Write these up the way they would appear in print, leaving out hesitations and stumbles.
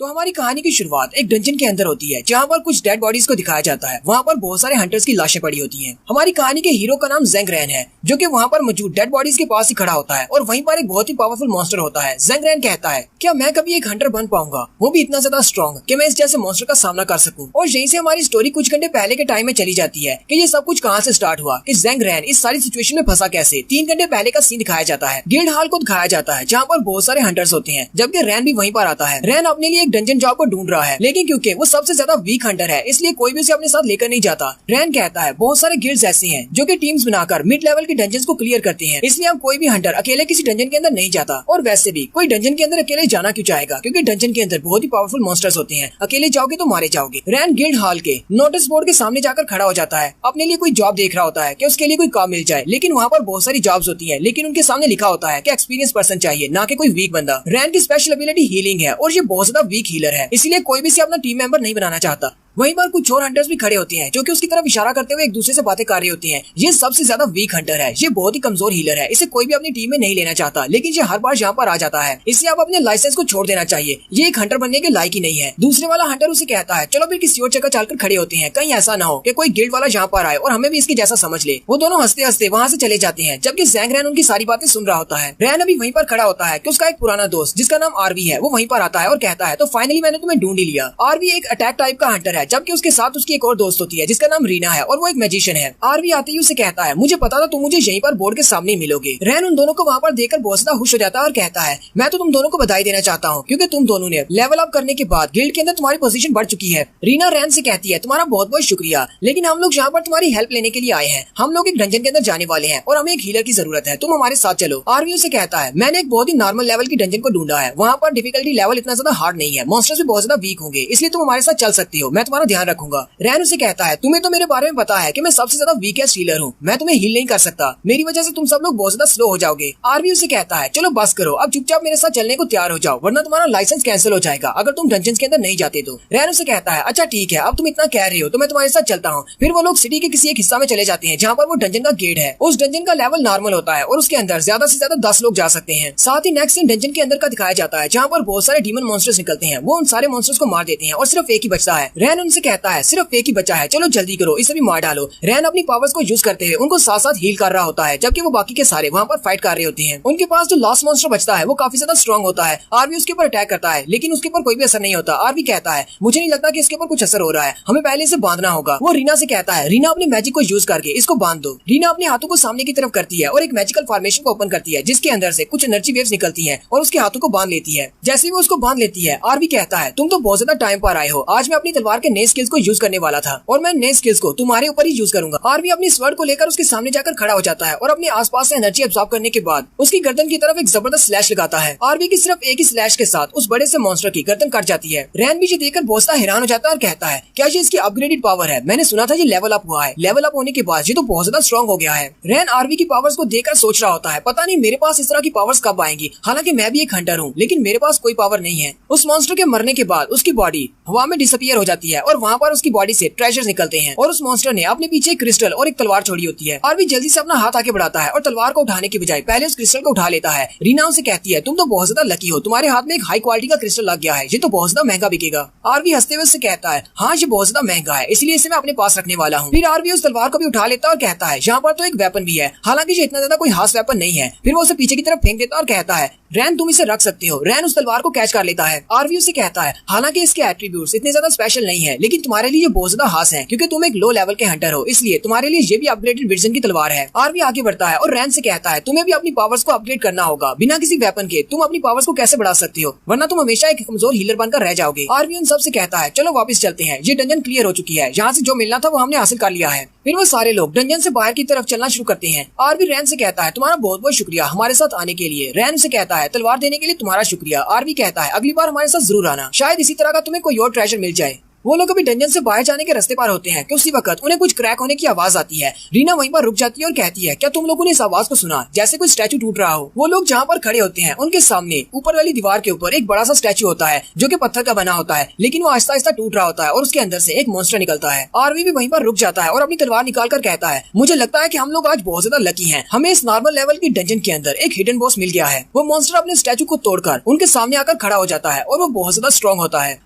तो हमारी कहानी की शुरुआत एक डंजन के अंदर होती है जहाँ पर कुछ डेड बॉडीज को दिखाया जाता है। वहाँ पर बहुत सारे हंटर्स की लाशें पड़ी होती हैं। हमारी कहानी के हीरो का नाम ज़ेंग रैन है, जो कि वहाँ पर मौजूद डेड बॉडीज के पास ही खड़ा होता है और वहीं पर एक बहुत ही पावरफुल मॉन्स्टर होता है। ज़ेंग रैन कहता है, क्या मैं कभी एक हंटर बन पाऊंगा, वो भी इतना ज्यादा स्ट्रॉन्ग कि मैं इस जैसे मॉन्स्टर का सामना कर सकूं। और यहीं से हमारी स्टोरी कुछ घंटे पहले के टाइम में चली जाती है कि ये सब कुछ कहाँ से स्टार्ट हुआ, कि ज़ेंग रैन इस सारी सिचुएशन में फंसा कैसे। 3 घंटे पहले का सीन दिखाया जाता है। गिल्ड हॉल को दिखाया जाता है जहाँ पर बहुत सारे हंटर्स होते हैं, जबकि रैन भी वहीं पर आता है। रैन अपने लिए एक डंजन जॉब को ढूंढ रहा है, लेकिन क्योंकि वो सबसे ज्यादा वीक हंटर है इसलिए कोई भी उसे अपने साथ लेकर नहीं जाता। रैन कहता है, बहुत सारे गिल्ड्स ऐसी हैं जो कि टीम्स बनाकर मिड लेवल के डंजन्स को क्लियर करती हैं, इसलिए अब कोई भी हंटर अकेले किसी डंजन के अंदर नहीं जाता। और वैसे भी कोई डंजन के अंदर अकेले जाना क्यों चाहेगा, क्योंकि डंजन के अंदर बहुत ही पावरफुल मॉन्स्टर्स होते हैं, अकेले जाओगे तो मारे जाओगे। रैन गिल्ड हॉल के नोटिस बोर्ड के सामने जाकर खड़ा हो जाता है, अपने लिए कोई जॉब देख रहा होता है कि उसके लिए कोई काम मिल जाए। लेकिन वहाँ पर बहुत सारी जॉब्स होती है, लेकिन उनके सामने लिखा होता है कि एक्सपीरियंस पर्सन चाहिए, ना कि कोई वीक बंदा। रैन की स्पेशल एबिलिटी हीलिंग है और ये बहुत ज्यादा वीक हीलर है, इसलिए कोई भी इसे अपना टीम मेंबर नहीं बनाना चाहता। वहीं पर कुछ और हंटर्स भी खड़े होते हैं जो कि उसकी तरफ इशारा करते हुए एक दूसरे से बातें कर रहे होते हैं। ये सबसे ज्यादा वीक हंटर है, ये बहुत ही कमजोर हीलर है, इसे कोई भी अपनी टीम में नहीं लेना चाहता, लेकिन ये हर बार यहाँ पर आ जाता है, इसलिए आप अपने लाइसेंस को छोड़ देना चाहिए, ये एक हंटर बनने के लायक ही नहीं है। दूसरे वाला हंटर उसे कहता है, चलो फिर किसी और जगह चलकर खड़े होते हैं, कहीं ऐसा ना हो कि कोई गिल्ड वाला यहाँ पर आए और हमें भी इसके जैसा समझ ले। वो दोनों हंसते हंसते वहाँ से चले जाते हैं, जबकि ज़ेंग रैन उनकी सारी बातें सुन रहा होता है। रैन अभी वहीं पर खड़ा होता है कि उसका एक पुराना दोस्त जिसका नाम आरवी है वो वहीं पर आता है और कहता है, तो फाइनली मैंने तुम्हें ढूंढ ही लिया। आरवी एक अटैक टाइप का हंटर है, जबकि उसके साथ उसकी एक और दोस्त होती है जिसका नाम रीना है और वो एक मैजिशियन है। आरवी आते ही उसे कहता है, मुझे पता था तुम मुझे यहीं पर बोर्ड के सामने ही मिलोगे। रैन उन दोनों को वहाँ पर देखकर बहुत ज्यादा खुश हो जाता है और कहता है, मैं तो तुम दोनों को बधाई देना चाहता हूँ, क्योंकि तुम दोनों ने लेवल अप करने के बाद गिल्ड के अंदर तुम्हारी पोजीशन बढ़ चुकी है। रीना रैन से कहती है, तुम्हारा बहुत बहुत शुक्रिया, लेकिन हम लोग यहाँ पर तुम्हारी हेल्प लेने के लिए आए हैं। हम लोग एक डंजन के अंदर जाने वाले हैं और हमें एक हीलर की जरूरत है, तुम हमारे साथ चलो। आरवी उसे कहता है, मैंने एक बहुत ही नॉर्मल लेवल की डंजन को ढूंढा है, वहाँ पर डिफिकल्टी लेवल इतना ज्यादा हार्ड नहीं है, मॉन्स्टर्स भी बहुत ज्यादा वीक होंगे, इसलिए तुम हमारे साथ चल सकती हो, मैं तुम्हारा ध्यान रखूंगा। रैन उसे कहता है, तुम्हें तो मेरे बारे में पता है कि मैं सबसे ज्यादा वीकेस्ट हीलर हूँ, मैं तुम्हें हील नहीं कर सकता, मेरी वजह से तुम सब लोग बहुत ज्यादा स्लो हो जाओगे। आरवी उसे कहता है, चलो बस करो, अब चुपचाप मेरे साथ चलने को तैयार हो जाओ, वरना तुम्हारा लाइसेंस कैंसिल हो जाएगा अगर तुम डंजन के अंदर नहीं जाते तो। रैन उसे कहता है, अच्छा ठीक है, अब तुम इतना कह रहे हो तो मैं तुम्हारे साथ चलता हूँ। फिर वो लोग सिटी के किसी एक हिस्सा में चले जाते हैं जहाँ पर वो डंजन का गेट है। उस डंजन का लेवल नॉर्मल होता है और उसके अंदर ज्यादा से ज्यादा 10 लोग जा सकते हैं। साथ ही नेक्स्ट सीन डंजन के अंदर का दिखाया जाता है जहाँ पर बहुत सारे डीमन मॉन्स्टर्स निकलते हैं, वो उन सारे मॉन्स्टर्स को मार देते हैं और सिर्फ एक ही बचता है। रैन उनसे कहता है, सिर्फ एक ही बचा है, चलो जल्दी करो, इसे भी मार डालो। रैन अपनी पावर्स को यूज करते हुए उनको साथ साथ हील कर रहा होता है, जबकि वो बाकी के सारे वहाँ पर फाइट कर रहे होते हैं। उनके पास जो लास्ट मॉन्स्टर बचता है वो काफी ज्यादा स्ट्रॉन्ग होता है। आरवी उसके ऊपर अटैक करता है, लेकिन उसके ऊपर कोई भी असर नहीं होता। आरवी कहता है, मुझे नहीं लगता कि इसके ऊपर कुछ असर हो रहा है, हमें पहले इसे बांधना होगा। वो रीना से कहता है, रीना अपनी मैजिक को यूज करके इसको बांध दो। रीना अपने हाथों को सामने की तरफ करती है और एक मैजिकल फॉर्मेशन को ओपन करती है, जिसके अंदर से कुछ एनर्जी वेव्स निकलती हैं और उसके हाथों को बांध लेती है। जैसे ही वो उसको बांध लेती है, आरवी कहता है, तुम तो बहुत ज्यादा टाइम पर आए हो, आज मैं अपनी तलवार के नए स्किल्स को यूज करने वाला था और मैं नए स्किल्स को तुम्हारे ऊपर ही यूज करूंगा। आरवी अपनी स्वर्ड को लेकर उसके सामने जाकर खड़ा हो जाता है और अपने आसपास से एनर्जी एब्जॉर्ब करने के बाद उसकी गर्दन की तरफ एक जबरदस्त स्लैश लगाता है। आरवी की सिर्फ एक ही स्लैश के साथ उस बड़े से मॉन्स्टर की गर्दन कट जाती है। रैन भी ये देखकर बहुत सा हैरान हो जाता है और कहता है, क्या ये इसकी अपग्रेडेड पावर है? मैंने सुना था ये लेवल अप हुआ है, लेवल अप होने के बाद ये तो बहुत ज्यादा स्ट्रॉन्ग हो गया है। रैन आरवी की पावर्स को देखकर सोच रहा होता है, पता नहीं मेरे पास इस तरह की पावर्स कब आएंगी। हालांकि मैं भी एक हंटर हूँ, लेकिन मेरे पास कोई पावर नहीं है। उस मॉन्स्टर के मरने के बाद उसकी बॉडी हवा में डिसअपियर हो जाती है और वहाँ पर उसकी बॉडी से ट्रेजर्स निकलते हैं और उस मॉन्स्टर ने अपने पीछे एक क्रिस्टल और एक तलवार छोड़ी होती है। आरवी जल्दी से अपना हाथ आगे बढ़ाता है और तलवार को उठाने की बजाय पहले उस क्रिस्टल को उठा लेता है। रीना उसे कहती है, तुम तो बहुत ज्यादा लकी हो, तुम्हारे हाथ में एक हाई क्वालिटी का क्रिस्टल लग गया है, ये तो बहुत ज्यादा महंगा बिकेगा। आरवी हंसते हुए उससे कहता है, हाँ ये बहुत ज्यादा महंगा है, इसलिए इसे मैं अपने पास रखने वाला हूँ। फिर आरवी उस तलवार को भी उठा लेता है और कहता है, यहाँ पर तो एक वेपन भी है, हालांकि ये इतना ज्यादा कोई खास वेपन नहीं है। फिर वो उसे पीछे की तरफ फेंक देता है और कहता है, रैन तुम इसे रख सकते हो। रैन उस तलवार को कैच कर लेता है। आरवी उसे कहता है, हालांकि इसके एट्रीब्यूट्स इतने ज्यादा स्पेशल नहीं है, लेकिन तुम्हारे लिए बहुत ज्यादा खास है, क्योंकि तुम एक लो लेवल के हंटर हो, इसलिए तुम्हारे लिए ये भी अपग्रेडेड वर्जन की तलवार है। आरवी आगे बढ़ता है और रैन से कहता है, तुम्हें भी अपनी पावर्स को अपग्रेड करना होगा, बिना किसी वेपन के तुम अपनी पावर्स को कैसे बढ़ा सकते हो, वरना तुम हमेशा एक कमजोर हीलर बनकर रह जाओगे। आरवी उन सबसे कहता है, चलो वापस चलते हैं, ये डंजन क्लियर हो चुकी है, यहाँ से जो मिलना था वो हमने हासिल कर लिया है। फिर वो सारे लोग डंजन से बाहर की तरफ चलना शुरू करते हैं। आरवी रैन से कहता है, तुम्हारा बहुत बहुत शुक्रिया हमारे साथ आने के लिए। रैन से कहता है, तलवार देने के लिए तुम्हारा शुक्रिया। आरवी कहता है, अगली बार हमारे साथ जरूर आना, शायद इसी तरह का तुम्हें कोई और ट्रेजर मिल जाए। वो लोग अभी डंजन से बाहर जाने के रास्ते पर होते हैं कि उसी वक्त उन्हें कुछ क्रैक होने की आवाज आती है। रीना वहीं पर रुक जाती है और कहती है, क्या तुम लोगों ने इस आवाज को सुना, जैसे कोई स्टैचू टूट रहा हो। वो लोग जहाँ पर खड़े होते हैं उनके सामने ऊपर वाली दीवार के ऊपर एक बड़ा सा स्टैचू होता है जो कि पत्थर का बना होता है, लेकिन वो आहिस्ता आहिस्ता टूट रहा होता है और उसके अंदर से एक मॉन्स्टर निकलता है। आरवी भी वहीं पर रुक जाता है और अपनी तलवार निकाल कर कहता है, मुझे लगता है कि हम लोग आज बहुत ज्यादा लकी हैं, हमें इस नॉर्मल लेवल की डंजन के अंदर एक हिडन बॉस मिल गया है। वो मॉन्स्टर अपने स्टैचू को तोड़कर उनके सामने आकर खड़ा हो जाता है और वो बहुत ज्यादा स्ट्रॉन्ग होता है।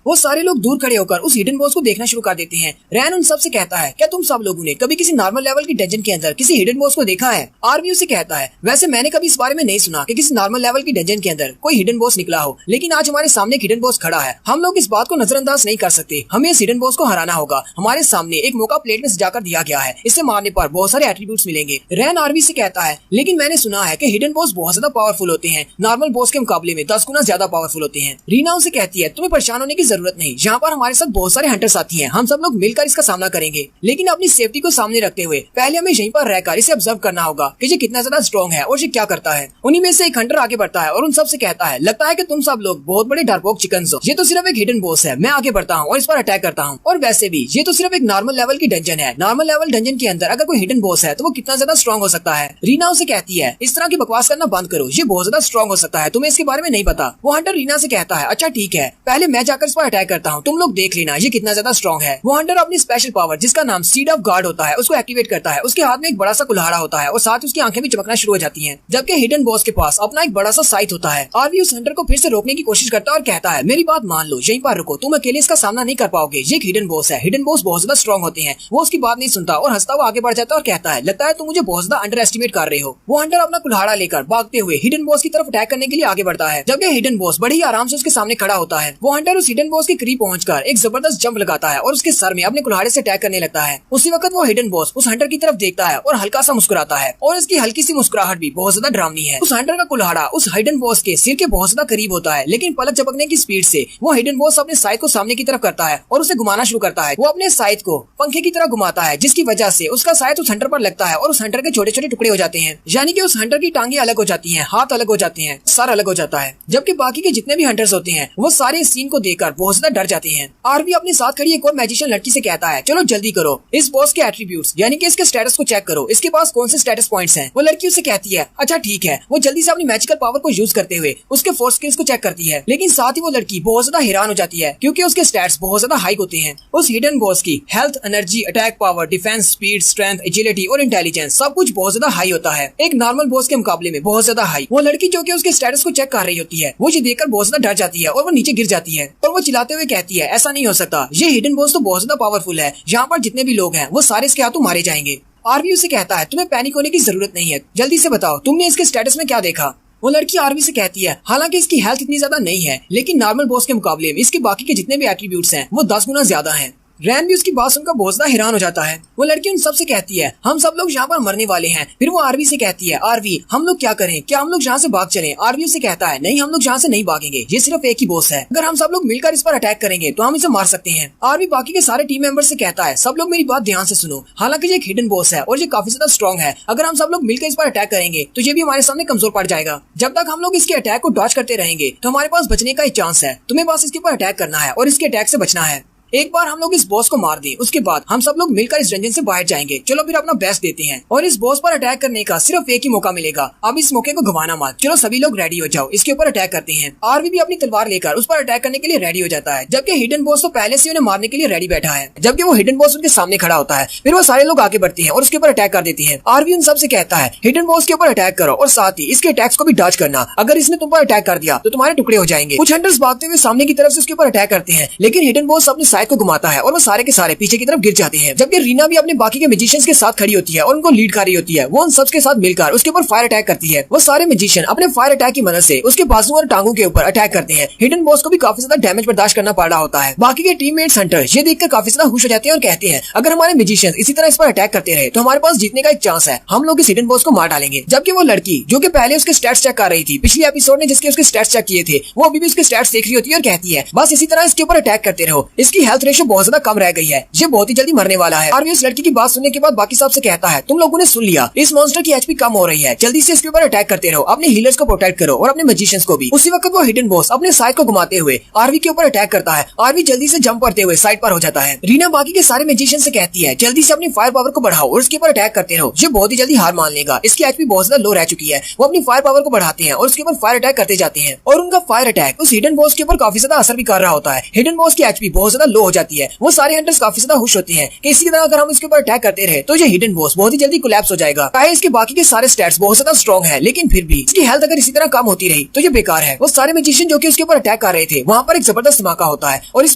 वो सारे लोग दूर खड़े होकर उस हिडन बॉस को देखना शुरू कर देते हैं। रैन उन सब से कहता है, क्या तुम सब लोगों ने कभी किसी नॉर्मल लेवल की डंजन के अंदर किसी हिडन बॉस को देखा है? आरवी उसे कहता है, वैसे मैंने कभी इस बारे में नहीं सुना कि किसी नॉर्मल लेवल की डंजन के अंदर कोई हिडन बॉस निकला हो, लेकिन आज हमारे सामने एक हिडन बॉस खड़ा है। हम लोग इस बात को नजरअंदाज नहीं कर सकते, हमें इस हिडन बॉस को हराना होगा। हमारे सामने एक मौका प्लेट में सजाकर दिया गया है, इसे मारने पर बहुत सारे एट्रीब्यूट्स मिलेंगे। रैन आरवी से कहता है, लेकिन मैंने सुना है कि हिडन बॉस बहुत ज्यादा पावरफुल होते हैं, नॉर्मल बॉस के मुकाबले में 10 गुना ज्यादा पावरफुल होते हैं। रीना उसे कहती है, तुम्हें परेशान होने की जरूरत नहीं, यहाँ पर हमारे साथ बहुत सारे हंटर्स आती हैं, हम सब लोग मिलकर इसका सामना करेंगे, लेकिन अपनी सेफ्टी को सामने रखते हुए पहले हमें यहीं पर रहकर इसे ऑब्जर्व करना होगा कि ये कितना ज्यादा स्ट्रॉन्ग है और ये क्या करता है। उन्हीं में से एक हंटर आगे बढ़ता है और उन सब से कहता है, लगता है कि तुम सब लोग बहुत बड़े डरपोक चिकन्स हो, ये तो सिर्फ एक हिडन बॉस है। मैं आगे बढ़ता हूँ और इस पर अटैक करता हूँ, और वैसे भी ये तो सिर्फ एक नॉर्मल लेवल की डंजन है। नॉर्मल लेवल डंजन के अंदर अगर कोई हिडन बॉस है तो वो कितना ज्यादा स्ट्रॉन्ग हो सकता है। रीना उसे कहती है, इस तरह की बकवास करना बंद करो, ये बहुत ज्यादा स्ट्रॉन्ग हो सकता है, तुम्हें इसके बारे में नहीं पता। वो हंटर रीना से कहता है, अच्छा ठीक है, पहले मैं जाकर इस पर अटैक करता हूँ, तुम लोग देख लेना ये कितना ज्यादा स्ट्रॉन्ग है। वो हंटर अपनी स्पेशल पावर जिसका नाम सीड ऑफ गॉड होता है उसको एक्टिवेट करता है। उसके हाथ में एक बड़ा सा कुल्हाड़ा होता है और साथ उसकी आंखें भी चमकना शुरू हो जाती हैं, जबकि हिडन बॉस के पास अपना एक बड़ा सा साइट होता है। आरवी उस हंटर को फिर से रोकने की कोशिश करता है और कहता है, मेरी बात मान लो, यहीं पर रुको, तुम अकेले इसका सामना नहीं कर पाओगे, ये एक हिडन बॉस है, हिडन बॉस बहुत ज्यादा स्ट्रॉन्ग होते हैं। वो उसकी बात नहीं सुनता और हंसता हुआ आगे बढ़ जाता है और कहता है, लगता है तुम मुझे बहुत ज्यादा अंडर एस्टिमेट कर रहे हो। वो हंटर अपना कुल्हाड़ा लेकर भागते हुए हिडन बॉस की तरफ अटैक करने के लिए आगे बढ़ता है, जबकि हिडन बॉस बड़ी ही आराम से उसके सामने खड़ा होता है। वो हंटर उस हिडन बॉस के करीब पहुंचकर एक जबरदस्त जंप लगाता है और उसके सर में अपने कुल्हाड़े से अटैक करने लगता है। उसी वक्त वो हिडन बॉस उस हंटर की तरफ देखता है और हल्का सा मुस्कुराता है, और इसकी हल्की सी मुस्कुराहट भी बहुत ज्यादा डरावनी है। उस हंटर का कुल्हाड़ा उस हिडन बॉस के सिर के बहुत ज्यादा करीब होता है, लेकिन पलक झपकने की स्पीड से वो हिडन बॉस अपने साइड को सामने की तरफ करता है और उसे घुमाना शुरू करता है। वो अपने साइड को पंखे की तरह घुमाता है, जिसकी वजह से उसका साइड उस हंटर पर लगता है और उस हंटर के छोटे छोटे टुकड़े हो जाते हैं, यानी कि उस हंटर की टांगे अलग हो जाती हैं, हाथ अलग हो जाते हैं, सर अलग हो जाता है। जबकि बाकी के जितने भी हंटर्स होते हैं वो सारे इस सीन को देखकर बहुत ज्यादा डर जाते हैं। आरवी अपने साथ खड़ी एक और मैजिशियन लड़की से कहता है, चलो जल्दी करो, इस बॉस के एट्रीब्यूट्स यानी कि इसके स्टेटस को चेक करो, इसके पास कौन से स्टेटस पॉइंट्स हैं। वो लड़की उसे कहती है, अच्छा ठीक है। वो जल्दी से अपनी मैजिकल पावर को यूज करते हुए उसके फोर्स स्किल्स को चेक करती है, लेकिन साथ ही वो लड़की बहुत ज्यादा हैरान हो जाती है क्योंकि उसके स्टैट्स बहुत ज्यादा हाई होते हैं। उस हिडन बॉस की health, energy, attack power, defence, speed, strength, agility और इंटेलिजेंस सब कुछ बहुत ज्यादा हाई होता है, एक नॉर्मल बॉस के मुकाबले में बहुत ज्यादा हाई। वो लड़की जो कि उसके स्टेटस को चेक कर रही होती है वो ये देखकर बहुत ज्यादा डर जाती है और वो नीचे गिर जाती है, और वो चिल्लाते हुए कहती है, ऐसा नहीं हो सकता, ये हिडन बॉस तो बहुत ज्यादा पावरफुल है, यहाँ पर जितने भी लोग हैं वो सारे इसके हाथों मारे जाएंगे। आरवी उसे कहता है, तुम्हें पैनिक होने की जरूरत नहीं है, जल्दी से बताओ तुमने इसके स्टेटस में क्या देखा। वो लड़की आरवी से कहती है, हालांकि इसकी हेल्थ इतनी ज्यादा नहीं है, लेकिन नॉर्मल बॉस के मुकाबले में इसके बाकी के जितने भी एट्रीब्यूट्स हैं वो 10 गुना ज्यादा हैं। रैन भी उसकी बात सुनकर बहुत ज्यादा हैरान हो जाता है। वो लड़की उन सब से कहती है, हम सब लोग यहाँ पर मरने वाले हैं। फिर वो आरवी से कहती है, आरवी हम लोग क्या करें, क्या हम लोग यहाँ से भाग चलें? आरवी से कहता है, नहीं हम लोग यहाँ से नहीं भागेंगे, ये सिर्फ एक ही बॉस है, अगर हम सब लोग मिलकर इस पर अटैक करेंगे तो हम इसे मार सकते हैं। आरवी बाकी के सारे टीम मेंबर से कहता है, सब लोग मेरी बात ध्यान से सुनो, हालांकि ये एक हिडन बॉस है और ये काफी ज्यादा स्ट्रॉन्ग है, अगर हम सब लोग मिलकर इस पर अटैक करेंगे तो ये भी हमारे सामने कमजोर पड़ जाएगा। जब तक हम लोग इसके अटैक को डॉज करते रहेंगे तो हमारे पास बचने का ही चांस है, तुम्हें बस इसके ऊपर अटैक करना है और इसके अटैक से बचना है। एक बार हम लोग इस बॉस को मार दें, उसके बाद हम सब लोग मिलकर इस डंजन से बाहर जाएंगे। चलो फिर अपना बेस्ट देते हैं, और इस बॉस पर अटैक करने का सिर्फ एक ही मौका मिलेगा, अब इस मौके को गंवाना मत। चलो सभी लोग रेडी हो जाओ, इसके ऊपर अटैक करते हैं। आरवी भी अपनी तलवार लेकर उस पर अटैक करने के लिए रेडी हो जाता है, जबकि हिडन बॉस तो पहले से उन्हें मारने के लिए रेडी बैठा है, जबकि वो हिडन बॉस उनके सामने खड़ा होता है। फिर वो सारे लोग आगे बढ़ते हैं और उसके ऊपर अटैक कर देते हैं। आरवी उन सब से कहता है, हिडन बॉस के ऊपर अटैक करो और साथ ही इसके अटैक्स को भी डॉज करना, अगर इसने तुम पर अटैक कर दिया तो तुम्हारे टुकड़े हो जाएंगे। कुछ हंटर्स भागते हुए सामने की तरफ से उसके ऊपर अटैक करते हैं, लेकिन हिडन बॉस अपने साइड को घुमाता है और सारे के सारे पीछे की तरफ गिर जाते हैं, जबकि रीना भी अपने बाकी के मैजिशियंस के साथ खड़ी होती है और उनको लीड कर रही होती है। वो उन सबके साथ मिलकर उसके ऊपर फायर अटैक करती है। वो सारे मैजिशियन अपने फायर अटैक की मदद से उसके बाजू और टांगों के ऊपर अटैक करते हैं। हिडन बॉस को भी काफी ज्यादा डैमेज बर्दाश्त करना पड़ रहा होता है। बाकी के टीममेट्स हंटर ये देखकर काफी ज्यादा खुश हो जाते हैं और कहते हैं, अगर हमारे मैजिशियंस इसी तरह इस पर अटैक करते रहे तो हमारे पास जीतने का एक चांस है, हम लोग इस हिडन बॉस को मार डालेंगे। जबकि वो लड़की जो कि पहले उसके स्टैट्स चेक कर रही थी, पिछले एपिसोड ने जिसके उसके स्टैट्स चेक किए थे, वो अभी भी उसके स्टैट्स देख रही होती है और कहती है, बस इसी तरह इसके ऊपर अटैक करते रहो, इसकी हेल्थ रेशो बहुत ज्यादा कम रह गई है, ये बहुत ही जल्दी मरने वाला है। आरवी उस लड़की की बात सुनने के बाद बाकी सबसे कहता है, तुम लोगों ने सुन लिया, इस मॉन्स्टर की एचपी कम हो रही है, जल्दी से इसके ऊपर अटैक करते रहो, अपने हीलर्स को प्रोटेक्ट करो और अपने मैजिशियंस को भी। उसी वक्त वो हिडन बॉस अपने साइड को घुमाते हुए आरवी के ऊपर अटैक करता है। आरवी जल्दी से जंप करते हुए साइड पर हो जाता है। रीना बाकी के सारे मैजिशियन से कहती है, जल्दी से अपनी फायर पावर को बढ़ाओ और उसके ऊपर अटैक करते रहो, ये बहुत ही जल्दी हार मान लेगा, इसकी एचपी बहुत ज्यादा लो रह चुकी है। वो अपनी फायर पावर को बढ़ाते हैं और उसके ऊपर फायर अटैक करते जाते हैं और उनका फायर अटैक उस हिडन बॉस के ऊपर काफी ज्यादा असर भी कर रहा होता है। हिडन बॉस की एचपी बहुत ज्यादा लो हो जाती है। वो सारे हंटर्स काफी ज्यादा खुश होते हैं कि इसी तरह अगर हम इसके ऊपर अटैक करते रहे तो ये हिडन बॉस बहुत ही जल्दी कोलैप्स हो जाएगा। चाहे इसके बाकी के सारे स्टैट्स बहुत ज्यादा स्ट्रॉन्ग है, लेकिन फिर भी इसकी हेल्थ अगर इसी तरह कम होती रही तो ये बेकार है। वो सारे मैजिशियन जो कि उसके ऊपर अटैक कर रहे थे, वहाँ पर एक जबरदस्त धमाका होता है और इस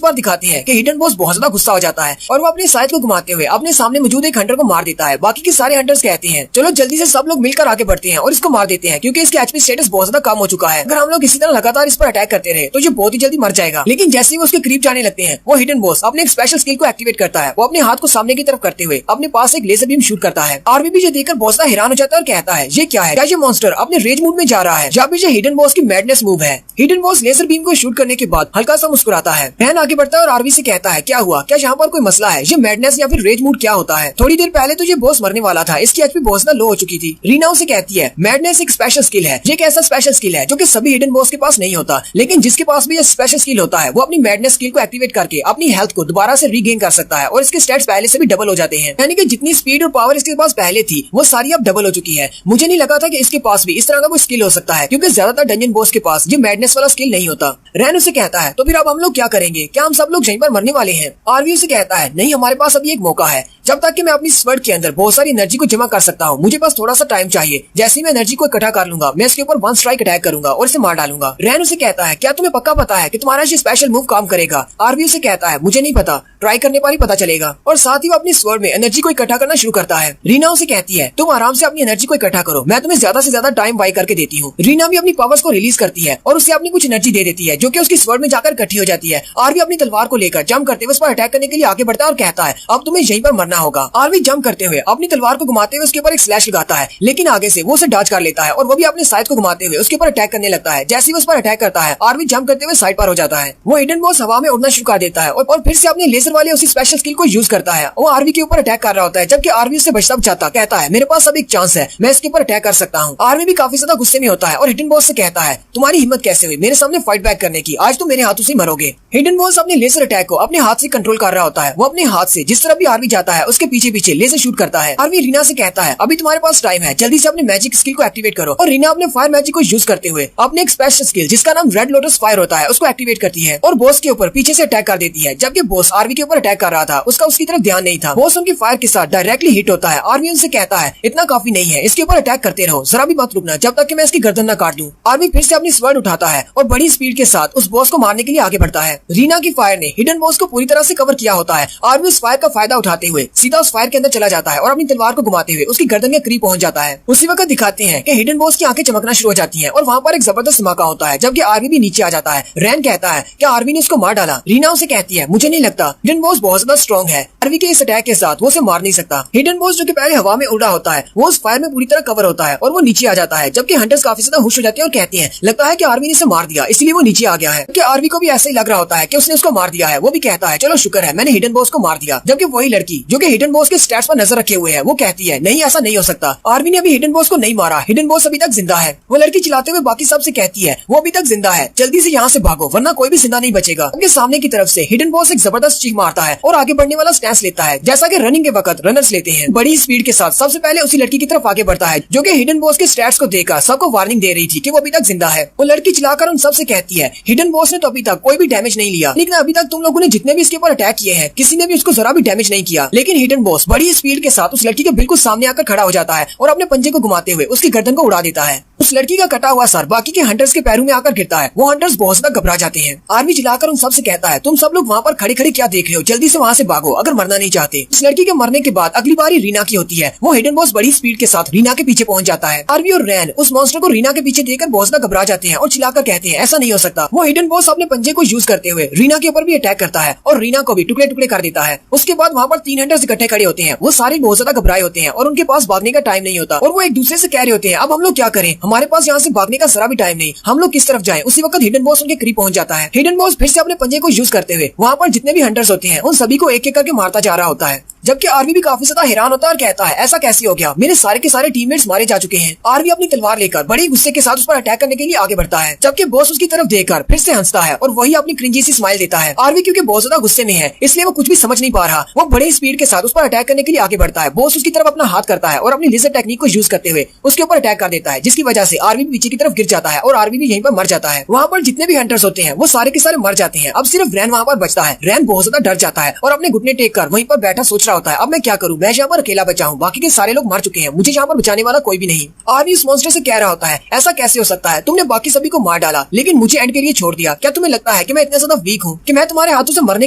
बार दिखाते हैं कि हिडन बॉस बहुत ज्यादा गुस्सा हो जाता है और वो अपने साइड को घुमाते हुए अपने सामने मौजूद एक हंटर को मार देता है। बाकी के सारे हंटर्स कहते हैं, चलो जल्दी से सब लोग मिलकर आगे बढ़ते हैं और इसको मार देते हैं, क्योंकि इसके एचपी स्टेटस बहुत ज्यादा कम हो चुका है। अगर हम लोग इसी तरह लगातार इस पर अटैक करते रहे तो ये बहुत ही जल्दी मर जाएगा। लेकिन जैसे ही वो उसके करीब जाने लगते हैं, वो हिडन बॉस अपने एक स्पेशल स्किल को एक्टिवेट करता है। वो अपने हाथ को सामने की तरफ करते हुए अपने पास एक लेजर बीम शूट करता है। आरवी भी ये देखकर बहुत ज्यादा हैरान हो जाता है और कहता है, ये क्या है, क्या ये मॉन्स्टर अपने रेज मूड में जा रहा है, या फिर ये हिडन बॉस की मैडनेस मूव है। हिडन बॉस लेजर बीम को शूट करने के बाद हल्का सा मुस्कुराता है। रैन आगे बढ़ता है और आरवी से कहता है, क्या हुआ, क्या यहाँ पर कोई मसला है, ये मैडनेस या फिर रेज मूड क्या होता है? थोड़ी देर पहले तो ये बॉस मरने वाला था, इसकी एचपी बहुत ज्यादा लो हो चुकी थी। रीना उसे कहती है, मैडनेस एक स्पेशल स्किल है, ये एक ऐसा स्पेशल स्किल है जो कि सभी हिडन बॉस के पास नहीं होता, लेकिन जिसके पास भी ये स्पेशल स्किल होता है वो अपनी मैडनेस स्किल को एक्टिवेट करके अपनी हेल्थ को दोबारा से रीगेन कर सकता है और इसके स्टैट्स पहले से भी डबल हो जाते हैं। यानी कि जितनी स्पीड और पावर इसके पास पहले थी वो सारी अब डबल हो चुकी है। मुझे नहीं लगा था कि इसके पास भी इस तरह का कोई स्किल हो सकता है, क्योंकि ज्यादातर डंजन बॉस के पास ये मैडनेस वाला स्किल नहीं होता। रैन उसे कहता है, तो फिर अब हम लोग क्या करेंगे, क्या हम सब लोग यहीं पर मरने वाले हैं? आरवी उसे कहता है, नहीं, हमारे पास अभी एक मौका है, जब तक कि मैं अपनी स्वर्ड के अंदर बहुत सारी एनर्जी को जमा कर सकता हूँ, मुझे बस थोड़ा सा टाइम चाहिए। जैसे ही मैं एनर्जी को इकट्ठा कर लूंगा, मैं इसके ऊपर वन स्ट्राइक अटैक करूंगा और इसे मार डालूंगा। रैन उसे कहता है, क्या तुम्हें पक्का पता है कि तुम्हारा ये स्पेशल मूव काम करेगा? आरवी उसे कहता है, मुझे नहीं पता, ट्राई करने पर ही पता चलेगा। और साथ ही वो अपनी स्वर्ड में एनर्जी को इकट्ठा करना शुरू करता है। रीना उसे कहती है, तुम आराम से अपनी एनर्जी को इकट्ठा करो, मैं तुम्हें ज्यादा से ज्यादा टाइम बाई करके देती हूँ। रीना भी अपनी पावर्स को रिलीज करती है और उसे अपनी कुछ एनर्जी दे देती है, जो कि उसकी स्वर्ड में जाकर इकट्ठी हो जाती है। आरवी अपनी तलवार को लेकर जंप करते हुए उस पर अटैक करने के लिए आगे बढ़ता है और कहता है, अब तुम्हें यहीं पर मरना होगा। आरवी जंप करते हुए अपनी तलवार को घुमाते हुए उसके ऊपर एक स्लैश लगाता है, लेकिन आगे से वो उसे डॉज कर लेता है और वो भी अपने साइड को घुमाते हुए उसके ऊपर अटैक करने लगता है। जैसे ही उस पर अटैक करता है, आरवी जंप करते हुए साइड पर हो जाता है। वो हिडन बॉस हवा में उड़ना शुरू कर देता है और फिर से अपने लेजर वाले उसी स्पेशल स्किल को यूज करता है। वो आरवी के ऊपर अटैक कर रहा होता है, जबकि आरवी उससे बचता बचाता कहता है, मेरे पास अब एक चांस है, मैं इसके ऊपर अटैक कर सकता हूँ। आरवी भी काफी ज्यादा गुस्से में होता है और हिडन बॉस से कहता है, तुम्हारी हिम्मत कैसे हुई मेरे सामने फाइट बैक करने की, आज तुम मेरे हाथों से मरोगे। हिडन बॉस अपने लेजर अटैक को अपने हाथ से कंट्रोल कर रहा होता है। वो अपने हाथ से जिस तरह भी आरवी जाता है उसके पीछे पीछे लेजर शूट करता है। आरवी रीना से कहता है, अभी तुम्हारे पास टाइम है, जल्दी से अपने मैजिक स्किल को एक्टिवेट करो। और रीना अपने फायर मैजिक को यूज करते हुए अपने एक स्पेशल स्किल जिसका नाम रेड लोटस फायर होता है उसको एक्टिवेट करती है और बॉस के ऊपर पीछे से अटैक कर देती है। जबकि बॉस आरवी के ऊपर अटैक कर रहा था, उसका उसकी तरफ ध्यान नहीं था। बॉस उनकी फायर के साथ डायरेक्टली हिट होता है। आरवी उनसे कहता है, इतना काफी नहीं है, इसके ऊपर अटैक करते रहो, जरा भी मत रुकना जब तक कि मैं इसकी गर्दन न काट दूं। आरवी फिर से अपनी स्वर्ड उठाता है और बड़ी स्पीड के साथ उस बॉस को मारने के लिए आगे बढ़ता है। रीना की फायर ने हिडन बॉस को पूरी तरह से कवर किया होता है। आरवी उस फायर का फायदा उठाते हुए सीधा उस फायर के अंदर चला जाता है और अपनी तलवार को घुमाते हुए उसकी गर्दन के करीब पहुंच जाता है। उसी वक्त दिखाते हैं कि हिडन बॉस की आंखें चमकना शुरू हो जाती हैं और वहाँ पर एक जबरदस्त धमाका होता है, जबकि आरवी भी नीचे आ जाता है। रैन कहता है, क्या आरवी ने उसको मार डाला? रीना उसे कहती है, मुझे नहीं लगता, हिडन बॉस बहुत ज्यादा स्ट्रॉन्ग है, आरवी के इस अटैक के साथ वो उसे मार नहीं सकता। हिडन बॉस जो कि पहले हवा में उड़ा होता है, वो उस फायर में पूरी तरह कवर होता है और वो नीचे आ जाता है। जबकि हंटर्स काफी ज्यादा खुश हो जाते हैं और कहते हैं, लगता है कि आरवी ने इसे मार दिया, इसलिए वो नीचे आ गया है। कि आरवी को भी ऐसा ही लग रहा होता है कि उसने उसको मार दिया है। वो भी कहता है, चलो शुक्र है मैंने हिडन बॉस को मार दिया। जबकि वही लड़की जो कि हिडन बॉस के स्टैट्स पर नजर रखे हुए है, वो कहती है, नहीं, ऐसा नहीं हो सकता, आरवी ने अभी हिडन बॉस को नहीं मारा, हिडन बॉस अभी तक जिंदा है। वो लड़की चिल्लाते हुए बाकी सबसे कहती है, वो अभी तक जिंदा है, जल्दी से यहाँ से भागो वरना कोई भी जिंदा नहीं बचेगा। उनके सामने की तरफ से हिडन बॉस एक जबरदस्त चीख मारता है और आगे बढ़ने वाला स्टैंस लेता है, जैसा कि रनिंग के वक्त रनर्स लेते हैं। बड़ी स्पीड के साथ सबसे पहले उसी लड़की की तरफ आगे बढ़ता है जो कि हिडन बॉस के स्टैट्स को देखकर सबको वार्निंग दे रही थी कि वो अभी तक जिंदा है। वो लड़की चिल्लाकर उन सबसे कहती है, हिडन बॉस ने तो अभी तक कोई भी डैमेज नहीं लिया, लेकिन अभी तक तुम लोगों ने जितने भी इसके ऊपर अटैक किए हैं किसी ने भी उसको जरा भी डैमेज नहीं किया। लेकिन हिडन बॉस बड़ी स्पीड के साथ उस लड़की के बिल्कुल सामने आकर खड़ा हो जाता है और अपने पंजे को घुमाते हुए उसकी गर्दन को उड़ा देता है। उस लड़की का कटा हुआ सर बाकी के हंटर्स के पैरों में आकर गिरता है। वो हंटर्स बहुत ज्यादा घबरा जाते हैं। आर्मी चिल्लाकर उन सबसे कहता है, तुम सब लोग वहाँ पर खड़े खड़े क्या देख रहे हो, जल्दी से वहाँ से भागो अगर मरना नहीं चाहते। इस लड़की के मरने के बाद अगली बारी रीना की होती है। वो हिडन बॉस बड़ी स्पीड के साथ रीना के पीछे पहुंच जाता है। आर्मी और रैन उस मॉन्स्टर को रीना के पीछे देखकर बहुत ज्यादा घबरा जाते हैं और चिल्लाकर कहते हैं, ऐसा नहीं हो सकता। वो हिडन बॉस अपने पंजे को यूज करते हुए रीना के ऊपर भी अटैक करता है और रीना को भी टुकड़े टुकड़े कर देता है। उसके बाद वहाँ पर 3 हंटर्स इकट्ठे खड़े होते हैं। वो सारे बहुत ज्यादा घबराए होते हैं और उनके पास भागने का टाइम नहीं होता और वो एक दूसरे से कह रहे होते हैं, अब हम लोग क्या करें, हमारे पास यहाँ से भागने का जरा भी टाइम नहीं, हम लोग किस तरफ जाएं? उसी वक्त हिडन बॉस उनके करीब पहुंच जाता है। हिडन बॉस फिर से अपने पंजे को यूज करते हुए वहाँ पर जितने भी हंटर्स होते हैं उन सभी को एक एक करके मारता जा रहा होता है, जबकि आरवी भी काफी ज्यादा हैरान होता है और कहता है ऐसा कैसे हो गया, मेरे सारे के सारे टीममेट्स मारे जा चुके हैं। आरवी अपनी तलवार लेकर बड़े गुस्से के साथ उस पर अटैक करने के लिए आगे बढ़ता है, जबकि बॉस उसकी तरफ देखकर फिर से हंसता है और वही अपनी क्रिंजी सी स्माइल देता है। आरवी क्योंकि बहुत ज्यादा गुस्से में है इसलिए वो कुछ भी समझ नहीं पा रहा, वो बड़े स्पीड के साथ उस पर अटैक करने के लिए आगे बढ़ता है। बॉस उसकी तरफ अपना हाथ करता है और अपनी लेजर टेक्निक को यूज करते हुए उसके ऊपर अटैक कर देता है, जिसकी वजह से आरवी भी पीछे की तरफ गिर जाता है और आरवी भी यहीं पर मर जाता है। वहाँ पर जितने भी हंटर्स होते हैं वो सारे के सारे मर जाते हैं। अब सिर्फ रैन वहाँ पर बचता है। रैन बहुत ज्यादा डर जाता है और अपने घुटने टेक कर वहीं पर बैठा सोच रहा होता है अब मैं क्या करूँ, मैं यहाँ पर अकेला बचा हूँ, बाकी के सारे लोग मर चुके हैं, मुझे यहाँ पर बचाने वाला कोई भी नहीं। आरवी उस मॉन्स्टर से कह रहा होता है ऐसा कैसे हो सकता है, तुमने बाकी सभी को मार डाला लेकिन मुझे एंड के लिए छोड़ दिया, क्या तुम्हें लगता है कि मैं इतना ज्यादा वीक हूँ कि मैं तुम्हारे हाथों से मरने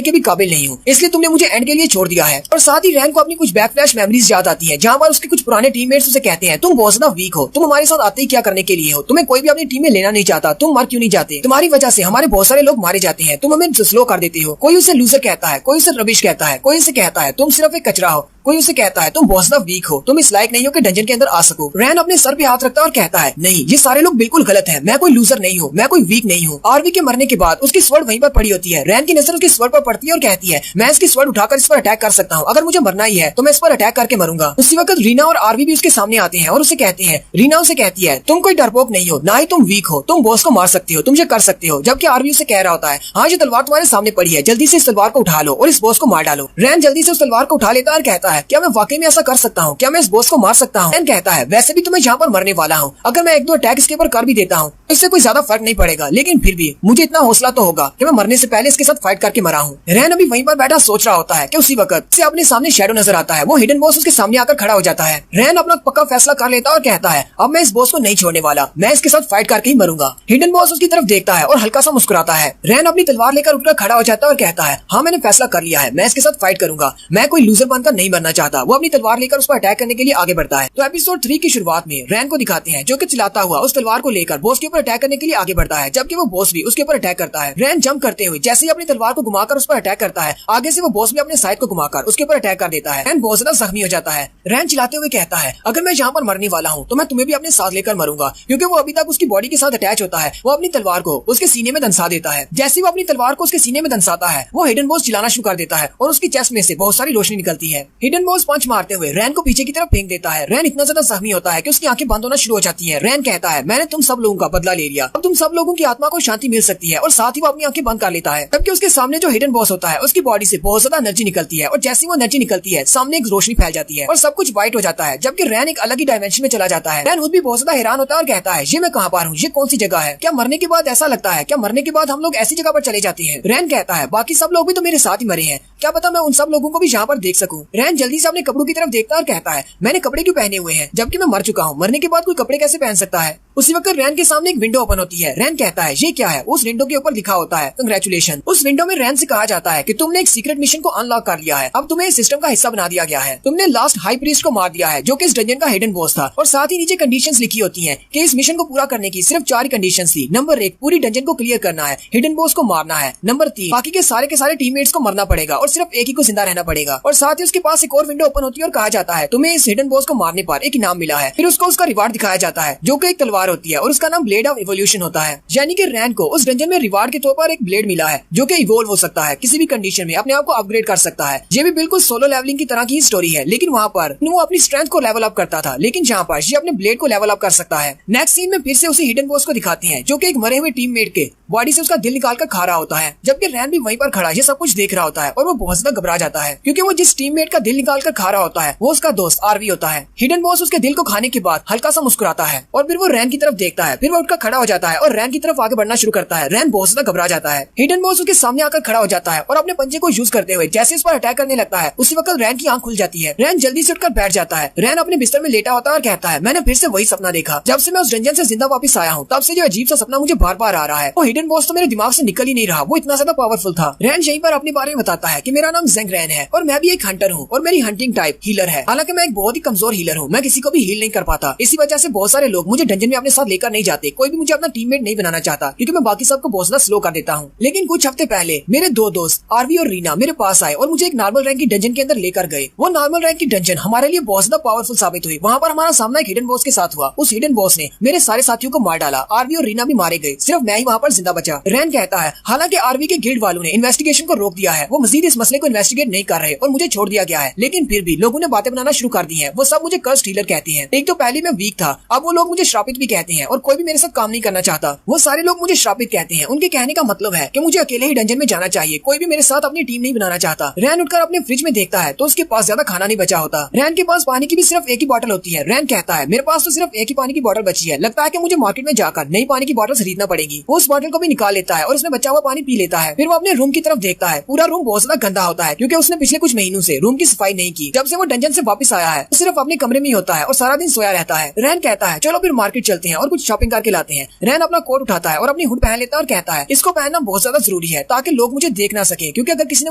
के भी काबिल नहीं हूँ, इसलिए तुमने मुझे एंड के लिए छोड़ दिया है। और साथ ही रैन को अपनी कुछ बैक फ्लैश मेमोरीज याद आती है जहाँ पर उसके कुछ पुराने टीममेट्स उसे कहते हैं तुम बहुत ज्यादा वीक हो, तुम हमारे साथ आते ही क्या करने के लिए हो, तुम्हें कोई भी अपनी टीम में लेना नहीं चाहता, तुम मर क्यों नहीं जाते, तुम्हारी वजह से हमारे बहुत सारे लोग मारे जाते हैं, तुम हमें स्लो कर देते हो। कोई उसे लूजर कहता है, कोई उसे रबिश कहता है, कोई उसे कहता है तुम सिर्फ एक कचरा हो, कोई उसे कहता है तुम बहुत ज्यादा वीक हो, तुम इस लायक नहीं हो कि डंजन के अंदर आ सको। रैन अपने सर पे हाथ रखता है और कहता है नहीं, ये सारे लोग बिल्कुल गलत हैं, मैं कोई लूजर नहीं हूँ, मैं कोई वीक नहीं हूँ। आरवी के मरने के बाद उसकी स्वॉर्ड वहीं पर पड़ी होती है। रैन की नजर उसकी स्वॉर्ड पर पड़ती है और कहती है मैं इसकी स्वॉर्ड उठाकर इस पर अटैक कर सकता हूँ, अगर मुझे मरना ही है तो मैं इस पर अटैक करके मरूंगा। उसी वक्त रीना और आरवी भी उसके सामने आते हैं और उसे कहते हैं, रीना उसे कहती है तुम कोई डरपोक नहीं हो, ना ही तुम वीक हो, तुम बॉस को मार सकते हो, तुम ये कर सकते हो। जबकि आरवी उसे कह रहा होता है हाँ ये तलवार तुम्हारे सामने पड़ी है, जल्दी से इस तलवार को उठा लो और इस बॉस को मार डालो। रैन जल्दी से उस तलवार को उठा लेता है और कहता है क्या मैं वाकई में ऐसा कर सकता हूँ, क्या मैं इस बॉस को मार सकता हूँ। रैन कहता है वैसे भी तुम्हें यहाँ पर मरने वाला हूँ, अगर मैं एक दो अटैक इसके ऊपर कर भी देता हूँ इससे कोई ज्यादा फर्क नहीं पड़ेगा, लेकिन फिर भी मुझे इतना हौसला तो होगा कि मैं मरने से पहले इसके साथ फाइट करके मरा हूँ। रैन अभी वहीं पर बैठा सोच रहा होता है कि उसी वक्त से अपने सामने शैडो नजर आता है, वो हिडन बॉस उसके सामने आकर खड़ा हो जाता है। रैन अपना पक्का फैसला कर लेता है और कहता है अब मैं इस बॉस को नहीं छोड़ने वाला, मैं इसके साथ फाइट करके ही मरूंगा। हिडन बॉस उसकी तरफ देखता है और हल्का सा मुस्कुराता है। रैन अपनी तलवार लेकर उठकर खड़ा हो जाता है और कहता है हाँ मैंने फैसला कर लिया है, मैं इसके साथ फाइट करूंगा, मैं कोई लूजर बनकर नहीं बनना चाहता। वो अपनी तलवार लेकर उस पर अटैक करने के लिए आगे बढ़ता है। तो एपिसोड 3 की शुरुआत में रैन को दिखाते हैं जो कि चिल्लाता हुआ उस तलवार को लेकर बॉस के ऊपर अटैक करने के लिए आगे बढ़ता है, जबकि वो बॉस भी उसके ऊपर अटैक करता है। रैन जंप करते हुए जैसे ही अपनी तलवार को घुमाकर उस पर अटैक करता है, आगे से वो बॉस भी अपने साइड को घुमाकर उसके ऊपर अटैक कर देता है। रैन बहुत ज्यादा जख्मी हो जाता है। रैन चिल्लाते हुए कहता है अगर मैं यहाँ पर मरने वाला हूँ तो मैं तुम्हें भी अपने साथ लेकर मरूंगा, क्योंकि वो अभी तक उसकी बॉडी के साथ अटैच होता है। वो अपनी तलवार को उसके सीने में दंसा देता है। जैसे वो अपनी तलवार को उसके सीने में दंसाता है वो हिडन बॉस चिल्लाना शुरू कर देता है और उसकी चेस्ट में से बहुत सारी रोशनी निकलती है। हिडन बॉस पंच मारते हुए रैन को पीछे की तरफ फेंक देता है। रैन इतना ज्यादा जख्मी होता है कि उसकी आंखें बंद होना शुरू हो जाती है। रैन कहता है मैंने तुम सब लोगों का बदला ले लिया, अब तुम सब लोगों की आत्मा को शांति मिल सकती है, और साथ ही वो अपनी आंखें बंद कर लेता है। जबकि उसके सामने जो हिडन बॉस होता है उसकी बॉडी से बहुत ज्यादा एनर्जी निकलती है और जैसे वो एनर्जी निकलती है सामने एक रोशनी फैल जाती है और सब कुछ व्हाइट हो जाता है। जबकि रैन एक अलग ही डायमेंशन में चला जाता है। रैन खुद भी बहुत ज्यादा हैरान होता है और कहता है ये मैं कहाँ पर हूँ, ये कौन सी जगह है, क्या मरने के बाद ऐसा लगता है, क्या मरने के बाद हम लोग ऐसी जगह पर चले जाते हैं। रैन कहता है बाकी सब लोग भी तो मेरे साथ ही मरे हैं, क्या पता मैं उन सब लोगों को भी यहाँ पर देख सकूं। रैन जल्दी से अपने कपड़ों की तरफ देखता है और कहता है मैंने कपड़े क्यों पहने हुए हैं जबकि मैं मर चुका हूँ, मरने के बाद कोई कपड़े कैसे पहन सकता है। उसी वक्त रैन के सामने एक विंडो ओपन होती है। रैन कहता है ये क्या है। उस विंडो के ऊपर लिखा होता है कंग्रेचुलेशन। उस विंडो में रैन से कहा जाता है कि तुमने एक सीक्रेट मिशन को अनलॉक कर लिया है, अब तुम्हें इस सिस्टम का हिस्सा बना दिया गया है। तुमने लास्ट हाई प्रीस्ट को मार दिया है जो कि इस डंजन का हिडन बॉस था, और साथ ही नीचे कंडीशंस लिखी होती हैं कि इस मिशन को पूरा करने की सिर्फ 4 कंडीशंस थी। नंबर 1 पूरी डंजन को क्लियर करना है, हिडन बॉस को मारना है। नंबर 3 बाकी के सारे टीममेट्स को मरना पड़ेगा और सिर्फ एक ही को जिंदा रहना पड़ेगा। और साथ ही उसके पास एक और विंडो ओपन होती है और कहा जाता है तुम्हें इस हिडन बॉस को मारने पर एक इनाम मिला है। फिर उसको उसका रिवार्ड दिखाया जाता है जो कि एक तलवार होती है और उसका नाम ब्लेड ऑफ इवोल्यूशन होता है। यानी कि रैन को उस डंजन में रिवार्ड के तौर पर एक ब्लेड मिला है जो कि इवोल्व हो सकता है, किसी भी कंडीशन में अपने आप को अपग्रेड कर सकता है। ये भी बिल्कुल सोलो लेवलिंग की तरह की स्टोरी है, लेकिन वहाँ पर वो अपनी स्ट्रेंथ को लेवल अप करता था, लेकिन यहाँ पर ये अपने ब्लेड को लेवल अप कर सकता है। नेक्स्ट सीन में फिर से उसी हिडन बॉस को दिखाते हैं जो कि एक मरे हुए टीममेट के बॉडी से उसका दिल निकाल कर खा रहा होता है, जबकि रैन भी वहीं पर खड़ा ये सब कुछ देख रहा होता है और वो बहुत ज्यादा घबरा जाता है क्योंकि वो जिस टीममेट का दिल निकाल कर खा रहा होता है वो उसका दोस्त आरवी होता है। हिडन बॉस उसके दिल को खाने के बाद हल्का सा मुस्कुराता है और फिर वो रैन की तरफ देखता है। फिर वो उठकर खड़ा हो जाता है और रैन की तरफ आगे बढ़ना शुरू करता है। रैन बहुत ज्यादा घबरा जाता है। हिडन बॉस उसके सामने आकर खड़ा हो जाता है और अपने पंजे को यूज करते हुए जैसे इस पर अटैक करने लगता है उसी वक्त रैन की आंख खुल जाती है। रैन जल्दी से उठकर बैठ जाता है। रैन अपने बिस्तर में लेटा होता है और कहता है मैंने फिर से वही सपना देखा, जब से मैं उस डंजन से जिंदा वापस आया हूँ तब से जो अजीब सा सपना मुझे बार बार आ रहा है। वो हिडन बॉस तो मेरे दिमाग से निकल ही नहीं रहा, वो इतना ज्यादा पावरफुल था। रैन यहीं पर अपने बारे में बताता है कि मेरा नाम ज़ेंग रैन है और मैं भी एक हंटर हूँ और मेरी हंटिंग टाइप हीलर है। हालांकि मैं एक बहुत ही कमजोर हीलर हूँ, मैं किसी को भी हील नहीं कर पाता। इसी वजह से बहुत सारे लोग मुझे डंजन में अपने साथ लेकर नहीं जाते, कोई भी मुझे अपना टीममेट नहीं बनाना चाहता, क्योंकि मैं बाकी सबको बहुत ज्यादा स्लो कर देता हूँ। लेकिन कुछ हफ्ते पहले मेरे दो दोस्त आरवी और रीना मेरे पास आए और मुझे एक नॉर्मल रैंक की डंजन के अंदर लेकर गए। वो नॉर्मल रैंक की डंजन हमारे लिए बहुत ज्यादा पावरफुल साबित हुई। वहाँ पर हमारा सामना एक हिडन बॉस के साथ हुआ। उस हिडन बॉस ने मेरे सारे साथियों को मार डाला। आरवी और रीना भी मारे गए, सिर्फ मैं ही वहाँ पर जिंदा बचा। रैन कहता है हालांकि आरवी के गिल्ड वालों ने इन्वेस्टिगेशन को रोक दिया है, वो मजीद इस मसले को इन्वेस्टिगेट नहीं कर रहे और मुझे छोड़ दिया गया है, लेकिन फिर भी लोगों ने बातें बनाना शुरू कर दी है। वो सब मुझे कर्स्ड हीलर कहते हैं। एक तो पहले मैं वीक था, अब वो लोग मुझे श्रापित भी कहते हैं और कोई भी मेरे साथ काम नहीं करना चाहता। वो सारे लोग मुझे श्रापित कहते हैं। उनके कहने का मतलब है कि मुझे अकेले ही डंजन में जाना चाहिए, कोई भी मेरे साथ अपनी टीम नहीं बनाना चाहता। रैन उठकर अपने फ्रिज में देखता है तो उसके पास ज्यादा खाना नहीं बचा होता। रैन के पास पानी की भी सिर्फ एक ही बोतल होती है। रैन कहता है मेरे पास तो सिर्फ एक ही पानी की बोतल बची है, लगता है कि मुझे मार्केट में जाकर नई पानी की बोतल खरीदना पड़ेगी। वो उस बोतल को भी निकाल लेता है और उसमें बचा हुआ पानी पी लेता है। फिर वो अपने रूम की तरफ देखता है। पूरा रूम बहुत ज्यादा गंदा होता है क्योंकि उसने पिछले कुछ महीनों से रूम की सफाई नहीं की। जब से वो डंजन से वापस आया है सिर्फ अपने कमरे में ही होता है और सारा दिन सोया रहता है। रैन कहता है चलो फिर मार्केट चलते हैं और कुछ शॉपिंग करके लाते हैं। रैन अपना कोट उठाता है और अपनी हुड पहन लेता है और कहता है इसको पहनना बहुत ज्यादा जरूरी है ताकि लोग मुझे देख ना सके, क्योंकि अगर किसी ने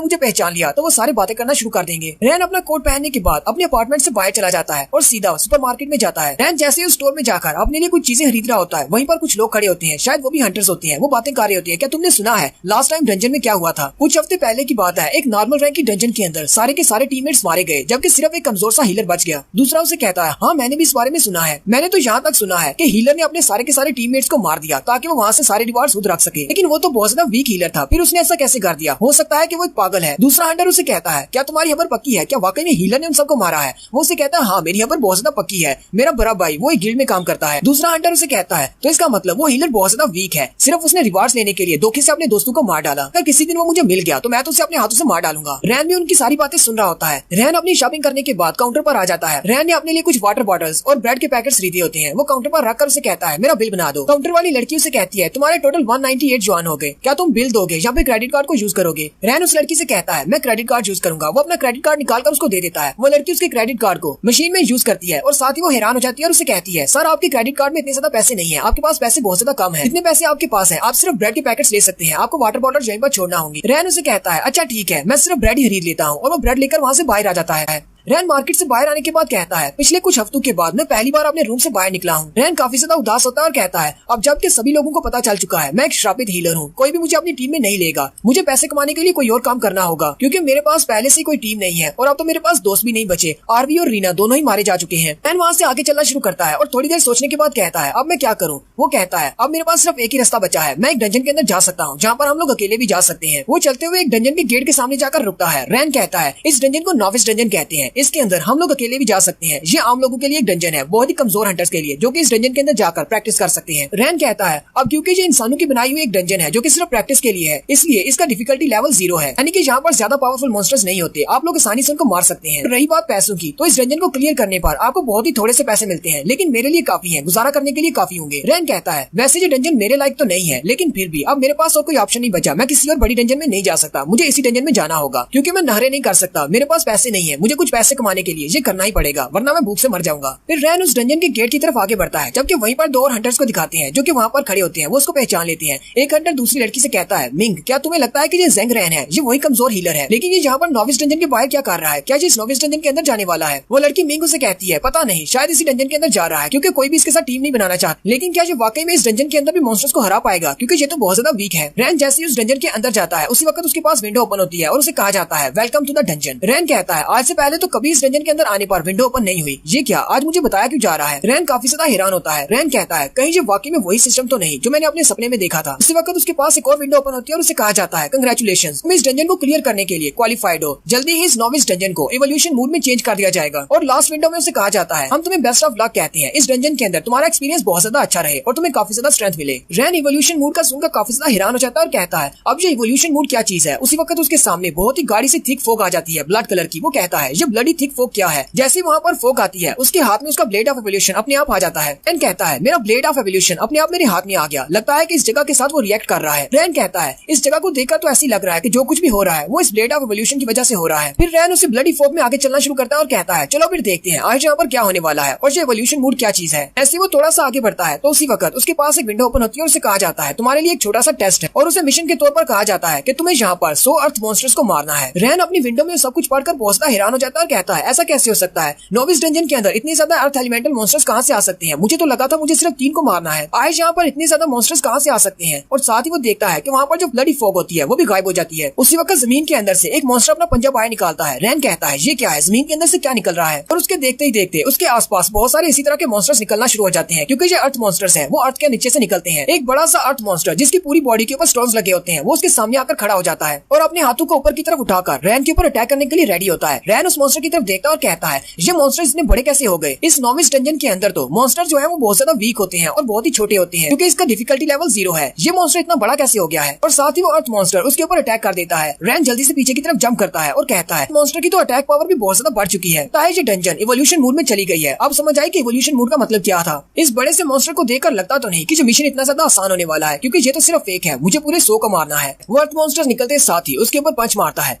मुझे पहचान लिया तो वो सारी बातें करना शुरू कर देंगे। रैन अपना कोट पहनने के बाद अपने अपार्टमेंट से बाहर चला जाता है और सीधा सुपर मार्केट में जाता है। रैन जैसे उस स्टोर में जाकर अपने लिए कुछ चीजें खरीद रहा होता है, वहीं पर कुछ लोग खड़े होते हैं, शायद वो भी हंटर्स होते हैं। वो बातें कर रहे होती है क्या तुमने सुना है लास्ट टाइम डंजन में क्या हुआ था? कुछ हफ्ते पहले की बात है, एक नॉर्मल रैंक की डंजन के अंदर सारे के सारे टीममेट्स मारे गए जबकि सिर्फ एक कमजोर सा हीलर बच गया। दूसरा उसे कहता है हाँ मैंने भी इस बारे में सुना है। मैंने तो यहाँ तक सुना है कि हीलर ने अपने सारे के सारे टीममेट्स को मार दिया ताकि वो वहाँ से सारे रिवार्ड्स खुद रख सके, लेकिन वो तो बहुत ज्यादा वीक हीलर था, फिर उसने ऐसा कैसे कर दिया? हो सकता है कि वो एक पागल है। दूसरा हंटर उसे कहता है क्या तुम्हारी खबर पक्की है? क्या वाकई में हीलर ने उन सबको मारा है? वो उसे कहता है हाँ मेरी खबर बहुत ज्यादा पक्की है, मेरा बड़ा भाई वो एक गिल्ड में काम करता है। दूसरा हंटर उसे कहता है तो इसका मतलब वो हीलर बहुत ज्यादा वीक है, सिर्फ उसने रिवार्ड्स लेने के लिए धोखे से अपने दोस्तों को मार डाला। अगर किसी दिन वो मुझे मिल गया तो मैं तो उसे अपने हाथों से मार डालूंगा। रैन भी उनकी सारी बातें सुन रहा होता है। रैन अपनी शॉपिंग करने के बाद काउंटर पर आ जाता है। रैन ने अपने लिए कुछ वाटर बॉटल्स और ब्रेड के पैकेट्स खरीदे होते हैं। वो काउंटर पर रखकर उसे कहता है मेरा बिल बना दो। काउंटर वाली लड़की उसे कहती है तुम्हारे टोटल 198 जुआन हो गए, क्या तुम बिल दोगे या फिर क्रेडिट कार्ड को यूज करोगे? रैन उस लड़की से कहता है मैं क्रेडिट कार्ड यूज करूंगा। वो अपना क्रेडिट कार्ड निकालकर उसको दे देता है। वो लड़की उसके क्रेडिट कार्ड को मशीन में यूज करती है और साथ ही वो हैरान हो जाती है और उसे कहती है सर आपके क्रेडिट कार्ड में इतने ज्यादा पैसे नहीं है, आपके पास पैसे बहुत ज्यादा कम है। इतने पैसे आपके पास है, आप सिर्फ ब्रेड के पैकेट्स ले सकते हैं, आपको वाटर बॉटल यहीं पर छोड़ना होंगी। रैन उसे कहता है अच्छा ठीक है मैं सिर्फ ब्रेड ही खरीद लेता हूँ और वो ब्रेड लेकर वहाँ से बाहर आ जाता है। रैन मार्केट से बाहर आने के बाद कहता है पिछले कुछ हफ्तों के बाद मैं पहली बार अपने रूम से बाहर निकला हूँ। रैन काफी ज्यादा उदास होता है और कहता है अब जबकि सभी लोगों को पता चल चुका है मैं एक श्रापित हीलर हूँ, कोई भी मुझे अपनी टीम में नहीं लेगा। मुझे पैसे कमाने के लिए कोई और काम करना होगा क्योंकि मेरे पास पहले से कोई टीम नहीं है और अब तो मेरे पास दोस्त भी नहीं बचे। आरवी और रीना दोनों ही मारे जा चुके हैं। रैन वहाँ से आगे चलना शुरू करता है और थोड़ी देर सोचने के बाद कहता है अब मैं क्या करूँ? वो कहता है अब मेरे पास सिर्फ एक ही रास्ता बचा है, मैं एक डंजन के अंदर जा सकता हूँ जहाँ पर हम लोग अकेले भी जा सकते हैं। वो चलते हुए एक डंजन के गेट के सामने जाकर रुकता है। रैन कहता है इस डंजन को नॉविस डंजन कहते हैं, इसके अंदर हम लोग अकेले भी जा सकते हैं। ये आम लोगों के लिए एक डंजन है, बहुत ही कमजोर हंटर्स के लिए जो कि इस डंजन के अंदर जाकर प्रैक्टिस कर सकते हैं। रैन कहता है अब क्योंकि ये इंसानों की बनाई हुई एक डंजन है जो कि सिर्फ प्रैक्टिस के लिए है, इसलिए इसका डिफिकल्टी लेवल 0 है, यानी कि यहाँ पर ज्यादा पावरफुल मॉन्स्टर्स नहीं होते, आप लोग आसानी से उनको मार सकते हैं। रही बात पैसों की तो इस डंजन को क्लियर करने पर आपको बहुत ही थोड़े से पैसे मिलते हैं, लेकिन मेरे लिए काफी है, गुजारा करने के लिए काफी होंगे। रैन कहता है वैसे ये डंजन मेरे लायक तो नहीं है, लेकिन फिर भी अब मेरे पास और कोई ऑप्शन नहीं बचा, मैं किसी और बड़ी डंजन में नहीं जा सकता, मुझे इसी डंजन में जाना होगा क्योंकि मैं नहरें नहीं कर सकता, मेरे पास पैसे नहीं है, मुझे कुछ पैसे कमाने के लिए ये करना ही पड़ेगा वरना मैं भूख से मर जाऊंगा। फिर रैन उस डंजन के गेट की तरफ आगे बढ़ता है जबकि वहीं पर दो और हंटर्स को दिखाते हैं जो कि वहाँ पर खड़े होते हैं। वो उसको पहचान लेते हैं। एक हंटर दूसरी लड़की से कहता है मिंग क्या तुम्हें लगता है कि ये ज़ेंग रैन है? ये वही कमजोर हीलर है, लेकिन ये यहाँ पर नॉविस डंजन के बाहर क्या कर रहा है? क्या ये इस नॉविस डंजन के अंदर जाने वाला है? वो लड़की मिंग उसे कहती है पता नहीं, शायद इसी डंजन के अंदर जा रहा है क्योंकि कोई भी इसके साथ टीम नहीं बनाना चाहता। लेकिन क्या ये वाकई में इस डंजन के अंदर भी मॉन्स्टर्स को हरा पाएगा क्योंकि ये तो बहुत ज्यादा वीक है। रैन जैसे ही उस डंजन के अंदर जाता है उसी वक्त उसके पास विंडो ओपन होती है और उसे कहा जाता है वेलकम टू द डंजन। रैन कहता है आज से पहले तो कभी इस डंजन के अंदर आने पर विंडो ओपन नहीं हुई, ये क्या आज मुझे बताया क्यों जा रहा है? रैन काफी ज्यादा हैरान होता है। रैन कहता है कहीं ये वाकई में वही सिस्टम तो नहीं जो मैंने अपने सपने में देखा था। उसी वक्त उसके पास एक और विंडो ओपन होती है और उसे कहा जाता है कंग्रेचुलेशंस, तुम इस डंजन को क्लियर करने के लिए क्वालिफाइड हो, जल्दी ही इस नॉविस डंजन को इवोल्यूशन मोड में चेंज कर दिया जाएगा। और लास्ट विंडो में उसे कहा जाता है हम तुम्हें बेस्ट ऑफ लक कहते हैं, इस डंजन के अंदर तुम्हारा एक्सपीरियंस बहुत ज्यादा अच्छा रहे और तुम्हें काफी ज्यादा स्ट्रेंथ मिले। रैन इवोल्यूशन मोड का सुनकर काफी ज्यादा हैरान हो जाता है और कहता है अब ये इवोल्यूशन मोड क्या चीज है? उसी वक्त उसके सामने बहुत ही गाड़ी से थिक फोक आ जाती है ब्लड कलर की। वो कहता है ये ब्लडी थिक फोक क्या है? जैसे वहाँ पर फोक आती है उसके हाथ में उसका ब्लेड ऑफ एवोल्यूशन अपने आप आ जाता है। रैन कहता है मेरा ब्लेड ऑफ एवोल्यूशन अपने आप मेरे हाथ में आ गया, लगता है कि इस जगह के साथ वो रिएक्ट कर रहा है। रैन कहता है इस जगह को देखकर तो ऐसी लग रहा है कि जो कुछ भी हो रहा है वो इस ब्लेड ऑफ एवोल्यूशन की वजह से हो रहा है। फिर रैन उसे ब्लडी फोक में आगे चलना शुरू करता है और कहता है चलो फिर देखते हैं आज यहाँ पर क्या होने वाला है और ये एवोल्यूशन मोड क्या चीज है। ऐसे वो थोड़ा सा आगे बढ़ता है तो उसी वक्त उसके पास एक विंडो ओपन होती है और उसे कहा जाता है तुम्हारे लिए एक छोटा सा टेस्ट है और उसे मिशन के तौर पर कहा जाता है कि तुम्हें यहाँ पर 100 अर्थ मॉन्स्टर्स को मारना है। रैन अपनी विंडो में सब कुछ पढ़कर बहुत ज्यादा हैरान हो जाता है और कहता है ऐसा कैसे हो सकता है, नोविस डंजन के अंदर इतने ज्यादा अर्थ एलिमेंटल मॉन्स्टर्स कहाँ से आ सकते हैं, मुझे तो लगा था मुझे सिर्फ 3 को मारना है, आयुष यहाँ पर इतने ज्यादा मॉन्स्टर्स कहाँ से आ सकते हैं। और साथ ही वो देखता है कि वहाँ पर जो ब्लडी फॉग होती है वो भी गायब हो जाती है। उसी वक्त जमीन के अंदर से एक मॉन्स्टर अपना पंजा बाहर निकालता है। रैन कहता है ये क्या है, जमीन के अंदर से क्या निकल रहा है, और उसके देखते ही देखते उसके आसपास बहुत सारे इसी तरह के मॉन्स्टर्स निकलना शुरू हो जाते हैं, क्योंकि ये अर्थ मॉन्स्टर्स हैं, वो अर्थ के नीचे से निकलते हैं। एक बड़ा सा अर्थ मॉन्स्टर जिसकी पूरी बॉडी के ऊपर स्टोन्स लगे होते हैं वो उसके सामने आकर खड़ा हो जाता है और अपने हाथों को ऊपर की तरफ उठाकर रैन के ऊपर अटैक करने के लिए रेडी होता है। रैन उस मॉन्स्टर की तरफ देखता है और कहता है ये मॉन्स्टर इतने बड़े कैसे हो गए। इस नोविस डंजन के अंदर तो मॉन्स्टर जो है वो बहुत ज्यादा वीक होते हैं और बहुत ही छोटे होते हैं, क्योंकि इसका डिफिकल्टी लेवल 0 है। ये मॉन्स्टर इतना बड़ा कैसे हो गया है, और साथ ही वो अर्थ मॉन्स्टर उसके ऊपर अटैक कर देता है। रैन जल्दी से पीछे की तरफ जंप करता है और कहता है मॉन्स्टर की तो अटैक पावर भी बहुत ज्यादा बढ़ चुकी है, ताकि ये डंजन इवोल्यूशन मोड में चली गई है। अब समझ आई कि इवोल्यूशन मोड का मतलब क्या था। इस बड़े से मॉन्स्टर को देखकर लगता तो नहीं कि जो मिशन इतना ज्यादा आसान होने वाला है, क्योंकि ये तो सिर्फ फेक है, मुझे पूरे 100 को मारना है। वो अर्थ मॉन्स्टर निकलते साथ ही उसके ऊपर पंच मारता है,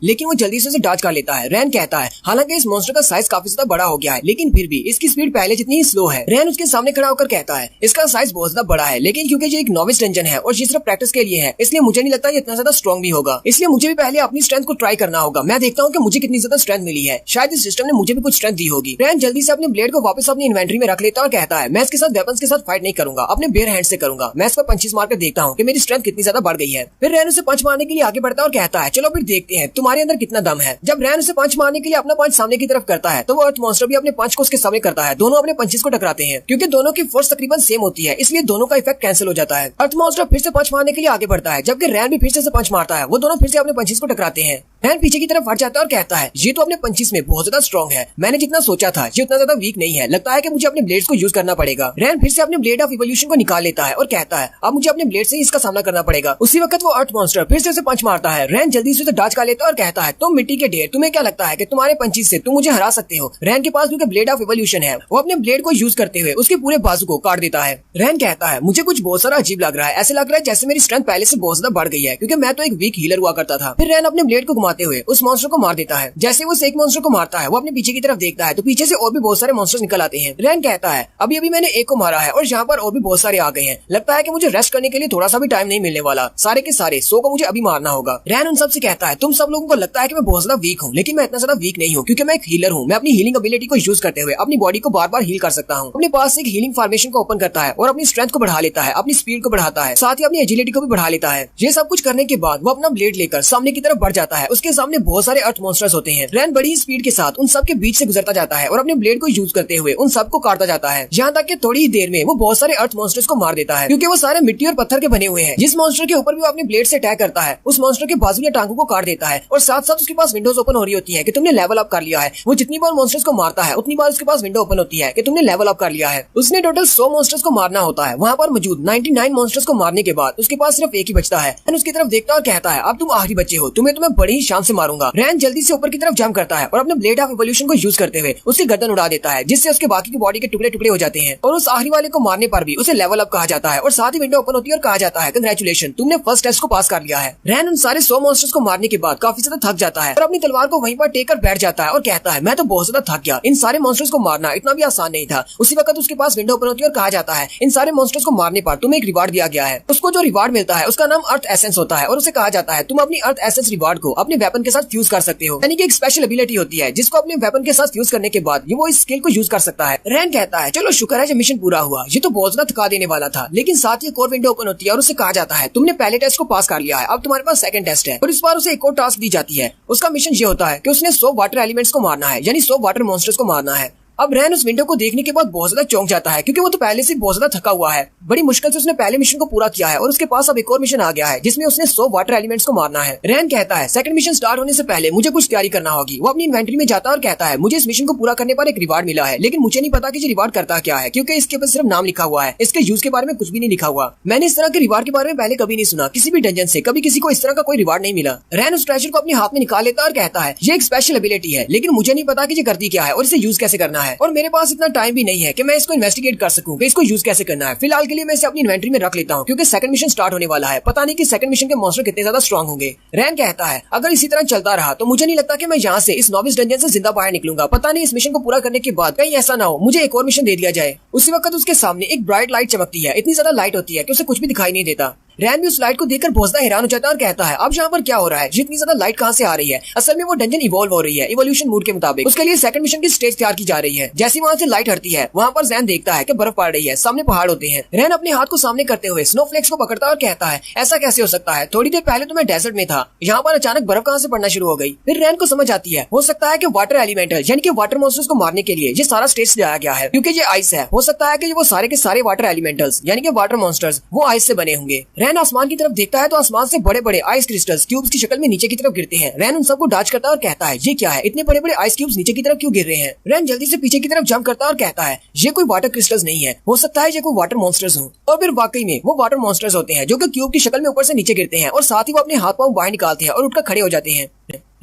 लेकिन वो जल्दी से उसे डॉज कर लेता है। रैन कहता है हालांकि इस मॉन्स्टर का साइज काफी ज्यादा बड़ा हो गया है, लेकिन फिर भी इसकी स्पीड पहले जितनी ही स्लो है। रैन उसके सामने खड़ा होकर कहता है इसका साइज बहुत ज्यादा बड़ा है, लेकिन क्योंकि ये एक नोविस डंजन है और ये सिर्फ प्रैक्टिस के लिए है, इसलिए मुझे नहीं लगता ये इतना ज्यादा स्ट्रॉन्ग भी होगा, इसलिए मुझे भी पहले अपनी स्ट्रेंथ को ट्राई करना होगा। मैं देखता हूँ कि मुझे कितनी ज्यादा स्ट्रेंथ मिली है, शायद इस सिस्टम ने मुझे भी कुछ स्ट्रेंथ दी होगी। रैन जल्दी से अपने ब्लेड को वापस अपनी इन्वेंटरी में रख लेता है और कहता है मैं इसके साथ वेपन्स के साथ फाइट नहीं करूंगा, अपने बेयर हैंड से करूंगा। मैं इस पर पंचेस मारकर देखता हूँ कि मेरी स्ट्रेंथ कितनी ज्यादा बढ़ गई है। फिर रैन उसे पंच मारने के लिए आगे बढ़ता है और कहता है चलो फिर देखते हैं तुम्हारे अंदर कितना दम है। जब रैन उसे पंच मारने के लिए अपना पंच सामने की तरफ करता है तो वो अर्थ मॉन्स्टर भी अपने पंच को उसके सामने करता है। दोनों अपने पंचेस को टकराते हैं, क्योंकि दोनों की फोर्स तकरीबन सेम होती है, इसलिए दोनों का इफेक्ट कैंसिल हो जाता है। अर्थ मॉन्स्टर फिर से पंच मारने के लिए आगे बढ़ता है, जबकि रैन भी फिर से पंच मारता है। वो दोनों फिर से अपने पंचेस को टकराते हैं। रैन पीछे की तरफ हट जाता है और कहता है ये तो अपने पंचेस में बहुत ज्यादा स्ट्रॉन्ग है, मैंने जितना सोचा था ये उतना ज्यादा वीक नहीं है, लगता है कि मुझे अपने ब्लेड्स को यूज करना पड़ेगा। रैन फिर से अपने ब्लेड ऑफ इवोल्यूशन को निकाल लेता है और कहता है अब मुझे अपने ब्लेड से इसका सामना करना पड़ेगा। उसी वक्त वो अर्थ मॉन्स्टर फिर से उसे पंच मारता है। रैन जल्दी से उसे डॉज कर लेता है और कहता है तुम मिट्टी के ढेर, तुम्हें क्या लगता है कि तुम्हारे पंचेस से तुम मुझे हरा सकते हो। रैन के पास क्योंकि ब्लेड ऑफ इवोल्यूशन है, वो अपने ब्लेड को यूज करते हुए उसके पूरे बाजू को काट देता है। रैन कहता है मुझे कुछ बहुत सारा अजीब लग रहा है, ऐसे लग रहा है जैसे मेरी स्ट्रेंथ पहले से बहुत ज्यादा बढ़ गई है, क्योंकि मैं तो एक वीक हीलर हुआ करता था। फिर रैन अपने ब्लेड को घुमाते हुए उस मॉन्स्टर को मार देता है। जैसे वो एक मॉन्स्टर को मारता है वो अपने पीछे की तरफ देखता है तो पीछे से और भी बहुत सारे मॉन्स्टर्स निकल आते हैं। रैन कहता है अभी अभी मैंने एक को मारा है और यहाँ पर और भी बहुत सारे आ गए हैं, लगता है कि मुझे रेस्ट करने के लिए थोड़ा सा भी टाइम नहीं मिलने वाला, सारे के सारे 100 को मुझे अभी मारना होगा। रैन उन सबसे कहता है तुम सब लोगों को लगता है कि मैं बहुत ज्यादा वीक हूँ, लेकिन मैं इतना ज्यादा वीक नहीं हूँ, क्योंकि मैं एक हीलर हूँ। मैं अपनी हीलिंग एबिलिटी को यूज करते हुए अपनी बॉडी को बार बार हील कर सकता हूँ। अपने पास एक हीलिंग फॉर्मेशन को ओपन करता है और अपनी स्ट्रेंथ को बढ़ा लेता है, अपनी स्पीड को बढ़ाता है, साथ ही अपनी एजिलिटी को भी बढ़ा लेता है। ये सब कुछ करने के बाद वो अपना ब्लेड लेकर सामने की तरफ बढ़ जाता है। उसके सामने बहुत सारे अर्थ मॉन्स्टर्स होते हैं। रैन बड़ी स्पीड के साथ उन सब के बीच से गुजरता जाता है और अपने ब्लेड को यूज करते हुए उन सबको काटता जाता है, यहाँ तक कि थोड़ी ही देर में वो बहुत सारे अर्थ मॉन्स्टर्स को मार देता है, क्योंकि वो सारे मिट्टी और पत्थर के बने हुए हैं। जिस मॉन्स्टर के ऊपर भी वो अपने ब्लेड से अटैक करता है उस मॉन्स्टर के बाजू या टांगों को काट देता है, और साथ साथ उसके पास विंडोज ओपन हो रही होती है कि तुमने लेवल अप कर लिया है। वो जितनी बार मॉन्स्टर्स को मारता है उतनी बार उसके पास विंडो ओपन होती है कि तुमने लेवल अप कर लिया है। उसने टोटल 100 मॉन्स्टर्स को मारना होता है। वहाँ पर मौजूद 99 मॉन्स्टर्स को मारने के बाद उसके पास सिर्फ एक ही बचता है। रैन उसकी तरफ देखता है और कहता है अब तुम आखिरी बच्चे हो, तुम्हें तो मैं बड़ी ही शान से मारूंगा। रैन जल्दी से ऊपर की तरफ जंप करता है और अपने ब्लेड ऑफ इवोल्यूशन को यूज करते हुए उसकी गर्दन उड़ा देता है, जिससे उसके बाकी की बॉडी के टुकड़े टुकड़े हो जाते हैं। और उस आखिरी वाले को मारने पर भी उसे लेवल अप कहा जाता है और साथ ही विंडो ओपन होती है और कहा जाता है कंग्रेचुलेशन, तुमने फर्स्ट टेस्ट को पास कर लिया है। रैन उन सारे 100 मॉन्स्टर्स को मारने के बाद काफी ज्यादा थक जाता है और अपनी तलवार को वहीं पर टेक कर बैठ जाता है और कहता है मैं तो बहुत ज्यादा थक गया, इन सारे मॉन्स्टर्स को मारना इतना भी आसान नहीं था। उसी वक्त उसके पास विंडो ओपन होती है और कहा जाता है इन सारे मॉन्स्टर्स को मारने पर तुम्हें एक रिवार्ड दिया गया है। उसको जो रिवार्ड मिलता है उसका नाम अर्थ एसेंस होता है और उसे कहा जाता है तुम अपनी अर्थ एसेंस रिवार्ड को अपने वेपन के साथ फ्यूज कर सकते हो, यानी कि एक स्पेशल एबिलिटी होती है जिसको अपने वेपन के साथ फ्यूज करने के बाद वो इस स्किल को यूज कर सकता है। रैन कहता है चलो शुक्र है जो मिशन पूरा हुआ, ये तो बहुत ज्यादा थका देने वाला था। लेकिन साथ ही एक और विंडो ओपन होती है और उसे कहा जाता है तुमने पहले टेस्ट को पास कर लिया है, अब तुम्हारे पास सेकंड टेस्ट है। और इस बार उसे एक और टास्क दी जाती है। उसका मिशन ये होता है कि उसने 100 वाटर एलिमेंट्स को मारना है, यानी 100 वाटर मॉन्स्टर्स को मारना है। अब रैन उस विंडो को देखने के बाद बहुत ज्यादा चौंक जाता है, क्योंकि वो तो पहले से बहुत ज्यादा थका हुआ है। बड़ी मुश्किल से उसने पहले मिशन को पूरा किया है और उसके पास अब एक और मिशन आ गया है जिसमें उसने 100 वाटर एलिमेंट्स को मारना है। रैन कहता है सेकंड मिशन स्टार्ट होने से पहले मुझे कुछ तैयारी करना होगी। वो अपनी इन्वेंटरी में जाता है और कहता है मुझे इस मिशन को पूरा करने पर एक रिवार्ड मिला है, लेकिन मुझे नहीं पता कि ये रिवार्ड करता क्या है, क्योंकि इसके ऊपर सिर्फ नाम लिखा हुआ है, इसके यूज के बारे में कुछ भी नहीं लिखा हुआ। मैंने इस तरह के रिवार्ड के बारे में पहले कभी नहीं सुना, किसी भी डंजन से कभी किसी को इस तरह का कोई रिवार्ड नहीं मिला। रैन उस ट्रेजर को अपने हाथ में निकाल लेता है और कहता है ये एक स्पेशल एबिलिटी है, लेकिन मुझे नहीं पता कि ये करती क्या है और इसे यूज कैसे करना है, और मेरे पास टाइम भी नहीं है कि मैं इसको इन्वेस्टिगेट कर सकूं कि इसको यूज कैसे करना है। फिलहाल के लिए मैं इसे अपनी इन्वेंटरी में रख लेता हूं, क्योंकि सेकंड मिशन स्टार्ट होने वाला है। पता नहीं कि सेकंड मिशन के मॉन्स्टर कितने ज्यादा स्ट्रांग होंगे। रैन कहता है अगर इसी तरह चलता रहा तो मुझे नहीं लगता कि मैं यहाँ से इस नोविस डंजन से जिंदा बाहर निकलूंगा। पता नहीं इस मिशन को पूरा करने के बाद कहीं ऐसा ना हो मुझे एक और मिशन दे दिया जाए। उसी वक्त उसके सामने एक ब्राइट लाइट चमकती है, इतनी ज्यादा लाइट होती है कि उसे कुछ भी दिखाई नहीं देता। रैन भी उस लाइट को देखकर बहुत ज्यादा हैरान हो जाता है और कहता है अब यहाँ पर क्या हो रहा है, जितनी ज्यादा लाइट कहाँ से आ रही है। असल में वो डंजन इवॉल्व हो रही है इवोल्यूशन मूड के मुताबिक। उसके लिए सेकंड मिशन की स्टेज तैयार की जा रही है। जैसी वहाँ से लाइट हटती है वहाँ पर रैन देखता है कि बर्फ पड़ रही है, सामने पहाड़ होते हैं। रैन अपने हाथ को सामने करते हुए स्नोफ्लेक्स को पकड़ता है और कहता है ऐसा कैसे हो सकता है, थोड़ी देर पहले तो मैं डेजर्ट में था, यहाँ पर अचानक बर्फ कहाँ से पड़ना शुरू हो गई। फिर रैन को समझ आती है हो सकता है कि वाटर एलिमेंटल यानी कि वाटर मॉन्स्टर्स को मारने के लिए ये सारा स्टेज सजाया गया है, क्योंकि ये आइस है। हो सकता है कि वो सारे के सारे वाटर एलिमेंटल्स यानी कि वाटर मॉन्स्टर्स वो आइस से बने होंगे। रैन आसमान की तरफ देखता है तो आसमान से बड़े बड़े आइस क्रिस्टल्स क्यूब्स की शक्ल में नीचे की तरफ गिरते हैं। रैन उन सबको डॉज करता है और कहता है ये क्या है, इतने बड़े बड़े आइस क्यूब्स नीचे की तरफ क्यों गिर रहे हैं। रैन जल्दी से पीछे की तरफ जंप करता है और कहता है ये कोई वाटर क्रिस्टल्स नहीं है, हो सकता है ये कोई वाटर मॉन्स्टर्स हो। और फिर वाकई में वो वाटर मॉन्स्टर्स होते हैं जो कि क्यूब की शक्ल में ऊपर से नीचे गिरते हैं और साथ ही वो अपने हाथ पांव बाहर निकालते हैं और उठकर खड़े हो जाते हैं।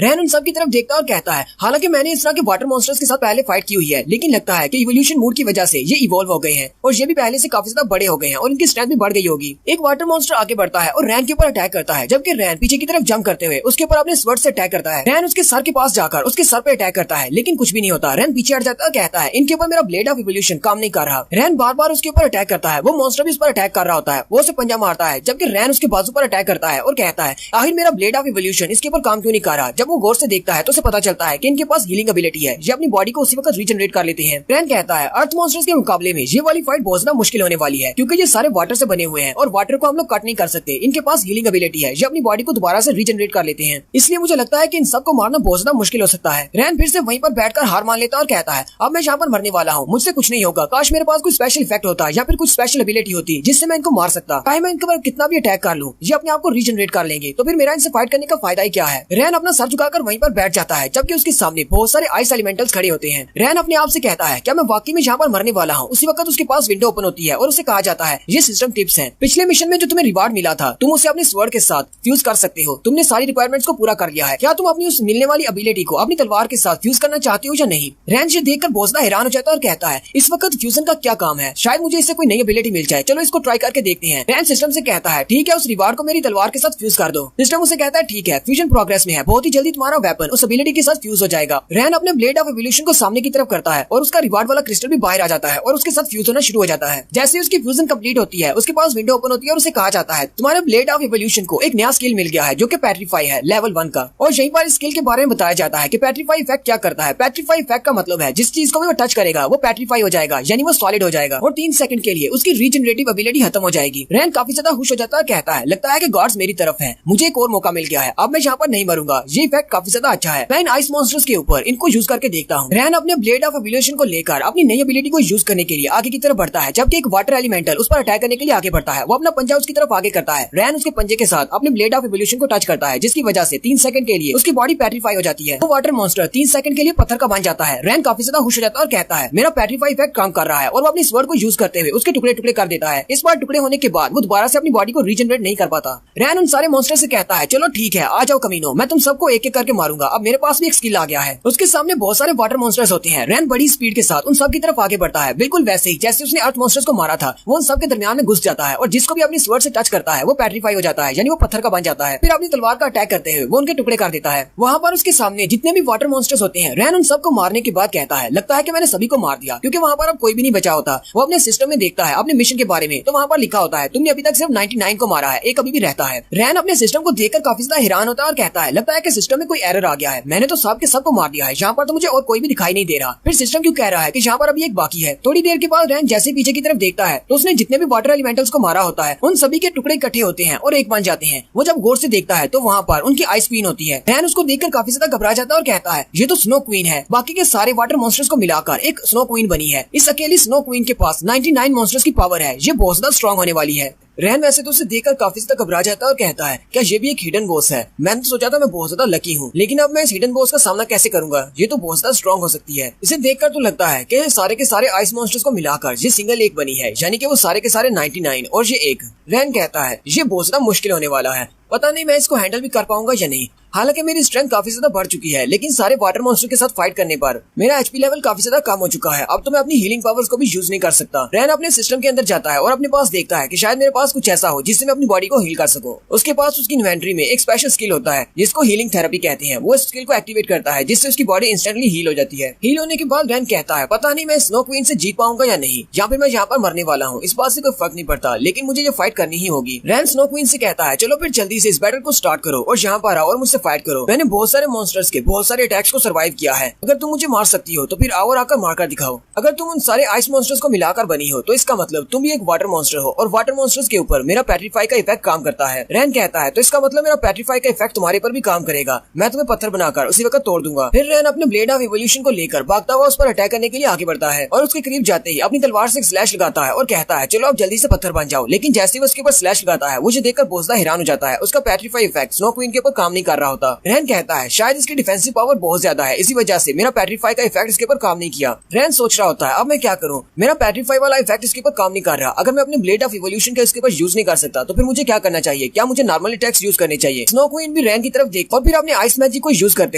रैन उन सब की तरफ देखता है और कहता है हालांकि मैंने इस तरह के वाटर मॉन्स्टर्स के साथ पहले फाइट की हुई है, लेकिन लगता है कि इवोल्यूशन मूड की वजह से ये इवॉल्व हो गए हैं और ये भी पहले से काफी ज्यादा बड़े हो गए हैं और इनकी स्ट्रेंथ भी बढ़ गई होगी। एक वाटर मॉन्स्टर आगे बढ़ता है और रैन के ऊपर अटैक करता है, जबकि रैन पीछे की तरफ जंप करते हुए उसके ऊपर अपने स्वर्ड से अटैक करता है। रैन उसके सर के पास जाकर उसके सर पे अटैक करता है, लेकिन कुछ भी नहीं होता। रैन पीछे हट जाता है और कहता है इनके ऊपर मेरा ब्लेड ऑफ इवोल्यूशन काम नहीं कर रहा। रैन बार बार उसके ऊपर अटैक करता है, वो मॉन्स्टर भी उस पर अटैक कर रहा होता है, वो उसे पंजा मारता है, जबकि रैन उसके बाजू पर अटैक करता है और कहता है आखिर मेरा ब्लेड ऑफ इवोल्यूशन इसके ऊपर काम क्यों नहीं कर रहा। जब वो गौर से देखता है तो उसे पता चलता है कि इनके पास हीलिंग एबिलिटी है, ये अपनी बॉडी को उसी वक्त रीजनरेट कर लेते हैं। रैन कहता है अर्थ मॉन्स्टर्स के मुकाबले में ये वाली फाइट बहुत ज्यादा मुश्किल होने वाली है, क्योंकि ये सारे वाटर से बने हुए हैं और वाटर को हम लोग कट नहीं कर सकते। इनके पास हीलिंग एबिलिटी है, ये अपनी बॉडी को दोबारा से रीजनरेट कर लेते हैं, इसलिए मुझे लगता है कि इन सबको मारना बहुत ज्यादा मुश्किल हो सकता है। रैन फिर से वहीं पर बैठकर हार मान लेता है और कहता है अब मैं यहाँ पर मरने वाला हूँ, मुझसे कुछ नहीं होगा। काश मेरे पास कोई स्पेशल इफेक्ट होता या फिर कुछ स्पेशल एबिलिटी होती जिससे मैं इनको मार सकता। चाहे मैं इनके ऊपर कितना भी अटैक कर लूँ ये अपने आप को रीजनरेट कर लेंगे, तो फिर मेरा इनसे फाइट करने का फायदा ही क्या है। रैन अपना सर झुकाकर वहीं पर बैठ जाता है, जबकि उसके सामने बहुत सारे आइस एलिमेंटल्स खड़े होते हैं। रैन अपने आप से कहता है क्या मैं वाकई में यहाँ पर मरने वाला हूँ। उसी वक्त उसके पास विंडो ओपन होती है और उसे कहा जाता है ये सिस्टम टिप्स हैं, पिछले मिशन में जो तुम्हें रिवार्ड मिला था तुम उसे अपने स्वर्ड के साथ फ्यूज कर सकते हो, तुमने सारी रिक्वायरमेंट्स को पूरा कर लिया है, क्या तुम अपनी उस मिलने वाली एबिलिटी को अपनी तलवार के साथ फ्यूज करना चाहते हो या नहीं। रैन ये देखकर बहुत ज्यादा हैरान हो जाता है और कहता है इस वक्त फ्यूजन का क्या काम है, शायद मुझे इससे कोई नई एबिलिटी मिल जाए, चलो इसको ट्राई करके देखते हैं। रैन सिस्टम से कहता है ठीक है उस रिवार्ड को मेरी तलवार के साथ फ्यूज कर दो। सिस्टम उसे कहता है ठीक है फ्यूजन प्रोग्रेस में है, बहुत ही जल्दी तुम्हारा वेपन उस एबिलिटी के साथ फ्यूज हो जाएगा। रैन अपने ब्लेड ऑफ इवोल्यूशन को सामने की तरफ करता है और उसका रिवार्ड वाला क्रिस्टल भी बाहर आ जाता है और उसके साथ फ्यूज होना शुरू हो जाता है। जैसे उसकी फ्यूजन कंप्लीट होती है उसके पास विंडो ओपन होती है और उसे कहा जाता है तुम्हारे ब्लेड ऑफ इवोल्यूशन को एक नया स्किल मिल गया है जो कि पेट्रीफाई है लेवल 1 का। और यहीं पर स्किल के बारे में बताया जाता है कि पेट्रीफाई इफेक्ट क्या करता है। पेट्रीफाई इफेक्ट का मतलब है जिस चीज को भी वो टच करेगा वो पेट्रीफाई हो जाएगा, यानी वो सॉलिड हो जाएगा और 3 सेकंड के लिए उसकी रीजनरेटिव एबिलिटी खत्म हो जाएगी। रैन काफी ज्यादा खुश हो जाता है, कहता है लगता है कि गॉड्स मेरी तरफ है, मुझे एक और मौका मिल गया है, अब मैं यहाँ पर नहीं मरूंगा। ये इफेक्ट काफी ज्यादा अच्छा है, मैं इन आइस मॉन्स्टर्स के ऊपर इनको यूज करके देखता हूँ। रैन अपने ब्लेड ऑफ इवोल्यूशन को लेकर अपनी नई एबिलिटी को यूज करने के लिए आगे की तरफ बढ़ता है, जबकि एक वाटर एलिमेंटल उस पर अटैक करने के लिए आगे बढ़ता है। वो अपना पंजा उसकी तरफ आगे करता है। रैन उसके पंजे के साथ अपने ब्लेड ऑफ इवोल्यूशन को टच करता है, जिसकी वजह से 3 सेकंड के लिए उसकी बॉडी पेट्रीफाई हो जाती है। वो वाटर मॉन्स्टर 3 सेकंड के लिए पत्थर का बन जाता है। रैन काफी ज्यादा खुश हो जाता है और कहता है मेरा पेट्रीफाई इफेक्ट काम कर रहा है और वो अपनी स्वर्ड को यूज करते हुए उसके टुकड़े टुकड़े कर देता है। इस बार टुकड़े होने के बाद वो दोबारा से अपनी बॉडी को रीजनरेट नहीं कर पाता। रैन उन सारे मॉन्स्टर से कहता है चलो ठीक है आ जाओ कमीनो, मैं तुम सबको एक एक करके मारूंगा, अब मेरे पास भी एक स्किल आ गया है। उसके सामने बहुत सारे वाटर मॉन्स्टर्स होते हैं। रैन बड़ी स्पीड के साथ उन सब की तरफ आगे बढ़ता है, बिल्कुल वैसे ही जैसे उसने अर्थ मॉन्स्टर्स को मारा था। वो उन सब के दरमियान में घुस जाता है और जिसको भी अपनी स्वर्ड से टच करता है वो पेट्रीफाई हो जाता है, यानी वो पत्थर का बन जाता है। फिर अपनी तलवार का अटैक करते हुए वो उनके टुकड़े कर देता है। वहाँ पर उसके सामने जितने भी वाटर मॉन्स्टर्स होते हैं रैन उन सबको मारने के बाद कहता है लगता है कि मैंने सभी को मार दिया, क्योंकि वहाँ पर अब कोई भी नहीं बचा होता। वो अपने सिस्टम में देखता है अपने मिशन के बारे में, तो वहाँ पर लिखा होता है तुमने अभी तक सिर्फ 99 को मारा है, एक अभी भी रहता है। रैन अपने सिस्टम को देखकर काफी ज्यादा हैरान होता है और कहता है लगता है कि सिस्टम में कोई एरर आ गया है, मैंने तो सब के सबको मार दिया है, यहाँ पर तो मुझे और कोई भी दिखाई नहीं दे रहा, फिर सिस्टम क्यों कह रहा है कि यहाँ पर अभी एक बाकी है। थोड़ी देर के बाद रैन जैसे पीछे की तरफ देखता है तो उसने जितने भी वाटर एलिमेंटल्स को मारा होता है उन सभी के टुकड़े इकट्ठे होते हैं और एक बन जाते हैं। वो जब गौर से देखता है तो वहाँ पर उनकी आइस क्वीन होती है। रैन उसको देखकर काफी ज्यादा घबरा जाता है और कहता है ये तो स्नो क्वीन है, बाकी के सारे वाटर मॉन्स्टर्स को मिलाकर एक स्नो क्वीन बनी है। इस अकेली स्नो क्वीन के पास 99 मॉन्स्टर्स की पावर है, ये बहुत ज्यादा स्ट्रॉन्ग होने वाली है। रैन वैसे तो उसे देखकर काफी ज्यादा घबरा जाता है और कहता है क्या ये भी एक हिडन बॉस है, मैंने तो सोचा था मैं बहुत ज्यादा लकी हूँ, लेकिन अब मैं इस हिडन बॉस का सामना कैसे करूंगा, ये तो बहुत ज्यादा स्ट्रॉन्ग हो सकती है। इसे देखकर तो लगता है कि सारे के सारे आइस मॉन्स्टर्स को मिलाकर ये सिंगल एक बनी है, यानी कि वो सारे के सारे 99 और ये एक। रैन कहता है ये बहुत ज्यादा मुश्किल होने वाला है, पता नहीं मैं इसको हैंडल भी कर पाऊंगा या नहीं। हालांकि मेरी स्ट्रेंथ काफी ज्यादा बढ़ चुकी है, लेकिन सारे वाटर मॉन्स्टर के साथ फाइट करने पर मेरा एचपी लेवल काफी ज्यादा कम हो चुका है। अब तो मैं अपनी हीलिंग पावर्स को भी यूज नहीं कर सकता। रैन अपने सिस्टम के अंदर जाता है और अपने पास देखता है कि शायद मेरे पास कुछ ऐसा हो जिससे मैं अपनी बॉडी को हील कर सकूं। उसके पास उसकी इन्वेंटरी में एक स्पेशल स्किल होता है जिसको हीलिंग थेरेपी कहते हैं। वो इस स्किल को एक्टिवेट करता है जिससे उसकी बॉडी इंस्टेंटली हील हो जाती है। हील होने के बाद रैन कहता है पता नहीं मैं स्नो क्वीन से जीत पाऊंगा या नहीं, या फिर मैं यहाँ पर मरने वाला हूँ, इस बात से कोई फर्क नहीं पड़ता, लेकिन मुझे ये फाइट करनी ही होगी। रैन स्नो क्वीन से कहता है चलो फिर जल्दी से इस बैटल को स्टार्ट करो और यहाँ पर आओ और मुझसे फाइट करो। मैंने बहुत सारे मॉन्स्टर्स के बहुत सारे अटैक्स को सर्वाइव किया है। अगर तुम मुझे मार सकती हो तो फिर आओ और आकर मारकर दिखाओ। अगर तुम उन सारे आइस मॉन्स्टर्स को मिलाकर बनी हो तो इसका मतलब तुम भी एक वाटर मॉन्स्टर हो और वाटर मॉन्स्टर्स के ऊपर मेरा पेट्रीफाई का इफेक्ट काम करता है। रैन कहता है तो इसका मतलब मेरा पेट्रीफाई का इफेक्ट तुम्हारे पर भी काम करेगा, मैं तुम्हें पत्थर बनाकर उसी वक्त तोड़ दूंगा। फिर रैन अपने ब्लेड ऑफ इवोल्यूशन को लेकर भागता हुआ उस पर अटैक करने के लिए आगे बढ़ता है और उसके करीब जाते ही अपनी तलवार से स्लैश लगाता है और कहता है चलो अब जल्दी से पत्थर बन जाओ। लेकिन जैसे वो उसके ऊपर स्लैश लगाता है मुझे देखकर बहुत ज्यादा हैरान हो जाता है। उसका पेट्रीफाई इफेक्ट स्नो क्वीन के ऊपर काम नहीं कर रहा होता। रैन कहता है शायद इसकी डिफेंसिव पावर बहुत ज्यादा है, इसी वजह से मेरा पेट्रीफाई का इफेक्ट इसके ऊपर काम नहीं किया। रैन सोच रहा होता है अब मैं क्या करूं, मेरा पेट्रीफाई वाला इफेक्ट इसके ऊपर काम नहीं कर रहा। अगर मैं अपने ब्लेड ऑफ इवोल्यूशन का इसके ऊपर यूज नहीं कर सकता तो फिर मुझे क्या करना चाहिए? क्या मुझे नॉर्मल अटैक्स यूज करने चाहिए? स्नो क्वीन भी रैन की तरफ देख और फिर अपने आइस मैजिक को यूज करते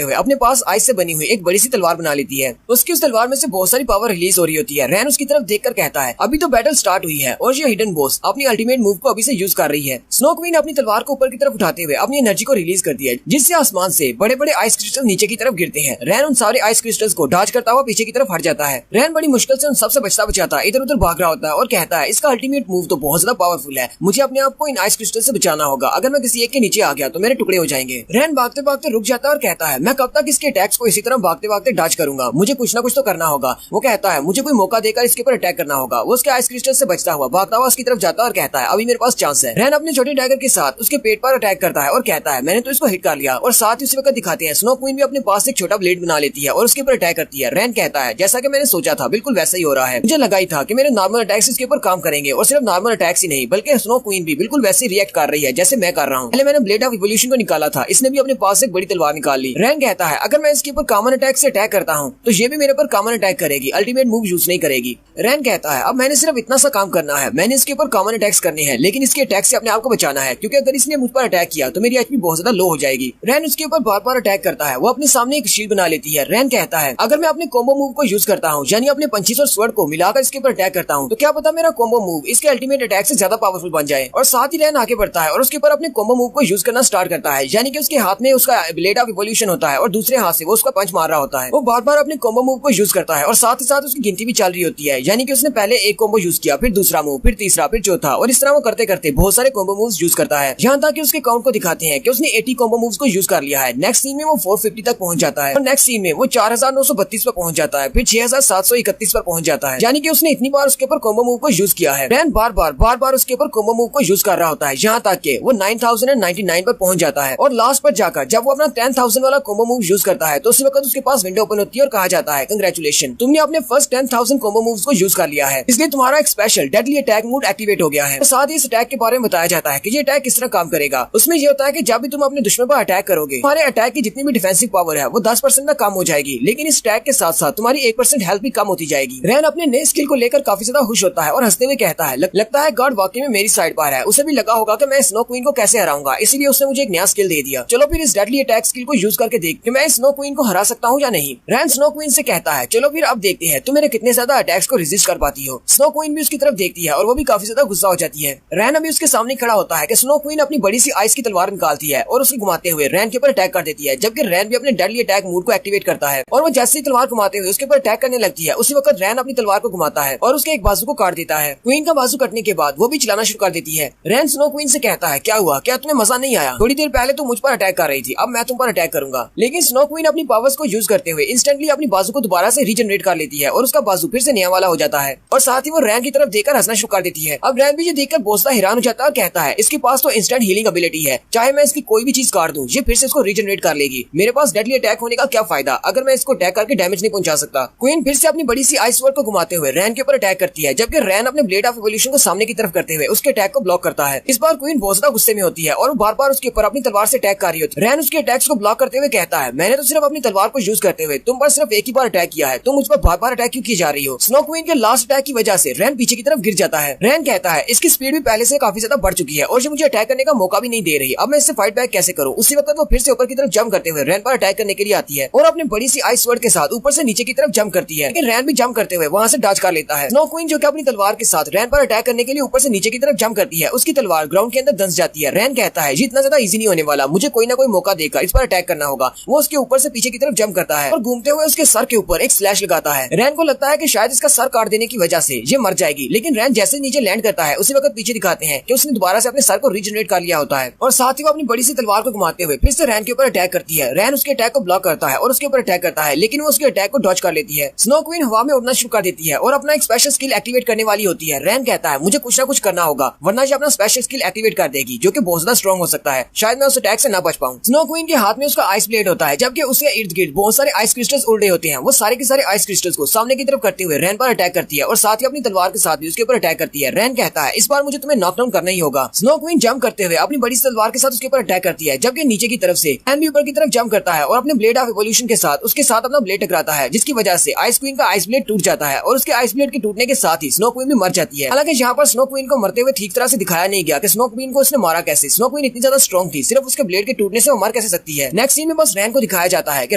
हुए अपने पास आइस से बनी हुई एक बड़ी सी तलवार बना लेती है। उसकी उस तलवार में से बहुत सारी पावर रिलीज हो रही होती है। रैन उसकी तरफ देखकर कहता है अभी तो बैटल स्टार्ट हुई है और ये हिडन बॉस अपनी अल्टीमेट मूव को अभी से यूज कर रही है। स्नो क्वीन अपनी तलवार को ऊपर की तरफ उठाते हुए अपनी एनर्जी को रिलीज करती है जिससे आसमान से बड़े बड़े आइस क्रिस्टल नीचे की तरफ गिरते हैं। रैन उन सारे आइस क्रिस्टल्स को डॉज करता हुआ पीछे की तरफ हट जाता है। रैन बड़ी मुश्किल से उन सबसे बचता बचाता इधर उधर भाग रहा होता है और कहता है इसका अल्टीमेट मूव तो बहुत ज्यादा पावरफुल है, मुझे अपने आप को इन आइस क्रिस्टल से बचाना होगा। अगर मैं किसी एक के नीचे आ गया तो मेरे टुकड़े हो जाएंगे। रैन भागते भागते रुक जाता है और कहता है मैं कब तक इसके अटैक्स को इसी तरह भागते भागते डॉज करूंगा, मुझे कुछ ना कुछ तो करना होगा। वो कहता है मुझे कोई मौका देकर इसके ऊपर अटैक करना होगा। वो उसके आइस क्रिस्टल से बचता हुआ भागता हुआ उसकी तरफ जाता है और कहता है अभी मेरे पास चांस है। रैन अपने छोटे डैगर के साथ उसके पेट पर अटैक करता है और कहता है मैंने तो इसको हिट कर लिया। और साथ ही उसी वक्त दिखाते हैं स्नो क्वीन भी अपने पास एक छोटा ब्लेड बना लेती है और उसके ऊपर अटैक करती है। रैन कहता है जैसा कि मैंने सोचा था बिल्कुल वैसा ही हो रहा है, मुझे लगा ही था कि मेरे नॉर्मल अटैक्स इसके ऊपर काम करेंगे और सिर्फ नॉर्मल अटैक्स ही नहीं बल्कि स्नो क्वीन भी बिल्कुल वैसे रिएक्ट कर रही है जैसे मैं कर रहा हूँ। पहले मैंने ब्लेड ऑफ इवोल्यूशन को निकाला था, इसने भी अपने पास एक बड़ी तलवार निकाल ली। रैन कहता है अगर मैं इसके ऊपर कॉमन अटैक से अटैक करता हूँ तो ये भी मेरे पर कॉमन अटैक करेगी, अल्टीमेट मूव यूज नहीं करेगी। रैन कहता है अब मैंने सिर्फ इतना सा काम करना है, मैंने इसके ऊपर कॉमन अटैक्स करने हैं लेकिन इसके अटैक से अपने आप को बचाना है क्योंकि अगर इसने मुझ पर अटैक किया तो मेरी एचपी बहुत ज्यादा लो हो जाएगी। रैन उसके ऊपर बार बार अटैक करता है। वो अपने सामने एक शील्ड बना लेती है। रैन कहता है अगर मैं अपने कॉम्बो मूव को यूज करता हूँ यानी अपने पंचीस और स्वर्ड को मिलाकर इसके ऊपर अटैक करता हूँ तो क्या पता मेरा कॉम्बो मूव इसके अल्टीमेट अटैक से ज्यादा पावरफुल बन जाए। और साथ ही रैन आगे बढ़ता है और उसके ऊपर अपने कॉम्बो मूव को यूज करना स्टार्ट करता है यानी कि उसके हाथ में उसका ब्लेड ऑफ इवोल्यूशन होता है और दूसरे हाथ से वो उसका पंच मार रहा होता है। वो बार बार अपने कॉम्बो मूव को यूज करता है और साथ ही साथ उसकी गिनती भी चल रही होती है यानी कि उसने पहले एक कॉम्बो यूज किया, फिर दूसरा मूव, फिर तीसरा, फिर चौथा और इस तरह वो करते करते बहुत सारे कॉम्बो मूव्स यूज करता है। यहाँ तक कि उसके काउंट को दिखाते हैं कि उसने 80 कॉम्बो मूव्स को यूज कर लिया है। नेक्स्ट सीन में वो 450 तक पहुंच जाता है और नेक्स्ट सीन में वो 4932 पर पहुंच जाता है, फिर 6731 पर पहुंच जाता है यानी कि उसने इतनी बार उसके ऊपर कॉम्बो मूव को यूज किया है। रैन बार बार उसके ऊपर कॉम्बो मूव को यूज कर रहा होता है यहाँ तक कि वो 9099 पर पहुंच जाता है। और लास्ट पर जाकर जब वो अपना 10,000 वाला कॉम्बो मूव यूज करता है तो उसी वक्त उसके पास विंडो ओपन होती है और कहा जाता है कंग्रेचुलेशन, तुमने अपने फर्स्ट 10,000 कॉम्बो मूव्स को यूज कर लिया है, इसलिए तुम्हारा एक special deadly attack mode activate हो गया है। साथ ही इस अटैक के बारे में बताया जाता है कि ये अटैक किस तरह काम करेगा। उसमें ये होता है कि जब भी तुम अपने दुश्मन पर अटैक करोगे तुम्हारे अटैक की जितनी भी डिफेंसिव पावर है वो 10% तक कम हो जाएगी, लेकिन इस अटैक के साथ साथ तुम्हारी 1% हेल्थ भी कम होती जाएगी। रैन अपने नए स्किल को लेकर काफी ज्यादा खुश होता है और हंसते हुए कहता है लगता है गॉड वाकई में मेरी साइड पर है। उसे भी लगा होगा कि मैं स्नो क्वीन को कैसे हराऊंगा, इसीलिए उसने मुझे एक नया स्किल दे दिया। चलो फिर इस डेडली अटैक स्किल को यूज करके देख कि मैं स्नो क्वीन को हरा सकता हूँ या नहीं। रैन स्नो क्वीन से कहता है चलो फिर अब देखते हैं तुम मेरे कितने ज्यादा अटैक्स को रेजिस्ट कर पाती हो। स्नो क्वीन भी उसकी तरफ देखती है और वो भी काफी ज्यादा गुस्सा हो जाती है। रैन अभी उसके सामने खड़ा होता है कि स्नो क्वीन अपनी बड़ी सी आइस की तलवार निकालती है और उसे घुमाते हुए रैन के ऊपर अटैक कर देती है, जबकि रैन भी अपने डेडली अटैक मोड को एक्टिवेट करता है और वो जैसे ही तलवार घुमाते हुए उसके ऊपर अटैक करने लगती है उसी वक्त रैन अपनी तलवार को घुमाता है और उसके एक बाजू को काट देता है। क्वीन का बाजू कटने के बाद वो भी चलाना शुरू कर देती है। रैन स्नो क्वीन से कहता है क्या हुआ, क्या तुम्हें मजा नहीं आया? थोड़ी देर पहले तुम मुझ पर अटैक कर रही थी, अब मैं तुम पर अटैक करूंगा। लेकिन स्नो क्वीन अपनी पावर्स को यूज करते हुए इंस्टेंटली अपनी बाजू को दोबारा से रीजनरेट कर लेती है और उसका बाजू फिर से नया वाला हो जाता है और साथ ही वो रैन की तरफ देखकर हंसना शुरू कर देती है। अब रैन भी ये देखकर बहुत ज्यादा हैरान हो जाता है और कहता है इसके पास तो इंस्टेंट हीलिंग एबिलिटी है, चाहे मैं इसकी कोई भी चीज काट दूं ये फिर से इसको रीजनरेट कर लेगी। मेरे पास डेडली अटैक होने का क्या फायदा अगर मैं इसको अटैक करके डैमेज नहीं पहुंचा सकता। क्वीन फिर से अपनी बड़ी सी आइस वर्ड को घुमाते हुए रैन के ऊपर अटैक करती है, जबकि रैन अपने ब्लेड ऑफ इवोल्यूशन को सामने की तरफ करते हुए उसके अटैक को ब्लॉक करता है। इस बार क्वीन बहुत ज्यादा गुस्से में होती है और वो बार बार उसके ऊपर अपनी तलवार से अटैक कर रही होती है। रैन उसके अटैक्स को ब्लॉक करते हुए कहता है मैंने तो सिर्फ अपनी तलवार को यूज करते हुए तुम पर सिर्फ एक ही बार अटैक किया है, तुम मुझ पर बार बार अटैक क्यों की जा रही हो? स्नो क्वीन के लास्ट अटैक की वजह से रैन पीछे की तरफ गिर जाता है। रैन कहता है इसकी स्पीड भी पहले से काफी ज्यादा बढ़ चुकी है और ये मुझे अटैक करने का मौका भी नहीं दे रही, अब मैं इससे फाइट बैक कैसे करूं? उसी वक्त वक्त वो फिर से ऊपर की तरफ जंप करते हुए रैन पर अटैक करने के लिए आती है और अपने बड़ी सी आइस वर्ड के साथ ऊपर से नीचे की तरफ जंप करती है, लेकिन रैन भी जंप करते हुए वहाँ से डॉज कर लेता है। स्नो क्वीन जो कि अपनी तलवार के साथ रैन पर अटैक करने के लिए ऊपर से नीचे की तरफ जंप करती है, उसकी तलवार ग्राउंड के अंदर दंस जाती है। रैन कहता है ये इतना ज्यादा इजी नहीं होने वाला, मुझे कोई ना कोई मौका देकर इस पर अटैक करना होगा। वो उसके ऊपर से पीछे की तरफ जंप करता है और घूमते हुए उसके सर के ऊपर एक स्लैश लगाता है। रैन को लगता है कि शायद इसका सर काट देने की वजह से ये मर जाएगी, लेकिन रैन जैसे नीचे लैंड करता है उसी वक्त पीछे दिखाते हैं कि उसने दोबारा से अपने सर को रीजनरेट कर लिया होता है और साथ ही वो अपनी बड़ी सी तलवार को घुमाते हुए फिर से रैन के ऊपर अटैक करती है। रैन उसके अटैक को ब्लॉक करता है और उसके ऊपर अटैक करता है, लेकिन वो उसके अटैक को डॉज कर लेती है। स्नो क्वीन हवा में उड़ना शुरू कर देती है और अपना एक स्पेशल स्किल एक्टिवेट करने वाली होती है। रैन कहता है मुझे कुछ ना कुछ करना होगा वरना ये अपना स्पेशल स्किल एक्टिवेट कर देगी, जो कि बहुत ज्यादा स्ट्रॉन्ग हो सकता है, शायद मैं उस अटैक से ना बच पाऊं। स्नो क्वीन के हाथ में उसका आइस ब्लेड होता है, जबकि उसके इर्द गिर्द बहुत सारे आइस क्रिस्टल्स उड़ रहे होते हैं। वो सारे के सारे आइस क्रिस्टल्स को सामने की तरफ करते हुए रैन पर अटैक करती है और साथ ही अपनी तलवार के साथ भी उसके ऊपर अटैक करती है। रैन कहता है इस बार मुझे तुम्हें नॉकडाउन करना ही होगा। स्नो क्वीन जंप करते हुए अपनी बड़ी तलवार के साथ उसके ऊपर अटैक करती है, जबकि नीचे की तरफ से रैन भी ऊपर की तरफ जंप करता है और अपने ब्लेड ऑफ इवोल्यूशन के साथ उसके साथ अपना ब्लेड टकराता है, जिसकी वजह से आइस क्वीन का आइस ब्लेड टूट जाता है और उसके आइस ब्लेड के टूटने के साथ ही स्नो क्वीन भी मर जाती है। हालांकि यहाँ पर स्नो क्वीन को मरते हुए ठीक तरह से दिखाया नहीं गया कि स्नो क्वीन को उसने मारा कैसे। स्नो क्वीन इतनी ज्यादा स्ट्रॉन्ग थी, सिर्फ उसके ब्लेड के टूटने से वो मर कैसे सकती है। नेक्स्ट सीन में बस रैन को दिखाया जाता है कि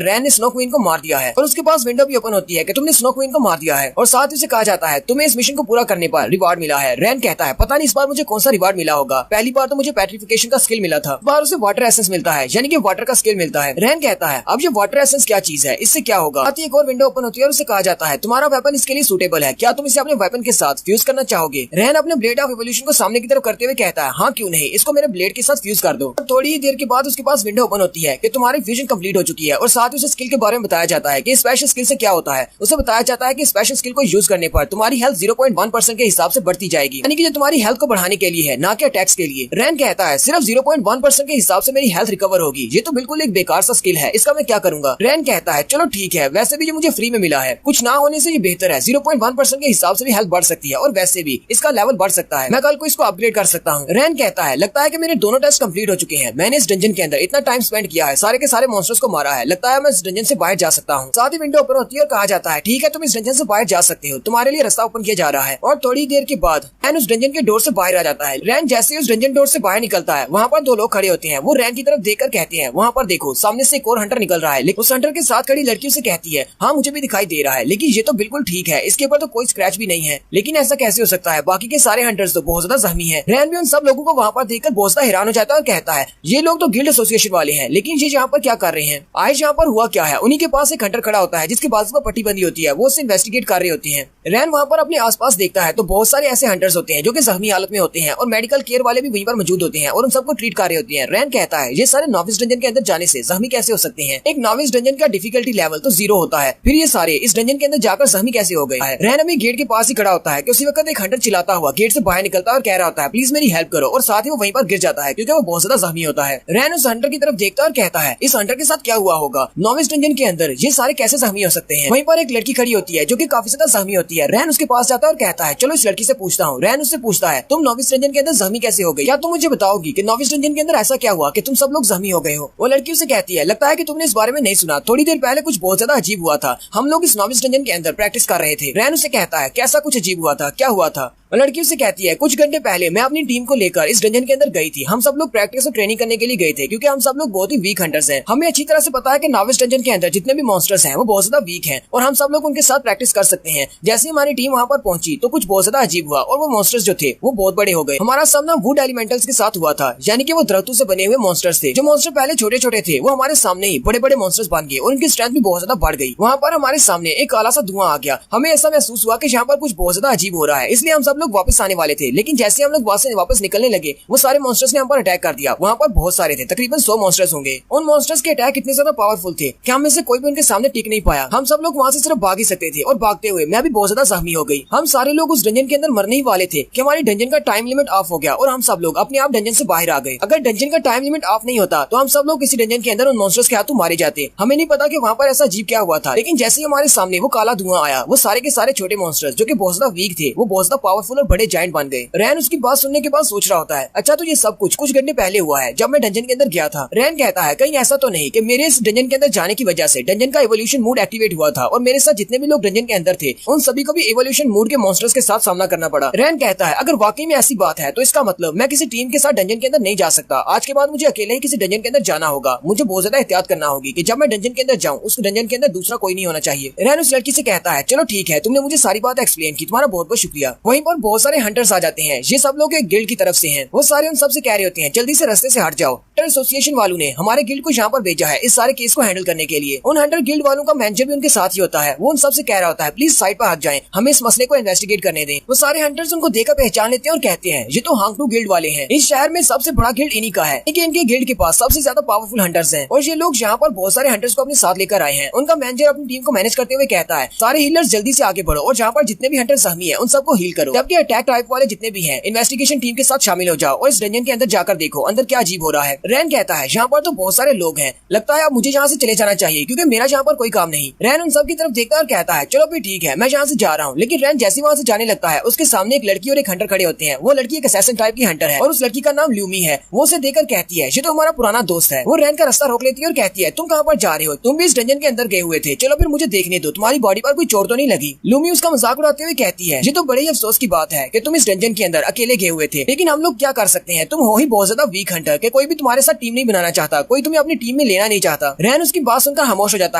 रैन ने स्नो क्वीन को मार दिया है और उसके पास विंडो भी ओपन होती है कि तुमने स्नो क्वीन को मार दिया है और साथ ही उसे कहा जाता है तुम्हें इस मिशन को पूरा करने पर रिवार्ड मिला है। रैन कहता है पता नहीं इस बार मुझे कौन सा रिवार्ड मिला होगा, पहली बार तो मुझे पेट्रिफिकेशन का स्किल मिला था, बार उसे वाटर एसेंस मिलता है, यानी कि वाटर का स्किल मिलता है। रैन कहता है अब ये वाटर एसेंस क्या चीज है, इससे क्या होगा। साथ ही एक और विंडो ओपन होती है और उसे कहा जाता है तुम्हारा वेपन इसके लिए सूटेबल है, क्या तुम इसे अपने वेपन के साथ फ्यूज करना चाहोगे। रैन अपने ब्लेड ऑफ इवोल्यूशन को सामने की तरफ करते हुए कहता है हाँ क्यों नहीं, इसको मेरे ब्लेड के साथ फ्यूज कर दो। थोड़ी ही देर के बाद उसके पास विंडो ओपन होती है कि तुम्हारी फ्यूजन कंप्लीट हो चुकी है और साथ ही उसे स्किल के बारे में बताया जाता है कि स्पेशल स्किल से क्या होता है। उसे बताया जाता है कि स्पेशल स्किल को यूज करने पर तुम्हारी हेल्थ 0.1% के हिसाब से बढ़ती जाएगी, यानी कि जो तुम्हारी हेल्थ को बढ़ाने के लिए है, ना कि अटैक्स के लिए। रैन कहता है सिर्फ 0.1% के हिसाब से मेरी हेल्थ रिकवर होगी, ये तो बिल्कुल एक बेकार सा स्किल है, इसका मैं क्या करूंगा। रैन कहता है चलो ठीक है, वैसे भी ये मुझे फ्री में मिला है, कुछ ना होने से ये बेहतर है। 0.1% के हिसाब से भी हेल्थ बढ़ सकती है और वैसे भी इसका लेवल बढ़ सकता है, मैं कल को इसको अपग्रेड कर सकता हूँ। रैन कहता है लगता है कि मेरे दोनों टेस्ट कंप्लीट हो चुके हैं, मैंने इस डंजन के अंदर इतना टाइम स्पेंड किया है, सारे के सारे मॉन्स्टर्स को मारा है, लगता है मैं इस डंजन से बाहर जा सकता हूँ। साथ ही विंडो ओपन होती है और कहा जाता है ठीक है तुम इस डंजन से बाहर जा सकते हो, तुम्हारे लिए रास्ता ओपन किया जा रहा है। और थोड़ी देर के बाद रैन उस डंजन के डोर से बाहर आ जाता है। रैन जैसे उस डंजन डोर से बाहर निकलता है, वहाँ पर दो लोग खड़े होते हैं। वो रैन की तरफ देखकर कहते हैं वहाँ पर देखो सामने से एक और हंटर निकल रहा है, लेकिन उस हंटर के साथ खड़ी लड़की उसे कहती है हाँ मुझे भी दिखाई दे रहा है, लेकिन ये तो बिल्कुल ठीक है, इसके ऊपर तो कोई स्क्रैच भी नहीं है। लेकिन ऐसा कैसे हो सकता है, बाकी के सारे हंटर्स तो बहुत ज्यादा जख्मी है। रैन भी उन सब लोगों को वहाँ पर देखकर बहुत ज्यादा हैरान हो जाता है और कहता है ये लोग तो गिल्ड एसोसिएशन वाले हैं, लेकिन ये यहाँ पर क्या कर रहे हैं, आज यहाँ पर हुआ क्या है। उन्हीं के पास एक हंटर खड़ा होता है जिसके बाजू पर पट्टी बंदी होती है, वो उसे इन्वेस्टिगेट कर रहे होते हैं। रैन वहाँ पर अपने आसपास देखता है तो बहुत सारे ऐसे हंटर्स होते हैं जो कि जख्मी हालत में होते हैं और मेडिकल केयर वाले भी वहीं पर मौजूद होते हैं और उन सबको ट्रीट कर रहे होते हैं। रैन कहता है ये सारे नॉविस डंजन के अंदर जाने से जख्मी कैसे हो सकते हैं, एक नॉविस डंजन का डिफिकल्टी लेवल तो 0 होता है, फिर ये सारे इस डंजन के अंदर जाकर जख्मी कैसे हो गए। रैन अभी गेट के पास ही खड़ा होता है कि उसी वक्त एक हंटर चिल्लाता हुआ गेट से बाहर निकलता है और कह रहा होता है प्लीज मेरी हेल्प करो, और साथ ही वो वहीं पर गिर जाता है क्योंकि वो बहुत ज्यादा जख्मी होता है। रैन उस हंटर की तरफ देखता है और कहता है इस हंटर के साथ क्या हुआ होगा, नॉविस डंजन के अंदर ये सारे कैसे जख्मी हो सकते हैं। वहीं पर एक लड़की खड़ी होती है जो कि काफी ज्यादा जख्मी होती है। रैन उसके पास जाता है और कहता है चलो इस लड़की से पूछता हूँ। रैन उससे पूछता है तुम नॉविस डंजन के अंदर जख्मी कैसे हो गई, क्या तुम मुझे बताओगी कि नॉविस डंजन के अंदर ऐसा क्या हुआ कि तुम सब लोग जख्मी हो गए हो। वो लड़की उसे कहती है लगता है कि तुमने इस बारे में नहीं सुना, थोड़ी देर पहले कुछ बहुत ज्यादा अजीब हुआ था, हम लोग इस नॉविस डंजन के अंदर प्रैक्टिस कर रहे थे। रैन उसे कहता है कैसा कुछ अजीब हुआ था, क्या हुआ था। लड़की उसे कहती है कुछ घंटे पहले मैं अपनी टीम को लेकर इस डंजन के अंदर गई थी, हम सब लोग प्रैक्टिस और ट्रेनिंग करने के लिए गए थे क्योंकि हम सब लोग बहुत ही वीक हंटर्स हैं। हमें अच्छी तरह से पता है कि नॉविस डंजन के अंदर जितने भी मॉन्स्टर्स हैं वो बहुत ज्यादा वीक हैं और हम सब लोग उनके साथ प्रैक्टिस कर सकते हैं। जैसे हमारी टीम वहाँ पर पहुंची तो कुछ बहुत ज्यादा अजीब हुआ और वो मॉन्स्टर्स जो थे वो बहुत बड़े हो गए। हमारा सामना वुड एलिमेंटल्स के साथ हुआ था, यानी कि वो दरख्तों से बने हुए मॉन्स्टर्स थे। जो मॉन्स्टर पहले छोटे छोटे थे वो हमारे सामने ही बड़े बड़े मॉन्स्टर्स बन गए और उनकी स्ट्रेंथ भी बहुत ज्यादा बढ़ गई। वहाँ पर हमारे सामने एक काला सा धुआं आ गया, हमें ऐसा महसूस हुआ कि यहाँ पर कुछ बहुत ज्यादा अजीब हो रहा है, इसलिए हम सब लोग वापस आने वाले थे। लेकिन जैसे हम लोग वहाँ से वापस निकलने लगे वो सारे मॉन्स्टर्स ने हम पर अटैक कर दिया। वहाँ पर बहुत सारे थे, तकरीबन 100 मॉन्स्टर्स होंगे। उन मॉन्स्टर्स के अटैक इतने ज्यादा पावरफुल थे कि हम में से कोई भी उनके सामने टिक नहीं पाया। हम सब लोग वहाँ से सिर्फ भाग ही सकते थे और भागते हुए मैं भी बहुत ज्यादा जख्मी हो गई। हम सारे लोग उस डंजन के अंदर मरने ही वाले थे कि हमारी डंजन का टाइम लिमिट ऑफ हो गया और हम सब लोग अपने आप डंजन से बाहर आ गए। अगर डंजन का टाइम लिमिट ऑफ नहीं होता तो हम सब लोग किसी डंजन के अंदर उन मॉन्स्टर्स के हाथों मारे जाते। हमें नहीं पता कि वहाँ पर ऐसा अजीब क्या हुआ था, लेकिन जैसे ही हमारे सामने वो काला धुआं आया वो सारे के सारे छोटे मॉन्स्टर्स जो कि बहुत ज्यादा वीक थे वो बहुत ज्यादा पावरफुल और बड़े जायंट बन गए। रैन उसकी बात सुनने के बाद सोच रहा होता है अच्छा तो ये सब कुछ घंटे पहले हुआ है जब मैं डंजन के अंदर गया था। रैन कहता है कहीं ऐसा तो नहीं कि मेरे इस डंजन के अंदर जाने की वजह से डंजन का इवोल्यूशन मूड एक्टिवेट हुआ था और मेरे साथ जितने भी लोग डंजन के अंदर थे उन सभी को भी इवोल्यूशन मूड के मॉन्स्टर्स के साथ सामना करना पड़ा। रैन कहता है अगर वाकई में ऐसी बात है तो इसका मतलब मैं किसी टीम के साथ डंजन के अंदर नहीं जा सकता, आज के बाद मुझे अकेले ही किसी किसी डंजन के अंदर जाना होगा। मुझे बहुत ज्यादा एहतियात करना होगी कि जब मैं डंजन के अंदर जाऊं उस डंजन के अंदर दूसरा कोई नहीं होना चाहिए। रैन उस लड़की से कहता है चलो ठीक है, तुमने मुझे सारी बात एक्सप्लेन की, तुम्हारा बहुत बहुत शुक्रिया। वहीं पर बहुत सारे हंटर्स आ जाते हैं। ये सब लोग एक गिल्ड की तरफ से हैं। वो सारे उन सबसे कह रहे होते हैं जल्दी से रास्ते से हट जाओ। हंटर एसोसिएशन वालों ने हमारे गिल्ड को यहाँ पर भेजा है इस सारे केस को हैंडल करने के लिए। उन हंटर गिल्ड वालों का मैनेजर भी उनके साथ ही होता है। वो उन सबसे कह रहा होता है प्लीज साइड पर हट जाएं, हमें इस मसले को इन्वेस्टिगेट करने दें। वो सारे हंटर्स उनको देखकर पहचान लेते हैं और कहते हैं ये तो हांगटू गिल्ड वाले हैं। इस शहर में सबसे बड़ा गिल्ड इन्हीं का है, क्योंकि इनके गिल्ड के पास सबसे ज्यादा पावरफुल हंटर्स हैं और ये लोग यहाँ पर बहुत सारे हंटर्स को अपने साथ लेकर आए हैं। उनका मैनेजर अपनी टीम को मैनेज करते हुए कहता है सारे हीलर्स जल्दी से आगे बढ़ो और जहाँ पर जितने भी हंटर जख्मी है उन सबको हील करो, जबकि अटैक टाइप वाले जितने भी हैं इन्वेस्टिगेशन टीम के साथ शामिल हो जाओ और इस डंजन के अंदर जाकर देखो अंदर क्या अजीब हो रहा है। रैन कहता है यहाँ पर तो बहुत सारे लोग हैं, लगता है अब मुझे यहाँ से चले जाना चाहिए क्योंकि मेरा यहाँ पर कोई काम नहीं। रैन उन सब की तरफ देखता है और कहता है चलो फिर ठीक है, मैं यहाँ से जा रहा हूँ। लेकिन रैन जैसे वहाँ से जाने लगता है उसके सामने एक लड़की और एक हंटर खड़े होते हैं। वो लड़की एक असैसिन टाइप की हंटर है और उस लड़की का नाम ल्यूमी है। वो उसे देखकर कहती है ये तो हमारा पुराना दोस्त है। वो रैन का रास्ता रोक लेती है और कहती है तुम कहाँ पर जा रहे हो, तुम भी इस डंजन के अंदर गए हुए थे, चलो फिर मुझे देखने दो, तुम्हारी बॉडी पर कोई चोट तो नहीं लगी। लूमी उसका मजाक उड़ाते हुए कहती है ये तो बड़े ही अफसोस की बात है कि तुम इस डंजन के अंदर अकेले गए हुए थे, लेकिन हम लोग क्या कर सकते हैं, तुम हो ही बहुत ज्यादा वीक हंटर के कोई भी तुम्हारे साथ टीम नहीं बनाना चाहता, कोई तुम्हें अपनी टीम में लेना नहीं चाहता। रैन उसकी बात सुनकर खामोश हो जाता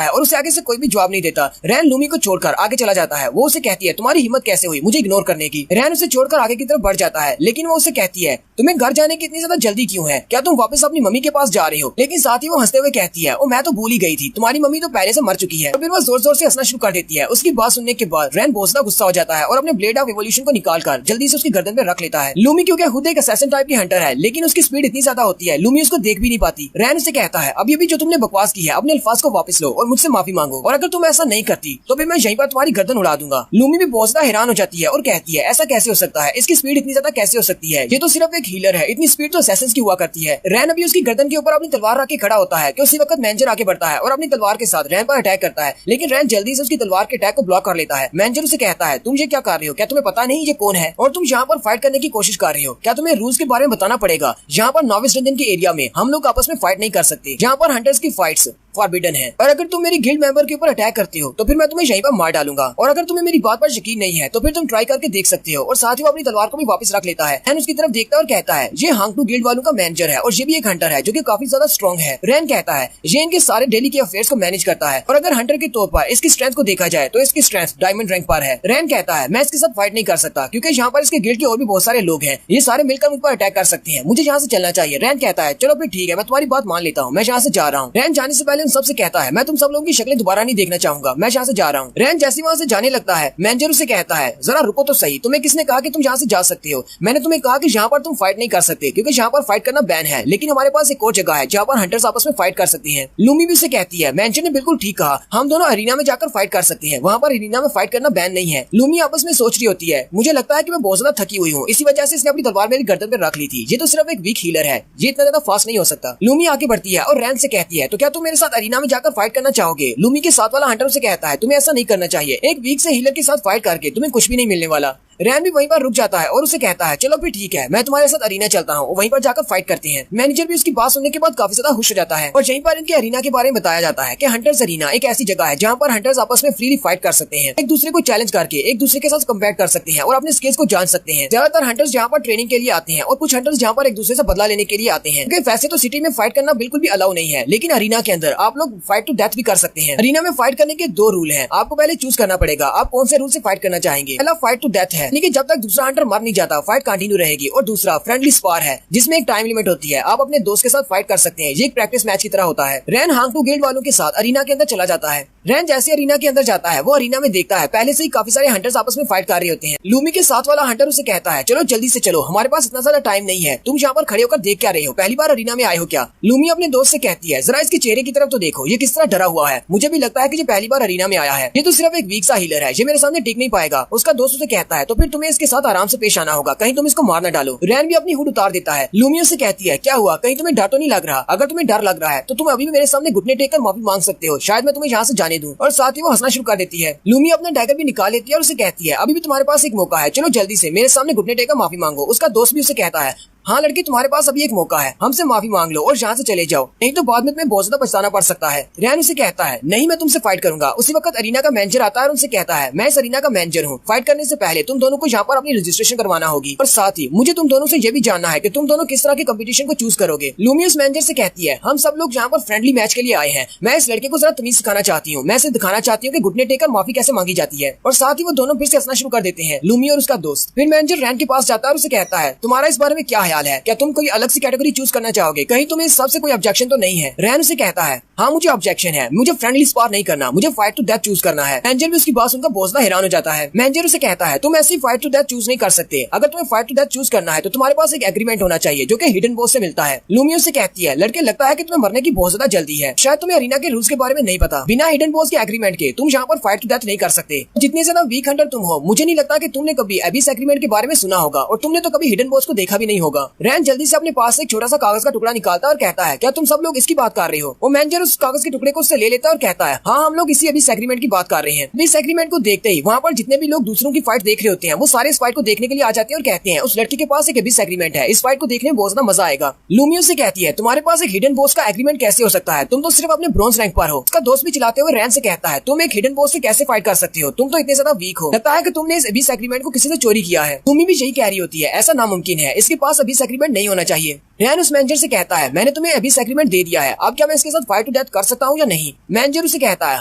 है और उसे आगे से कोई भी जवाब नहीं देता। रैन लूमी को छोड़कर आगे चला जाता है। वो उसे कहती है तुम्हारी हिम्मत कैसे हुई मुझे इग्नोर करने की। रैन उसे छोड़कर आगे की तरफ बढ़ जाता है, लेकिन वो उसे कहती है तुम्हें घर जाने की इतनी ज्यादा जल्दी क्यों है, क्या तुम वापस अपनी मम्मी के पास जा रहे हो। लेकिन साथ ही वो हंसते हुए कहती है मैं तो भूल ही गई थी, तुम्हारी मम्मी तो पहले से मर चुकी है। फिर वो जोर जोर से हंसना शुरू कर देती है। उसकी बात सुनने के बाद रैन बहुत ज्यादा गुस्सा हो जाता है और अपने ब्लेड ऑफ इवोल्यूशन को निकालकर जल्दी से उसकी गर्दन पे रख लेता है। लूमी क्योंकि खुद एक असैसिन टाइप की हंटर है, लेकिन उसकी स्पीड इतनी ज्यादा होती है लूमी उसको देख भी नहीं पाती। रैन उसे कहता है अभी भी जो तुमने बकवास की है अपने अल्फाज को वापस लो और मुझसे माफी मांगो, और अगर तुम ऐसा नहीं करती तो फिर मैं यहीं पर तुम्हारी गर्दन उड़ा दूंगा। लूमी भी बहुत ज्यादा हैरान हो जाती है और कहती है ऐसा कैसे हो सकता है, इसकी स्पीड इतनी ज्यादा कैसे हो सकती है, ये तो सिर्फ एक हीलर है, इतनी स्पीड तो असैसिन्स की हुआ करती है। रैन अभी उसकी गर्दन के ऊपर अपनी तलवार रख के खड़ा होता है कि उसी वक्त मैनेजर आगे बढ़ता है और अपनी तलवार के साथ रैन पर अटैक करता है, लेकिन रैन जल्दी से उसकी तलवार के अटैक को ब्लॉक कर लेता है। मैनेजर उसे कहता है तुम ये क्या कर रहे हो, क्या तुम्हें पता नहीं ये कौन है और तुम यहाँ पर फाइट करने की कोशिश कर रहे हो, क्या तुम्हें रूल्स के बारे में बताना पड़ेगा। यहाँ पर नॉविस डंजन के एरिया में हम लोग आपस में फाइट नहीं कर सकते, यहाँ पर हंटर्स की फाइट्स फॉरबिडन है, और अगर तुम मेरी गिल्ड मेंबर के ऊपर अटैक करते हो तो फिर मैं तुम्हें यहीं पर मार डालूंगा, और अगर तुम्हें मेरी बात पर यकीन नहीं है तो फिर तुम ट्राई करके देख सकते हो। और साथ ही वो अपनी तलवार को भी वापस रख लेता है। रैन उसकी तरफ देखता है और कहता है ये हांगटू गिल्ड वालों का मैनेजर है और ये भी एक हंटर है जो कि काफी ज्यादा स्ट्रॉन्ग है। रैन कहता है ये इनके सारे डेली के अफेयर्स को मैनेज करता है, और अगर हंटर के तौर पर इसकी स्ट्रेंथ को देखा जाए तो इसकी स्ट्रेंथ डायमंड रैंक पर है। रैन कहता है मैं इसके साथ फाइट नहीं कर सकता क्योंकि यहाँ पर इसके गिल्ड के और भी बहुत सारे लोग हैं, ये सारे मिलकर मुझ पर अटैक कर सकते हैं, मुझे यहाँ से चलना चाहिए। रैन कहता है चलो फिर ठीक है, मैं तुम्हारी बात मान लेता हूँ, मैं यहाँ से जा रहा हूँ। रैन जाने से पहले उन सबसे कहता है मैं तुम सब लोगों की शक्लें दोबारा नहीं देखना चाहूंगा, मैं यहाँ से जा रहा हूँ। रैन जैसे वहाँ से जाने लगता है मैनेजर उसे कहता है जरा रुको तो सही, तुम्हें किसने कहा कि तुम यहाँ से जा सकते हो, मैंने तुम्हें कहा कि यहाँ पर तुम फाइट नहीं कर सकते क्योंकि यहाँ पर फाइट करना बैन है, लेकिन हमारे पास एक और जगह है जहाँ पर हंटर्स आपस में फाइट कर सकते हैं। लूमी भी उसे कहती है मैनेजर ने बिल्कुल ठीक कहा, हम दोनों अरीना में जाकर फाइट कर सकते हैं, वहाँ पर अरीना में फाइट करना बैन नहीं है। लूमी आपस में सोच रही होती है मुझे लगता है कि मैं बहुत ज्यादा थकी हुई हूँ, इसी वजह से इसने अपनी तलवार मेरी गर्दन पर रख ली थी, ये तो सिर्फ एक वीक हीलर है, ये इतना ज्यादा फास्ट नहीं हो सकता। लूमी आगे बढ़ती है और रैन से कहती है तो क्या तुम मेरे साथ अरीना में जाकर फाइट करना चाहोगे। लूमी के साथ वाला हंटर उसे कहता है तुम्हें ऐसा नहीं करना चाहिए, एक वीक से हीलर के साथ फाइट करके तुम्हें कुछ भी नहीं मिलने वाला। रैन भी वहीं पर रुक जाता है और उसे कहता है चलो फिर ठीक है, मैं तुम्हारे साथ अरीना चलता हूँ, वहीं पर जाकर फाइट करते हैं। मैनेजर भी उसकी बात सुनने के बाद काफी ज्यादा खुश हो जाता है और यहीं पर इनके अरीना के बारे में बताया जाता है कि हंटर्स अरीना एक ऐसी जगह है जहाँ पर हंटर्स आपस में फ्रीली फाइट कर सकते हैं, एक दूसरे को चैलेंज करके एक दूसरे के साथ कम्पैट कर सकते हैं और अपने स्किल्स को जान सकते हैं। ज्यादातर हंटर्स यहाँ पर ट्रेनिंग के लिए आते हैं और कुछ हंटर्स जहाँ पर एक दूसरे से बदला लेने के लिए आते हैं, क्योंकि वैसे तो सिटी में फाइट करना बिल्कुल भी अलाउ नहीं है, लेकिन अरीना के अंदर आप लोग फाइट टू डेथ भी कर सकते हैं। अरीना में फाइट करने के 2 रूल हैं, आपको पहले चूज करना पड़ेगा आप कौन से रूल से फाइट करना चाहेंगे। पहला फाइट टू डेथ है, लेकिन जब तक दूसरा हंटर मर नहीं जाता फाइट कंटिन्यू रहेगी, और दूसरा फ्रेंडली स्पार है जिसमें एक टाइम लिमिट होती है, आप अपने दोस्त के साथ फाइट कर सकते हैं, ये एक प्रैक्टिस मैच की तरह होता है। रैन हांगटू गिल्ड वालों के साथ अरीना के अंदर चला जाता है। रैन जैसे अरीना के अंदर जाता है वो अरीना में देखता है पहले से ही काफी सारे हंटर्स आपस में फाइट कर रहे होते हैं। लूमी के साथ वाला हंटर उसे कहता है चलो जल्दी से चलो, हमारे पास इतना ज्यादा टाइम नहीं है, तुम यहाँ पर खड़े होकर देख क्या रहे हो, पहली बार अरीना में आए हो क्या। लूमी अपने दोस्त से कहती है जरा इसके चेहरे की तरफ तो देखो, ये किस तरह डरा हुआ है, मुझे भी लगता है कि ये पहली बार अरीना में आया है, ये तो सिर्फ एक वीक सा हीलर है, ये मेरे सामने टिक नहीं पाएगा। उसका दोस्त उसे कहता है तो फिर तुम्हें इसके साथ आराम से पेश आना होगा, कहीं तुम इसको मार न डालो। रैन भी अपनी हुड उतार देता है। लूमी उसे कहती है क्या हुआ, कहीं तुम्हें डर तो नहीं लग रहा, अगर तुम्हें डर लग रहा है तो तुम अभी भी मेरे सामने घुटने टेक कर माफी मांग सकते हो, शायद मैं तुम्हें यहाँ से जाने दूं। और साथ ही वो हंसना शुरू कर देती है। लूमी अपना डैगर भी निकाल लेती है और उसे कहती है अभी भी तुम्हारे पास एक मौका है, चलो जल्दी से मेरे सामने घुटने टेक कर माफी मांगो। उसका दोस्त भी उसे कहता है हाँ लड़की, तुम्हारे पास अभी एक मौका है, हमसे माफी मांग लो और यहाँ से चले जाओ, नहीं तो बाद में तुम्हें बहुत ज्यादा पछताना पड़ सकता है। रैन उसे कहता है नहीं, मैं तुमसे फाइट करूंगा। उसी वक्त अरीना का मैनेजर आता है और उनसे कहता है मैं इस अरीना का मैनेजर हूँ, फाइट करने से पहले तुम दोनों को यहाँ पर अपनी रजिस्ट्रेशन करवाना होगी और साथ ही मुझे तुम दोनों से ये भी जानना है कि तुम दोनों किस तरह के कंपटीशन को चूज करोगे। लूमी उस मैनेजर से कहती है हम सब लोग यहाँ पर फ्रेंडली मैच के लिए आए हैं, मैं इस लड़के को जरा तमीज सिखाना चाहती हूँ, मैं इसे दिखाना चाहती हूँ कि घुटने टेकर माफी कैसे मांगी जाती है। और साथ ही वो दोनों फिर से हंसना शुरू कर देते हैं, लूमी और उसका दोस्त। फिर मैनेजर रैन के पास जाता है और उसे कहता है तुम्हारा इस बारे में क्या ख्याल है, क्या तुम कोई अलग सी कैटेगरी चूज करना चाहोगे, कहीं तुम्हें इस सबसे कोई ऑब्जेक्शन तो नहीं है। रैन उसे कहता है हाँ मुझे ऑब्जेक्शन है, मुझे फ्रेंडली स्पार नहीं करना, मुझे फाइट टू डेथ चूज करना है। मैनेजर भी उसकी बात सुनकर बहुत ज्यादा हैरान हो जाता है। मैनेजर उसे कहता है तुम ऐसी फाइट टू डेथ चूज नहीं कर सकते, अगर तुम्हें फाइट टू डेथ चूज करना है तो तुम्हारे पास एक एग्रीमेंट होना चाहिए जो कि हिडन बॉस से मिलता है। लूमी उसे कहती है लड़के, लगता है कि तुम्हें मरने की बहुत ज्यादा जल्दी है, शायद तुम्हें अरीना के रूल्स के बारे में नहीं पता, बिना हिडन बॉस के एग्रीमेंट के तुम यहाँ पर फाइट टू डेथ नहीं कर सकते। जितने ज्यादा वीक हंटर तुम हो, मुझे नहीं लगता कि तुमने कभी एबिस एग्रीमेंट के बारे में सुना होगा और तुमने तो कभी हिडन बॉस को देखा भी नहीं होगा। रैन जल्दी से अपने पास एक छोटा सा कागज का टुकड़ा निकालता है और कहता है क्या तुम सब लोग इसकी बात कर रहे हो। वो मैनेजर उस कागज के टुकड़े को उससे ले लेता है और कहता है हाँ हम लोग इसी एबिस एग्रीमेंट की बात कर रहे हैं। इस एग्रीमेंट को देखते ही वहाँ पर जितने भी लोग दूसरों की फाइट देख रहे होते हैं वो सारे इस फाइट को देखने के लिए आ जाते हैं और कहते हैं उस लड़की के पास एक एबिस एग्रीमेंट है, इस फाइट को देखने में बहुत ज्यादा मजा आएगा। लूमी से कहती है तुम्हारे पास एक हिडन बॉस का एग्रीमेंट कैसे हो सकता है, तुम तो सिर्फ अपने ब्रॉन्ज रैंक पर हो। उसका दोस्त भी चिल्लाते हुए रैन से कहता है तुम एक हिडन बॉस से कैसे फाइट कर सकते हो, तुम तो इतने ज्यादा वीक हो, लगता है कि तुमने इस एबिस एग्रीमेंट को किसी से चोरी किया है। लूमी भी यही कह रही होती है ऐसा नामुमकिन है, इसके पास एबिस एग्रीमेंट नहीं होना चाहिए। रैन उस मैनेजर से कहता है मैंने तुम्हें एबिस एग्रीमेंट दे दिया है, अब क्या मैं इसके साथ फाइट टू डेथ कर सकता हूँ या नहीं। मैनेजर उसे कहता है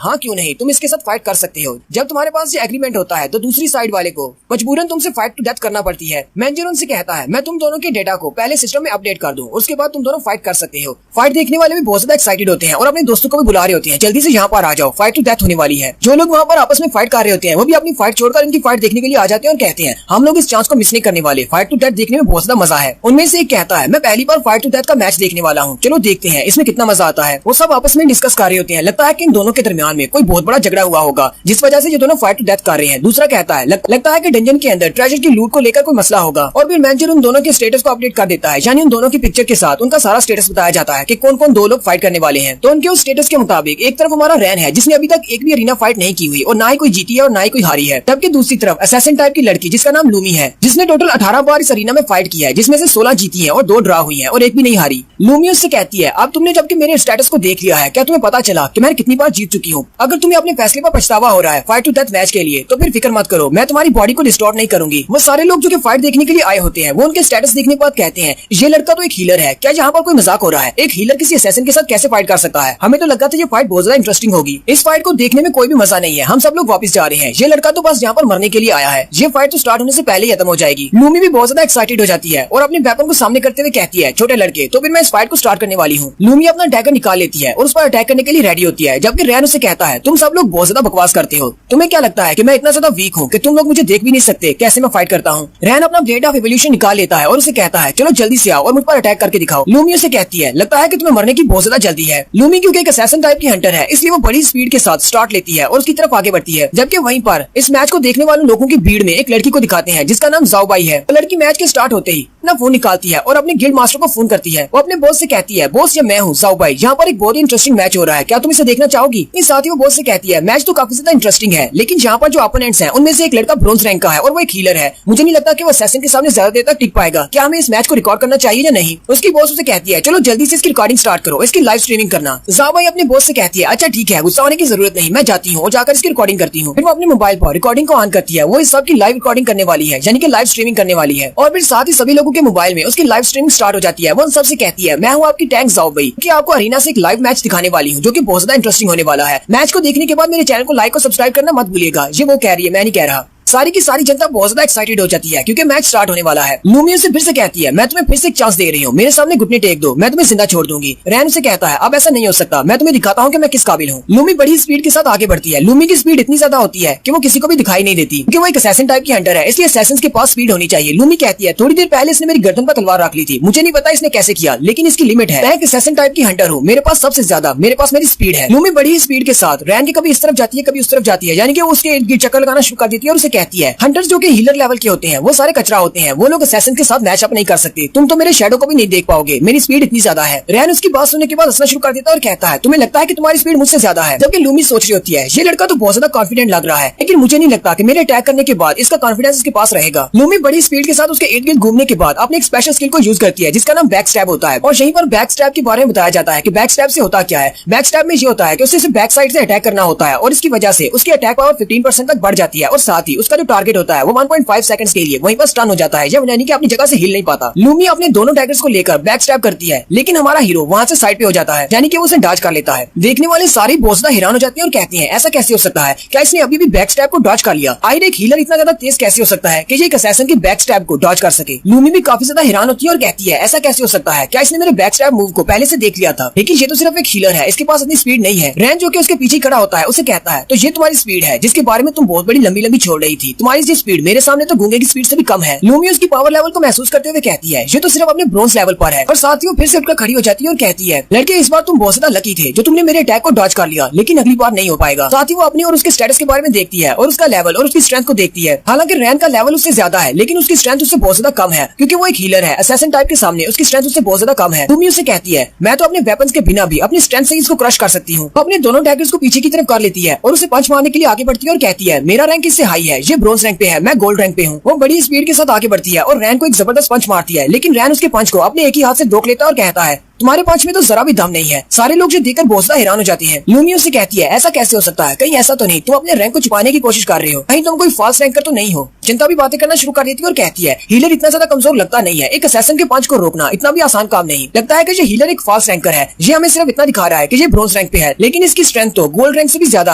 हाँ क्यों नहीं, तुम इसके साथ फाइट कर सकते हो। जब तुम्हारे पास ये एग्रीमेंट होता है तो दूसरी साइड वाले को मजबूरन तुमसे फाइट टू डेथ करना पड़ती है। मैनेजर उनसे कहता है मैं तुम दोनों के डेटा को पहले सिस्टम में अपडेट कर दूं, उसके बाद तुम दोनों फाइट कर सकते हो। फाइट देखने वाले भी बहुत ज्यादा एक्साइटेड होते हैं और अपने दोस्तों को भी बुला रहे होते हैं जल्दी से यहाँ पर आ जाओ, फाइट टू डेथ होने वाली है। जो लोग वहाँ पर आपस में फाइट कर रहे होते हैं वो भी अपनी फाइट छोड़कर इनकी फाइट देखने के लिए आ जाते हैं और कहते हैं हम लोग इस चांस को मिस नहीं करने वाले, फाइट टू डेथ देखने में बहुत ज्यादा मजा है। उनमें से एक कहता है मैं पहली बार फाइट टू डेथ का मैच देखने वाला हूँ, चलो देखते हैं इसमें कितना मजा आता है। वो सब आपस में डिस्कस कर रहे होते हैं, लगता है कि इन दोनों के दरमियान में कोई बहुत बड़ा झगड़ा हुआ होगा जिस वजह से ये दोनों फाइट टू डेथ कर रहे हैं। दूसरा कहता है लगता है कि डंजन के अंदर ट्रेजर की लूट को लेकर कोई मसला होगा और फिर मैनेजर उन दोनों के स्टेटस को अपडेट कर देता है, यानी उन दोनों की पिक्चर के साथ उनका सारा स्टेटस बताया जाता है कि कौन कौन दो लोग फाइट करने वाले हैं। तो उनके उस स्टेटस के मुताबिक एक तरफ हमारा रैन है जिसने अभी तक एक भी अरीना फाइट नहीं की हुई और ना ही कोई जीती है और ना ही कोई हारी है, जबकि दूसरी तरफ असैसिन टाइप की लड़की जिसका नाम लूमी है जिसने टोटल 18 बार इस अरीना में फाइट किया है, जिसमें से 16 जीती है और 2 ड्रा हुई है और एक भी नहीं हारी। लूमी उससे कहती है अब तुमने जबकि मेरे स्टेटस को देख लिया है, क्या तुम्हें पता चला कि मैं कितनी बार जीत चुकी हूँ। अगर तुम्हें अपने फैसले पर पछतावा हो रहा है फाइट टू डेथ मैच के लिए तो फिर फिक्र मत करो, मैं तुम्हारी बॉडी को डिस्टॉर्ट नहीं करूंगी। वो सारे लोग जो कि फाइट देखने के लिए आए होते हैं वो उनके स्टेटस देखने के बाद कहते हैं ये लड़का तो एक हीलर है, क्या यहाँ पर कोई मजाक हो रहा है, एक हीलर किसी असैसिन के साथ कैसे फाइट कर सकता है। हमें तो लगा था ये फाइट बहुत ज्यादा इंटरेस्टिंग होगी, इस फाइट को देखने में कोई भी मजा नहीं है, हम सब लोग वापस जा रहे हैं, ये लड़का तो बस यहाँ पर मरने के लिए आया है, ये फाइट तो स्टार्ट होने से पहले ही खत्म हो जाएगी। लूमी भी बहुत ज्यादा एक्साइटेड हो जाती है और अपने वेपन को सामने करते हुए कहती है छोटे लड़के तो फिर मैं इस फाइट को स्टार्ट करने वाली हूँ। लूमी अपना डैगर निकाल लेती है और उस पर अटैक करने के लिए रेडी होती है, जबकि रैन उसे कहता है तुम सब लोग बहुत ज्यादा बकवास करते हो, तुम्हें क्या लगता है कि मैं इतना ज्यादा वीक हूँ कि तुम लोग मुझे देख भी नहीं सकते कैसे मैं फाइट करता हूँ। रैन अपना ब्लेड ऑफ इवोल्यूशन निकाल लेता है और उसे कहता है चलो जल्दी से आओ और मुझ पर अटैक करके दिखाओ। लूमी उसे कहती है लगता है कि तुम्हें मरने की बहुत ज्यादा जल्दी है। लूमी क्योंकि एक असैसिन टाइप की हंटर है इसलिए वो बड़ी स्पीड के साथ स्टार्ट लेती है और उसकी तरफ आगे बढ़ती है, जबकि वहीं पर इस मैच को देखने वाले लोगों की भीड़ में एक लड़की को दिखाते हैं जिसका नाम ज़ाओबाई है। लड़की मैच के स्टार्ट होते ही अपना फोन निकालती है और अपने गिल्ड मास्टर को फोन करती है। वो अपने बॉस से कहती है बॉस ये मैं हूँ ज़ाओबाई, यहाँ पर एक बहुत ही इंटरेस्टिंग मैच हो रहा है, क्या तुम इसे देखना चाहोगी। इस साथ ही वो बॉस से कहती है मैच तो काफी ज्यादा इंटरेस्टिंग है लेकिन यहाँ पर जो ओपोनेंट्स हैं उनमें से एक लड़का ब्रोंज रैंक का है और वो एक हीलर है, मुझे नहीं लगता कि वो असैसिन के सामने ज्यादा देर तक टिक पाएगा, क्या हमें इस मैच को रिकॉर्ड करना चाहिए या नहीं। उसकी बॉस उसे कहती है चलो जल्दी से इसकी रिकॉर्डिंग स्टार्ट करो, इसकी लाइव स्ट्रीमिंग करना। ज़ाओबाई अपने बॉस से कहती है अच्छा ठीक है, गुस्सा होने की जरूरत नहीं, मैं जाती हूँ और जाकर इसकी रिकॉर्डिंग करती हूँ। फिर वो अपने मोबाइल पर रिकॉर्डिंग को ऑन करती है, वो इस सब की लाइव रिकॉर्डिंग करने वाली है यानी कि लाइव स्ट्रीमिंग करने वाली है और फिर साथ ही सभी लोगों के मोबाइल में उसकी लाइव स्ट्रीमिंग स्टार्ट हो जाती है। वो उन सबसे कहती है मैं हूँ आपकी टैंक ज़ाओबाई कि आपको अरीना से एक लाइव मैच दिखाने वाली हूँ जो कि बहुत ज्यादा इंटरेस्टिंग होने वाला है। मैच को देखने के बाद मेरे चैनल को लाइक और सब्सक्राइब करना मत भूलिएगा। ये वो कह रही है, मैं नहीं कह रहा। सारी की सारी जनता बहुत ज्यादा एक्साइटेड हो जाती है क्योंकि मैच स्टार्ट होने वाला है। लूमी उसे फिर से कहती है मैं तुम्हें फिर से एक चांस दे रही हूँ, मेरे सामने घुटने टेक दो, मैं तुम्हें जिंदा छोड़ दूंगी। रैन उसे कहता है अब ऐसा नहीं हो सकता, मैं तुम्हें दिखाता हूँ कि मैं किस काबिल हूँ। लूमी बड़ी स्पीड के साथ आगे बढ़ती है। लूमी की स्पीड इतनी ज्यादा होती है कि वो किसी को भी दिखाई नहीं देती क्योंकि वो एक असैसिन टाइप की हंटर है, इसलिए असैसिन्स के पास स्पीड होनी चाहिए। लूमी कहती है थोड़ी देर पहले इसने मेरी गर्दन पर तलवार रख ली थी, मुझे नहीं पता इसने कैसे किया लेकिन इसकी लिमिट है, मैं एक असैसिन टाइप की हंटर हूँ, मेरे पास सबसे ज्यादा मेरे पास मेरी स्पीड है। लूमी बड़ी स्पीड के साथ रैन के कभी इस तरफ जाती है कभी उस तरफ जाती है, यानी कि वो उसके चक्कर लगाना शुरू कर देती है और उसे कहती है हंटर्स जो कि हीलर लेवल के होते हैं वो सारे कचरा होते हैं, वो लोग असैसिन के साथ मैच अप नहीं कर सकते, तुम तो मेरे शैडो को भी नहीं देख पाओगे, मेरी स्पीड इतनी ज्यादा है। रैन उसकी बात सुनने के बाद हंसना शुरू कर देता है और कहता है तुम्हें लगता है कि तुम्हारी स्पीड मुझसे ज्यादा है। जबकि लूमी सोच रही होती है ये लड़का तो बहुत ज्यादा कॉन्फिडेंट लग रहा है, लेकिन मुझे नहीं लगता कि मेरे अटैक करने के बाद इसका कॉन्फिडेंस इसके पास रहेगा। लूमी बड़ी स्पीड के साथ उसके इर्द गिर्द घूमने के बाद अपने एक स्पेशल स्किल को यूज करती है जिसका नाम बैक स्टैब होता है, और यहीं पर बैक स्टैब के बारे में बताया जाता है कि बैक स्टैब से होता क्या है। बैक स्टैब में ये होता है कि उसे सिर्फ बैक साइड से अटैक करना होता है और इसकी वजह से उसकी अटैक पावर 15% तक बढ़ जाती है, और साथ ही उसका जो टारगेट होता है वो 1.5 सेकंड्स के लिए वहीं पर स्टन हो जाता है, यानी कि अपनी जगह से हिल नहीं पाता। लूमी अपने दोनों डैगर्स को लेकर बैक स्टैब करती है, लेकिन हमारा हीरो वहाँ से साइड पे हो जाता है, यानी कि वो उसे डॉज कर लेता है। देखने वाले सारे बहुत ज्यादा हैरान हो जाते हैं और कहते हैं ऐसा कैसे हो सकता है, क्या इसने अभी भी बैक स्टैब को डॉज कर लिया? आखिर एक हीलर इतना ज्यादा तेज कैसे हो सकता है कि ये एक असैसिन की बैक स्टैब को डॉज कर सके? लूमी भी काफी ज्यादा हैरान होती है और कहती है ऐसा कैसे हो सकता है, क्या इसने मेरे बैक स्टैब मूव को पहले से देख लिया था? लेकिन ये तो सिर्फ एक हीलर है, इसके पास इतनी स्पीड नहीं है। रैन जो कि उसके पीछे खड़ा होता है उसे कहता है तो ये तुम्हारी स्पीड है जिसके बारे में तुम बहुत बड़ी लंबी लंबी छोड़ रही थी, तुम्हारी ये स्पीड मेरे सामने तो गूंगे की स्पीड से भी कम है। लूमी उसकी पावर लेवल को महसूस करते हुए कहती है ये तो सिर्फ अपने ब्रोंज लेवल पर है, और साथ ही वो फिर से उठकर खड़ी हो जाती है और कहती है लड़के इस बार तुम बहुत ज्यादा लकी थे जो तुमने मेरे अटैक को डॉज कर लिया, लेकिन अगली बार नहीं हो पाएगा। साथ ही वो अपनी और उसके स्टेटस के बारे में देखती है और उसका लेवल और उसकी स्ट्रेंथ को देखती है। हालांकि रैन का लेवल उससे ज्यादा है लेकिन उसकी स्ट्रेंथ उससे बहुत ज्यादा कम है, क्योंकि वो एक हीलर है। असैसिन टाइप के सामने उसकी स्ट्रेंथ उससे बहुत ज्यादा कम है। लूमी उसे कहती है मैं तो अपने वेपन्स के बिना भी अपनी स्ट्रेंथ से इसको क्रश कर सकती हूँ। अपने दोनों डैगर्स को पीछे की तरफ कर लेती है और उसे पंच मारने के लिए आगे बढ़ती है और कहती है मेरा रैंक इससे हाई है, ये ब्रोंज रैंक पे है, मैं गोल्ड रैंक पे हूँ। वो बड़ी स्पीड के साथ आगे बढ़ती है और रैन को एक जबरदस्त पंच मारती है, लेकिन रैन उसके पंच को अपने एक ही हाथ से रोक लेता है और कहता है तुम्हारे पंच में तो जरा भी दम नहीं है। सारे लोग जो देखकर बहुत ज्यादा हैरान हो जाते हैं। लूमी उससे कहती है ऐसा कैसे हो सकता है, कहीं ऐसा तो नहीं तुम अपने रैंक को छुपाने की कोशिश कर रही हो, कहीं तुम कोई फॉल्स रैंकर तो नहीं हो? जनता भी बातें करना शुरू कर देती है और कहती है हीलर इतना ज्यादा कमजोर लगता नहीं है, एक असैसिन के पंच को रोकना इतना भी आसान काम नहीं। लगता है कि ये हीलर एक फॉल्स रैंकर है, ये हमें सिर्फ इतना दिखा रहा है कि ये ब्रोंज रैंक पे है, लेकिन इसकी स्ट्रेंथ तो गोल्ड रैंक से भी ज्यादा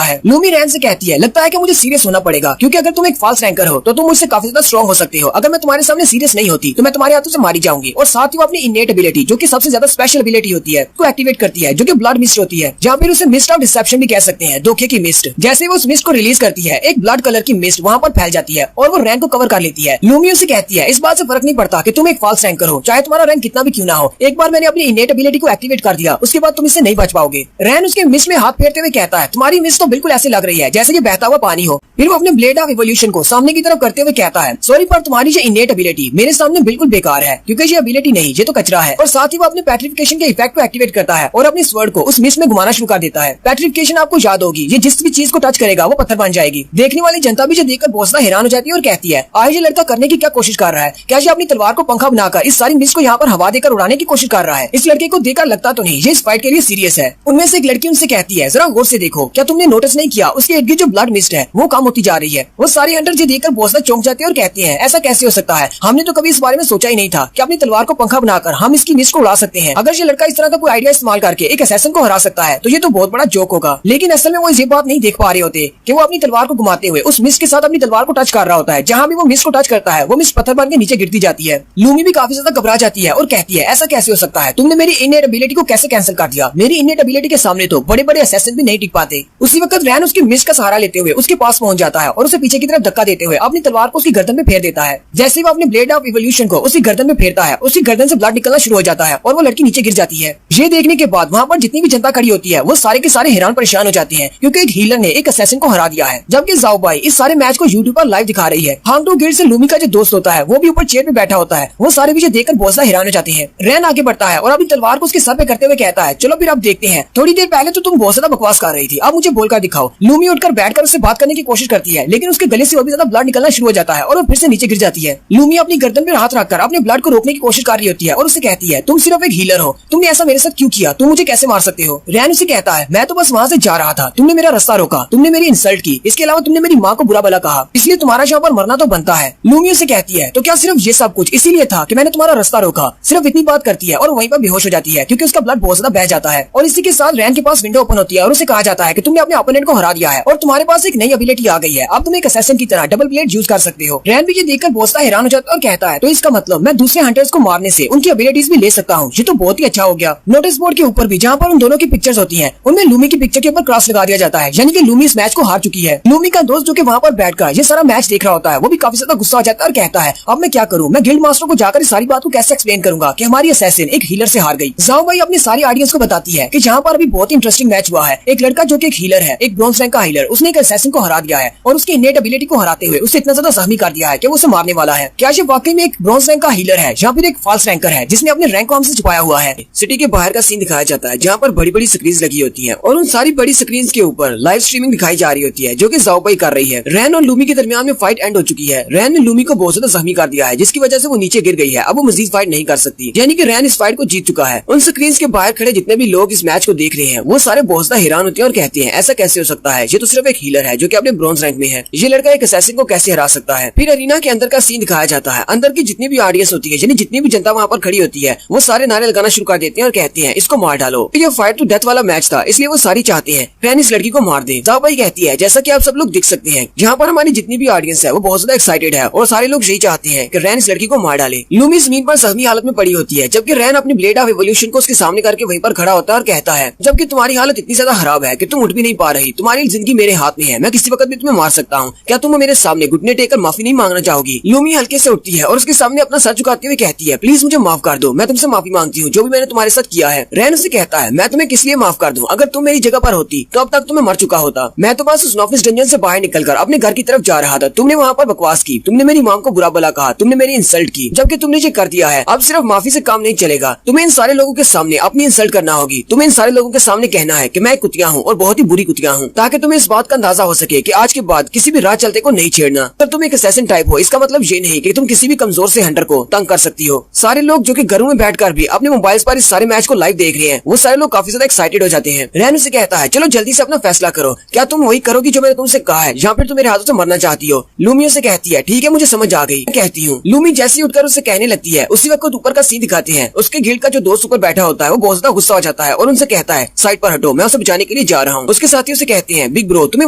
है। लूमी रैन से कहती है लगता है कि मुझे सीरियस होना पड़ेगा, क्योंकि अगर तुम एक फॉल्स रैंकर हो तो तुम मुझसे काफी ज्यादा स्ट्रॉन्ग हो सकते हो। अगर मैं तुम्हारे सामने सीरियस नहीं होती तो मैं तुम्हारे हाथों से मारी जाऊंगी। और साथ ही वो अपनी इनेट एबिलिटी जो कि सबसे ज्यादा स्पेशल एबिलिटी होती है को एक्टिवेट करती है, जो कि ब्लड मिस्ट होती है, जहाँ पर उसे मिस्ट ऑफ डिसेप्शन भी कह सकते हैं, धोखे की मिस्ट। जैसे वो उस मिस्ट को रिलीज करती है एक ब्लड कलर की मिस्ट वहाँ पर फैल जाती है और वो रैंक को कवर कर लेती है। लूमी उसे कहती है इस बात से फर्क नहीं पड़ता कि तुम एक फॉल्स रैंकर हो, चाहे तुम्हारा रैंक कितना भी क्यों ना हो, एक बार मैंने अपनी इनेट एबिलिटी को एक्टिवेट कर दिया उसके बाद तुम इससे नहीं बच पाओगे। रैन उसके मिस्ट में हाथ फेरते हुए कहता है तुम्हारी मिस्ट तो बिल्कुल ऐसे लग रही है जैसे ये बहता हुआ पानी हो। फिर वो अपने ब्लेड ऑफ इवोल्यूशन को सामने की तरफ करते हुए कहता है सॉरी पर तुम्हारी ये इनेट एबिलिटी मेरे सामने बिल्कुल बेकार है, क्योंकि ये एबिलिटी नहीं ये तो कचरा है। और साथ ही वो अपने पेट्रिफिकेशन के इफेक्ट को एक्टिवेट करता है और अपनी स्वर्ड को उस मिस्ट में घुमाना शुरू कर देता है। पेट्रिफिकेशन आपको याद होगी, ये जिस भी चीज को टच करेगा वो पत्थर बन जाएगी। देखने वाली जनता भी जो देखकर बहुत ज्यादा हैरान हो जाती है और कहती है आज ये लड़का करने की क्या कोशिश कर रहा है, क्या ये अपनी तलवार को पंखा बनाकर इस सारी मिस्ट को यहाँ पर हवा देकर उड़ाने की कोशिश कर रहा है? इस लड़के को देखकर लगता तो नहीं ये इस फाइट के लिए सीरियस है। उनमें से एक लड़की उनसे कहती है जरा गौर से देखो, क्या तुमने नोटिस नहीं किया उसके इर्द गिर्द जो ब्लड मिस्ट है वो कम होती जा रही है? वो सारी हंटर जो देखकर बहुत ज्यादा चौंक जाते हैं और कहते हैं ऐसा कैसे हो सकता है, हमने तो कभी इस बारे में सोचा ही नहीं था कि अपनी तलवार को पंखा बनाकर हम इसकी मिस्ट को उड़ा सकते हैं। अगर ये लड़का इस तरह का कोई आइडिया इस्तेमाल करके एक असैसिन को हरा सकता है तो ये तो बहुत बड़ा जोक होगा। लेकिन असल में वो ये बात नहीं देख पा रहे होते कि वो अपनी तलवार को घुमाते हुए उस मिस्ट के साथ अपनी तलवार को टच कर रहा होता है। जहाँ भी वो मिस्ट को टच करता है वो मिस्ट पत्थर बन के नीचे गिरती जाती है। लूमी भी काफी ज्यादा घबरा जाती है और कहती है ऐसा कैसे हो सकता है, तुमने मेरी इनेट एबिलिटी को कैसे कैंसिल कर दिया? मेरी इनेट एबिलिटी के सामने तो बड़े बड़े असैसिन भी नहीं टिक पाते। उसी वक्त रैन उसकी मिस्ट का सहारा लेते हुए उसके पास पहुंच जाता है और उसे पीछे की तरफ धक्का देते हुए अपनी तलवार को उसकी गर्दन में फेर देता है। जैसे वो अपने ब्लेड ऑफ इवोल्यूशन को उसकी गर्दन में फेरता है उसकी गर्दन से ब्लड निकलना शुरू हो जाता है और वो लड़की नीचे गिर जाती है। ये देखने के बाद वहाँ पर जितनी भी जनता खड़ी होती है वो सारे के सारे हैरान परेशान हो जाते हैं, क्योंकि एक हीलर ने एक असैसिन को हरा दिया है। जबकि जाओ बाई इस सारे मैच को यूट्यूब पर लाइव दिखा रही है। हांगडो गिल्ड से लूमी का जो दोस्त होता है वो भी ऊपर चेयर पे बैठा होता है। वो सारे भी देखकर बहुत ज्यादा हैरान हो जाते हैं। रैन आगे बढ़ता है और अपनी तलवार को उसके सर पे करते हुए कहता है चलो फिर अब देखते हैं, थोड़ी देर पहले तो तुम बहुत ज्यादा बकवास कर रही थी, अब मुझे बोलकर दिखाओ। लूमी उठकर बैठकर उससे बात करने की कोशिश करती है, लेकिन उसके गले से और भी ज्यादा ब्लड निकलना शुरू हो जाता है और वो फिर से नीचे गिर जाती है। लूमी अपनी गर्दन पर हाथ रखकर अपने ब्लड को रोकने की कोशिश कर रही होती है और उसे कहती है तुम सिर्फ एक हीलर हो, तुमने ऐसा मेरे साथ क्यों किया, तुम मुझे कैसे मार सकते हो? रैन उसे कहता है मैं तो बस वहाँ से जा रहा था, तुमने मेरा रास्ता रोका, तुमने मेरी इंसल्ट की, इसके अलावा तुमने मेरी माँ को बुरा भला कहा, इसलिए तुम्हारा यहाँ पर मरना तो बनता है। लूमी उसे कहती है तो क्या सिर्फ ये सब कुछ इसीलिए था कि मैंने तुम्हारा रास्ता रोका? सिर्फ इतनी बात करती है और वहीं पर बेहोश हो जाती है, क्योंकि उसका ब्लड बहुत ज्यादा बह जाता है। और इसी के साथ रैन के पास विंडो ओपन होती है और उसे कहा जाता है कि तुमने अपने ओपोनेंट को हरा दिया है और तुम्हारे पास एक नई एबिलिटी आ गई है, अब तुम एक असैसिन की तरह डबल ब्लेड यूज कर सकते हो। रैन भी ये देखकर बहुत ज्यादा हैरान हो जाता है और कहता है तो इसका मतलब मैं दूसरे हंटर्स को मारने से उनकी एबिलिटीज भी ले सकता हूँ, ये तो बहुत बहुत ही अच्छा हो गया। नोटिस बोर्ड के ऊपर भी जहाँ पर उन दोनों की पिक्चर्स होती हैं, उनमें लूमी की पिक्चर के ऊपर क्रॉस लगा दिया जाता है, यानी कि लूमी इस मैच को हार चुकी है। लूमी का दोस्त जो कि वहाँ पर बैठकर ये सारा मैच देख रहा होता है, वो भी काफी ज्यादा गुस्सा हो जाता है और कहता है अब मैं क्या करूँ, मैं गिल्ड मास्टर को जाकर इस सारी बात को कैसे एक्सप्लेन करूंगा कि हमारी असैसिन एक हीलर से हार गई। जाओ भाई अपनी सारी ऑडियंस को बताती है कि यहाँ पर अभी बहुत इंटरेस्टिंग मैच हुआ है। एक लड़का जो कि एक हीलर है, एक ब्रॉन्ज रैंक का हीलर, उसने एक असैसिन को हरा दिया है और उसकी इनेट एबिलिटी को हराते हुए उसे इतना ज्यादा जख्मी कर दिया है कि वो उसे मारने वाला है। क्या ये वाकई में एक ब्रॉन्ज रैंक का हीलर है या फिर एक फॉल्स रैंकर है जिसने अपने रैंक को हमसे छुपाया हुआ है। सिटी के बाहर का सीन दिखाया जाता है जहाँ पर बड़ी बड़ी स्क्रीन लगी होती है और उन सारी बड़ी स्क्रीन के ऊपर लाइव स्ट्रीमिंग दिखाई जा रही होती है जो कि जाओ भाई कर रही है। रैन और लूमी के दरमियान में फाइट एंड हो चुकी है। रैन ने लूमी को बहुत ज्यादा जख्मी कर दिया है जिसकी वजह से वो नीचे गिर गई है। अब वो मजीद फाइट नहीं कर सकती, यानी कि रैन इस फाइट को जीत चुका है। उन स्क्रीन के बाहर खड़े जितने भी लोग इस मैच को देख रहे हैं वो सारे बहुत ज्यादा हैरान होते हैं और कहते हैं ऐसा कैसे हो सकता है, ये तो सिर्फ एक हीलर है जो कि अपने ब्रॉन्ज रैंक में है, ये लड़का एक असैसिन को कैसे हरा सकता है। फिर अरीना के अंदर का सीन दिखाया जाता है। अंदर की जितनी भी ऑडियंस होती है, यानी जितनी भी जनता वहाँ पर खड़ी होती है, वो सारे नारे लगाना शुरू कर देते हैं और कहते हैं इसको मार डालो। ये फाइट टू डेथ वाला मैच था, इसलिए वो सारी चाहते हैं फैन इस लड़की को मार दे। जाओ भाई कहती है जैसा कि आप सब लोग देख सकते हैं यहाँ पर हमारी जितनी भी ऑडियंस है वो बहुत ज्यादा एक्साइटेड है और सारे लोग यही चाहते हैं कि रैन इस लड़की को मार डाले। लूमी जमीन पर जख्मी हालत में पड़ी होती है जबकि रैन अपनी ब्लेड ऑफ एवोल्यूशन को उसके सामने करके वहीं पर खड़ा होता है और कहता है जबकि तुम्हारी हालत इतनी ज्यादा खराब है कि तुम उठ भी नहीं पा रही, तुम्हारी जिंदगी मेरे हाथ में है, मैं किसी वक्त भी तुम्हें मार सकता हूँ, क्या तुम मेरे सामने घुटने टेकर माफी नहीं मांगना चाहोगी। लूमी हल्के से उठती है और उसके सामने अपना सर झुकाते हुए कहती है प्लीज मुझे माफ कर दो, मैं तुमसे माफी मांगती हूँ जो भी मैंने तुम्हारे साथ किया है। रैन उसे कहता है मैं तुम्हें किस लिए माफ कर दूं, अगर तुम मेरी जगह पर होती तो अब तक तुम्हें मर चुका होता। मैं तो बस उस नॉफिस डंजन से बाहर निकलकर अपने घर की तरफ जा रहा था, तुमने वहाँ पर बकवास की, तुमने मेरी माँ को बुरा भला कहा, तुमने मेरी इंसल्ट की, जबकि तुमने ये कर दिया है। अब सिर्फ माफी से काम नहीं चलेगा, तुम्हें इन सारे लोगों के सामने अपनी इंसल्ट करना होगी, तुम्हें इन सारे लोगों के सामने कहना है कि मैं एक कुतिया हूँ और बहुत ही बुरी कुतिया हूँ, ताकि तुम्हें इस बात का अंदाजा हो सके कि आज के बाद किसी भी राह चलते को नहीं छेड़ना। अगर तुम एक असैसिन टाइप हो इसका मतलब ये नहीं कि तुम किसी भी कमजोर से हंटर को तंग कर सकती हो। सारे लोग जो कि घरों में बैठकर भी अपने मोबाइल पर इस सारे मैच को लाइव देख रहे हैं वो सारे लोग काफी ज्यादा एक्साइटेड हो जाते हैं। रैन उसे कहता है चलो जल्दी से अपना फैसला करो, क्या तुम वही करोगी जो मैंने तुमसे कहा है या फिर तुम मेरे हाथों से मरना चाहती हो। लूमी उसे कहती है ठीक है मुझे समझ आ गई, कहती हूँ। लूमी जैसे ही उठकर उसे कहने लगती है उसी वक्त ऊपर का सीन दिखाते हैं। उसके गिल्ड का जो दोस्त ऊपर बैठा होता है वो बहुत ज्यादा गुस्सा हो जाता है और उनसे कहता है साइड पर हटो, मैं उसे बचाने के लिए जा रहा हूँ। उसके साथी उसे कहते हैं बिग ब्रो तुम्हें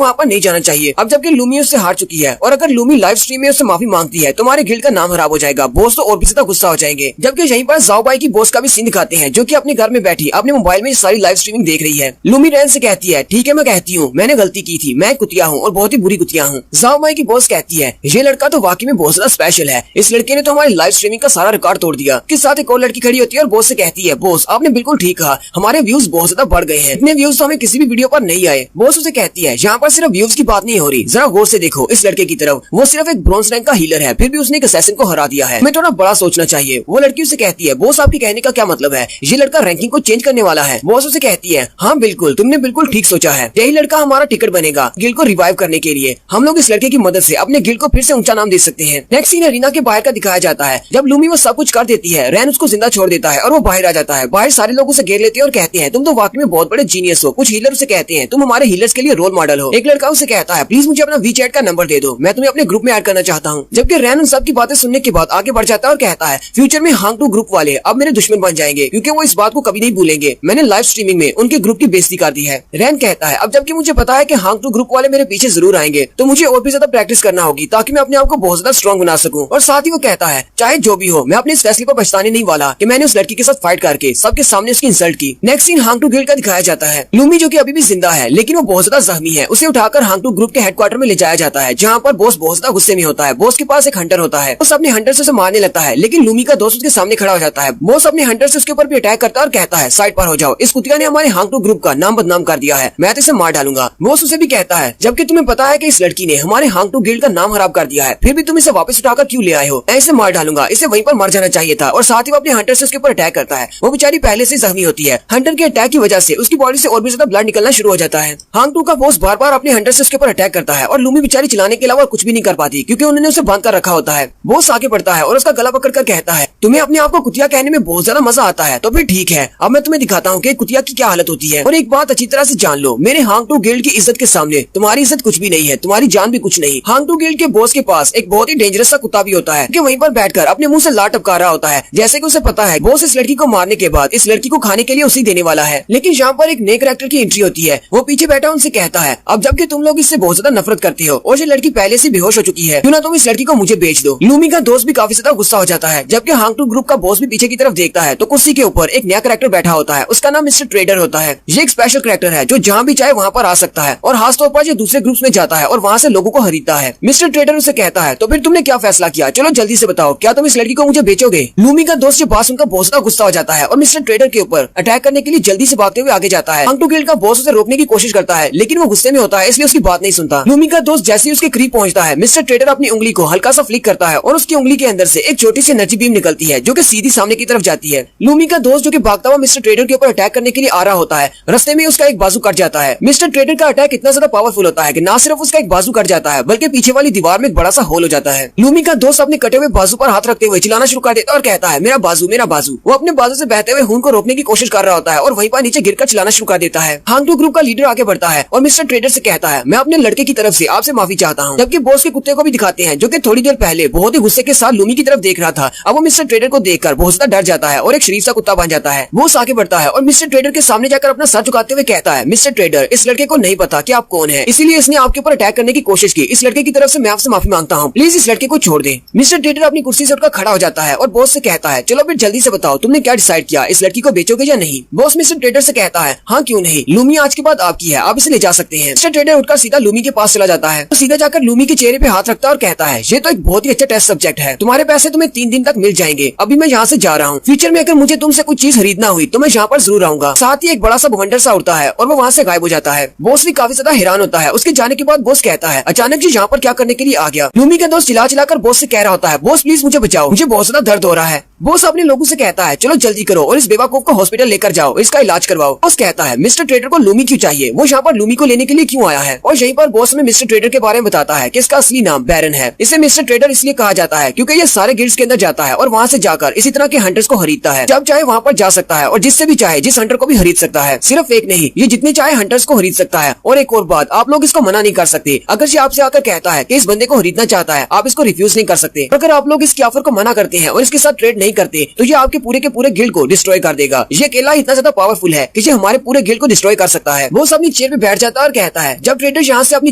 वहाँ पर नहीं जाना चाहिए। अब जबकि लूमी उससे हार चुकी है और अगर लूमी लाइव स्ट्रीम में उससे माफी मांगती है तो हमारे गिल्ड का नाम खराब हो जाएगा, बॉस तो और भी ज्यादा गुस्सा हो जाएंगे। जबकि यहीं पर जाओ भाई की बॉस का भी सीन दिखाते हैं जो कि अपने घर में बैठी अपने मोबाइल में सारी लाइव स्ट्रीमिंग देख रही है। लूमी रैन से कहती है ठीक है मैं कहती हूँ मैंने गलती की थी, मैं कुतिया हूँ और बहुत ही बुरी कुतिया हूँ। जाओ भाई की बॉस कहती है ये लड़का तो वाकई में बहुत ज्यादा स्पेशल है, इस लड़के ने तो हमारी लाइव स्ट्रीमिंग का सारा रिकॉर्ड तोड़ दिया। के साथ एक और लड़की खड़ी होती है और बॉस से कहती है बॉस आपने बिल्कुल ठीक कहा, हमारे व्यूज बहुत ज्यादा बढ़ गए हैं, इतने व्यूज तो हमें किसी भी वीडियो पर नहीं आए। बॉस उसे कहती है यहाँ पर सिर्फ व्यूज की बात नहीं हो रही, जरा गौर से देखो इस लड़के की तरफ, वो सिर्फ एक ब्रॉन्ज रैंक का हीलर है फिर भी उसने एक असैसिन को हरा दिया है, हमें थोड़ा बड़ा सोचना चाहिए। वो लड़की उसे कहती है बॉस आपके कहने का क्या मतलब है, ये लड़का रैंकिंग को चेंज करने वाला है। बॉस उसे कहती है हाँ बिल्कुल तुमने बिल्कुल ठीक सोचा है, यही लड़का हमारा टिकट बनेगा गिल्ड को रिवाइव करने के लिए। हम लोग इस लड़के की मदद से अपने गिल्ड को फिर से ऊंचा नाम दे सकते हैं। नेक्स्ट सीन अरीना के बाहर का दिखाया जाता है। जब लूमी वो सब कुछ कर देती है रैन उसको जिंदा छोड़ देता है और वो बाहर आ जाता है। बाहर सारे लोग उसे घेर लेते हैं और कहते हैं तुम तो वाकई में बहुत बड़े जीनियस हो। कुछ हीलर उसे कहते हैं तुम हमारे हीलर्स के लिए रोल मॉडल हो। एक लड़का उसे कहता है प्लीज मुझे अपना वीचैट का नंबर दे दो, मैं तुम्हें अपने ग्रुप में ऐड करना चाहता हूँ। जबकि रैन उन सब की बातें सुनने के बाद आगे बढ़ जाता है और कहता है फ्यूचर में हांग टू ग्रुप वाले अब मेरे दुश्मन बन जाएंगे क्योंकि वो इस बात को कभी नहीं भूलेंगे, मैंने लाइव स्ट्रीमिंग में उनके ग्रुप की बेइज्जती कर दी है। रैन कहता है अब जबकि मुझे पता है कि हांग टू ग्रुप वाले मेरे पीछे जरूर आएंगे तो मुझे और भी ज्यादा प्रैक्टिस करना होगी ताकि मैं अपने आप को बहुत ज्यादा स्ट्रॉन्ग बना सकूं। और साथ ही वो कहता है चाहे जो भी हो मैं अपने इस फैसले पर पछताने नहीं वाला कि मैंने उस लड़की के साथ फाइट करके सबके सामने उसकी इंसल्ट की। नेक्स्ट सीन हांग टू गिल्ड का दिखाया जाता है। लूमी जो कि अभी भी जिंदा है लेकिन वो बहुत ज्यादा जख्मी है, उसे उठाकर हांग टू ग्रुप के हेडक्वार्टर में ले जाया जाता है जहाँ पर बॉस बहुत ज्यादा गुस्से में होता है। बॉस के पास एक हंटर होता है, बॉस अपने हंटर से उसे मारने लगता है लेकिन लूमी का दोस्त उसके सामने खड़ा हो जाता है। बॉस अपने हंटर से उसके ऊपर भी अटैक करता है और कहता है साइड पर हो जाओ, इस कुतिया ने हमारे हांग टू ग्रुप का नाम बदनाम कर दिया है, मैं तो इसे मार डालूंगा। बॉस उसे भी कहता है जबकि तुम्हें पता है कि इस लड़की ने हमारे हांग टू गिल्ड का नाम खराब कर दिया है फिर भी तुम इसे वापस उठाकर क्यों ले आए हो, मैं इसे मार डालूंगा, इसे वहीं पर मर जाना चाहिए था। और साथ ही वो अपने हंटर से उसके ऊपर अटैक करता है। वो बेचारी पहले से जख्मी होती है, हंटर के अटैक की वजह से उसकी बॉडी से और भी ज्यादा ब्लड निकलना शुरू हो जाता है। हांग टू का बॉस बार बार अपने हंटर से उसके ऊपर अटैक करता है और लूमी बेचारी चलाने के अलावा कुछ भी नहीं कर पाती क्योंकि उन्होंने उसे बांध कर रखा होता है। बॉस आगे बढ़ता है और उसका गला पकड़कर कहता है तुम्हें अपने आप को कुतिया कहने में बहुत ज्यादा मजा आता है तो फिर ठीक है, अब मैं तुम्हें दिखाता हूँ कि कुतिया की क्या हालत होती है। और एक बात अच्छी तरह से जान लो, मेरे हांग टू गिल्ड की इज्जत के सामने तुम्हारी इज्जत कुछ भी नहीं है, तुम्हारी जान भी कुछ नहीं। हांग टू गिल्ड के बॉस के पास एक बहुत ही डेंजरस सा कुत्ता भी होता है कि वहीं पर बैठकर अपने मुंह से लात टपका रहा होता है, जैसे कि उसे पता है बॉस इस लड़की को मारने के बाद इस लड़की को खाने के लिए उसे देने वाला है। लेकिन यहाँ पर एक नए कैरेक्टर की एंट्री होती है। वो पीछे बैठा उनसे कहता है अब जबकि तुम लोग इससे बहुत ज्यादा नफरत करते हो और ये लड़की पहले से बेहोश हो चुकी है, क्यों ना तुम इस लड़की को मुझे बेच दो। लूमी का दोस्त भी काफी ज्यादा गुस्सा हो जाता है। जबकि हांग टू ग्रुप का बॉस भी पीछे की तरफ देखता है तो कुछ कुर्सी के ऊपर एक नया कैरेक्टर बैठा होता है, उसका नाम मिस्टर ट्रेडर होता है। ये एक स्पेशल कैरेक्टर है जो जहाँ भी चाहे वहाँ पर आ सकता है और खासतौर पर जो दूसरे ग्रुप्स में जाता है और वहाँ से लोगों को खरीदता है। मिस्टर ट्रेडर उसे कहता है, तो फिर तुमने क्या फैसला किया? चलो जल्दी से बताओ, क्या तुम इस लड़की को मुझे बेचोगे? लूमी का दोस्त ये बात सुनकर बहुत ज्यादा गुस्सा हो जाता है और मिस्टर ट्रेडर के ऊपर अटैक करने के लिए जल्दी से भागते हुए आगे जाता है। हंग टू गिल्ड का बॉस उसे रोकने की कोशिश करता है, लेकिन वो गुस्से में होता है, इसलिए उसकी बात नहीं सुनता। लूमी का दोस्त जैसे ही उसके करीब पहुंचता है, मिस्टर ट्रेडर अपनी उंगली को हल्का सा फ्लिक करता है और उसकी उंगली के अंदर से एक छोटी सी एनर्जी बीम निकलती है जो कि सीधी सामने की तरफ जाती है। लूमी का दोस्त जो कि भागता हुआ मिस्टर ट्रेडर के ऊपर अटैक करने के लिए आ रहा होता है, रास्ते में उसका एक बाजू कट जाता है। मिस्टर ट्रेडर का अटैक इतना ज्यादा पावरफुल होता है कि न सिर्फ उसका एक बाजू कट जाता है बल्कि पीछे वाली दीवार में एक बड़ा सा होल हो जाता है। लूमी का दोस्त अपने कटे हुए बाजू पर हाथ रखते हुए चिल्लाना शुरू कर देता है और कहता है, मेरा बाजू, मेरा बाजू। वो अपने बाजू से बहते हुए खून को रोकने की कोशिश कर रहा होता है और वहीं पर नीचे गिरकर चिल्लाना शुरू कर देता है। हांग टू ग्रुप का लीडर आगे बढ़ता है और मिस्टर ट्रेडर से कहता है, मैं अपने लड़के की तरफ से आपसे माफी चाहता हूँ। जबकि बॉस के कुत्ते को भी दिखाते हैं जो कि थोड़ी देर पहले बहुत ही गुस्से के साथ लूमी की तरफ देख रहा था। अब वो मिस्टर ट्रेडर को देखकर बहुत ज्यादा डर जाता है और एक शरीफ सा कुत्ता बन जाता है। बॉस आगे बढ़ता है और मिस्टर ट्रेडर के सामने जाकर अपना सर झुकाते हुए कहता है, मिस्टर ट्रेडर, इस लड़के को नहीं पता कि आप कौन है, इसीलिए इसने आपके ऊपर अटैक करने की कोशिश की। इस लड़के की तरफ से मैं आपसे माफी मांगता हूँ, प्लीज इस लड़के को छोड़ दे। मिस्टर ट्रेडर अपनी कुर्सी से उठकर खड़ा हो जाता है और बॉस से कहता है, चलो फिर जल्दी से बताओ तुमने क्या डिसाइड किया, इस लड़की को बेचोगे या नहीं? बॉस मिस्टर ट्रेडर से कहता है, हाँ क्यों नहीं, लूमी आज के बाद आपकी है, आप इसे ले जा सकते हैं। मिस्टर ट्रेडर उठकर सीधा लूमी के पास चला जाता है, तो सीधा जाकर लूमी के चेहरे पे हाथ रखता है और कहता है, ये तो एक बहुत ही अच्छा टेस्ट सब्जेक्ट है, तुम्हारे पैसे तुम्हें 3 दिन तक मिल जाएंगे। अभी मैं यहाँ से जा रहा हूँ, फ्यूचर में अगर मुझे तुमसे कुछ चीज खरीदना हुई तो मैं यहाँ पर जरूर आऊंगा। साथ ही एक बड़ा सा भवंडर सा उड़ता है और वो वहाँ से गायब हो जाता है। बॉस भी काफी ज्यादा हैरान होता है। उसके जाने के बाद बॉस कहता है, अचानक जी यहाँ पर क्या करने के लिए आ गया? लूमी का दोस्त चिल्ला चिल्लाकर बॉस से कह रहा होता है, बॉस प्लीज मुझे बचाओ, मुझे बहुत ज्यादा दर्द हो रहा है। बॉस अपने लोगों से कहता है, चलो जल्दी करो और इस बेवकूफ को हॉस्पिटल लेकर जाओ, इसका इलाज करवाओ। बॉस कहता है, मिस्टर ट्रेडर को लूमी क्यों चाहिए? वो यहाँ पर लूमी को लेने के लिए क्यों आया है? और यहीं पर बॉस में मिस्टर ट्रेडर के बारे में बताता है कि इसका असली नाम बैरन है। इसे मिस्टर ट्रेडर इसलिए कहा जाता है क्योंकि ये सारे गिल्ड्स के अंदर जाता है और वहाँ से जाकर इसी तरह के हंटर्स को खरीदता है। जब चाहे वहाँ पर जा सकता है और जिससे भी चाहे जिस हंटर को भी खरीद सकता है। सिर्फ एक नहीं, ये जितने चाहे हंटर्स को खरीद सकता है। और एक और बात, आप लोग इसको मना नहीं कर सकते। अगर ये आपसे आकर कहता है कि इस बंदे को खरीदना चाहता है, आप इसको रिफ्यूज नहीं कर सकते। अगर आप लोग इसकी ऑफर को मना करते हैं और इसके साथ ट्रेड नहीं करते तो ये आपके पूरे के पूरे गिल्ड को डिस्ट्रॉय कर देगा। ये अकेला इतना ज्यादा पावरफुल है कि ये हमारे पूरे गिल्ड को डिस्ट्रॉय कर सकता है। वो अपनी चेयर पे बैठ जाता है और कहता है, जब ट्रेडर यहाँ से अपनी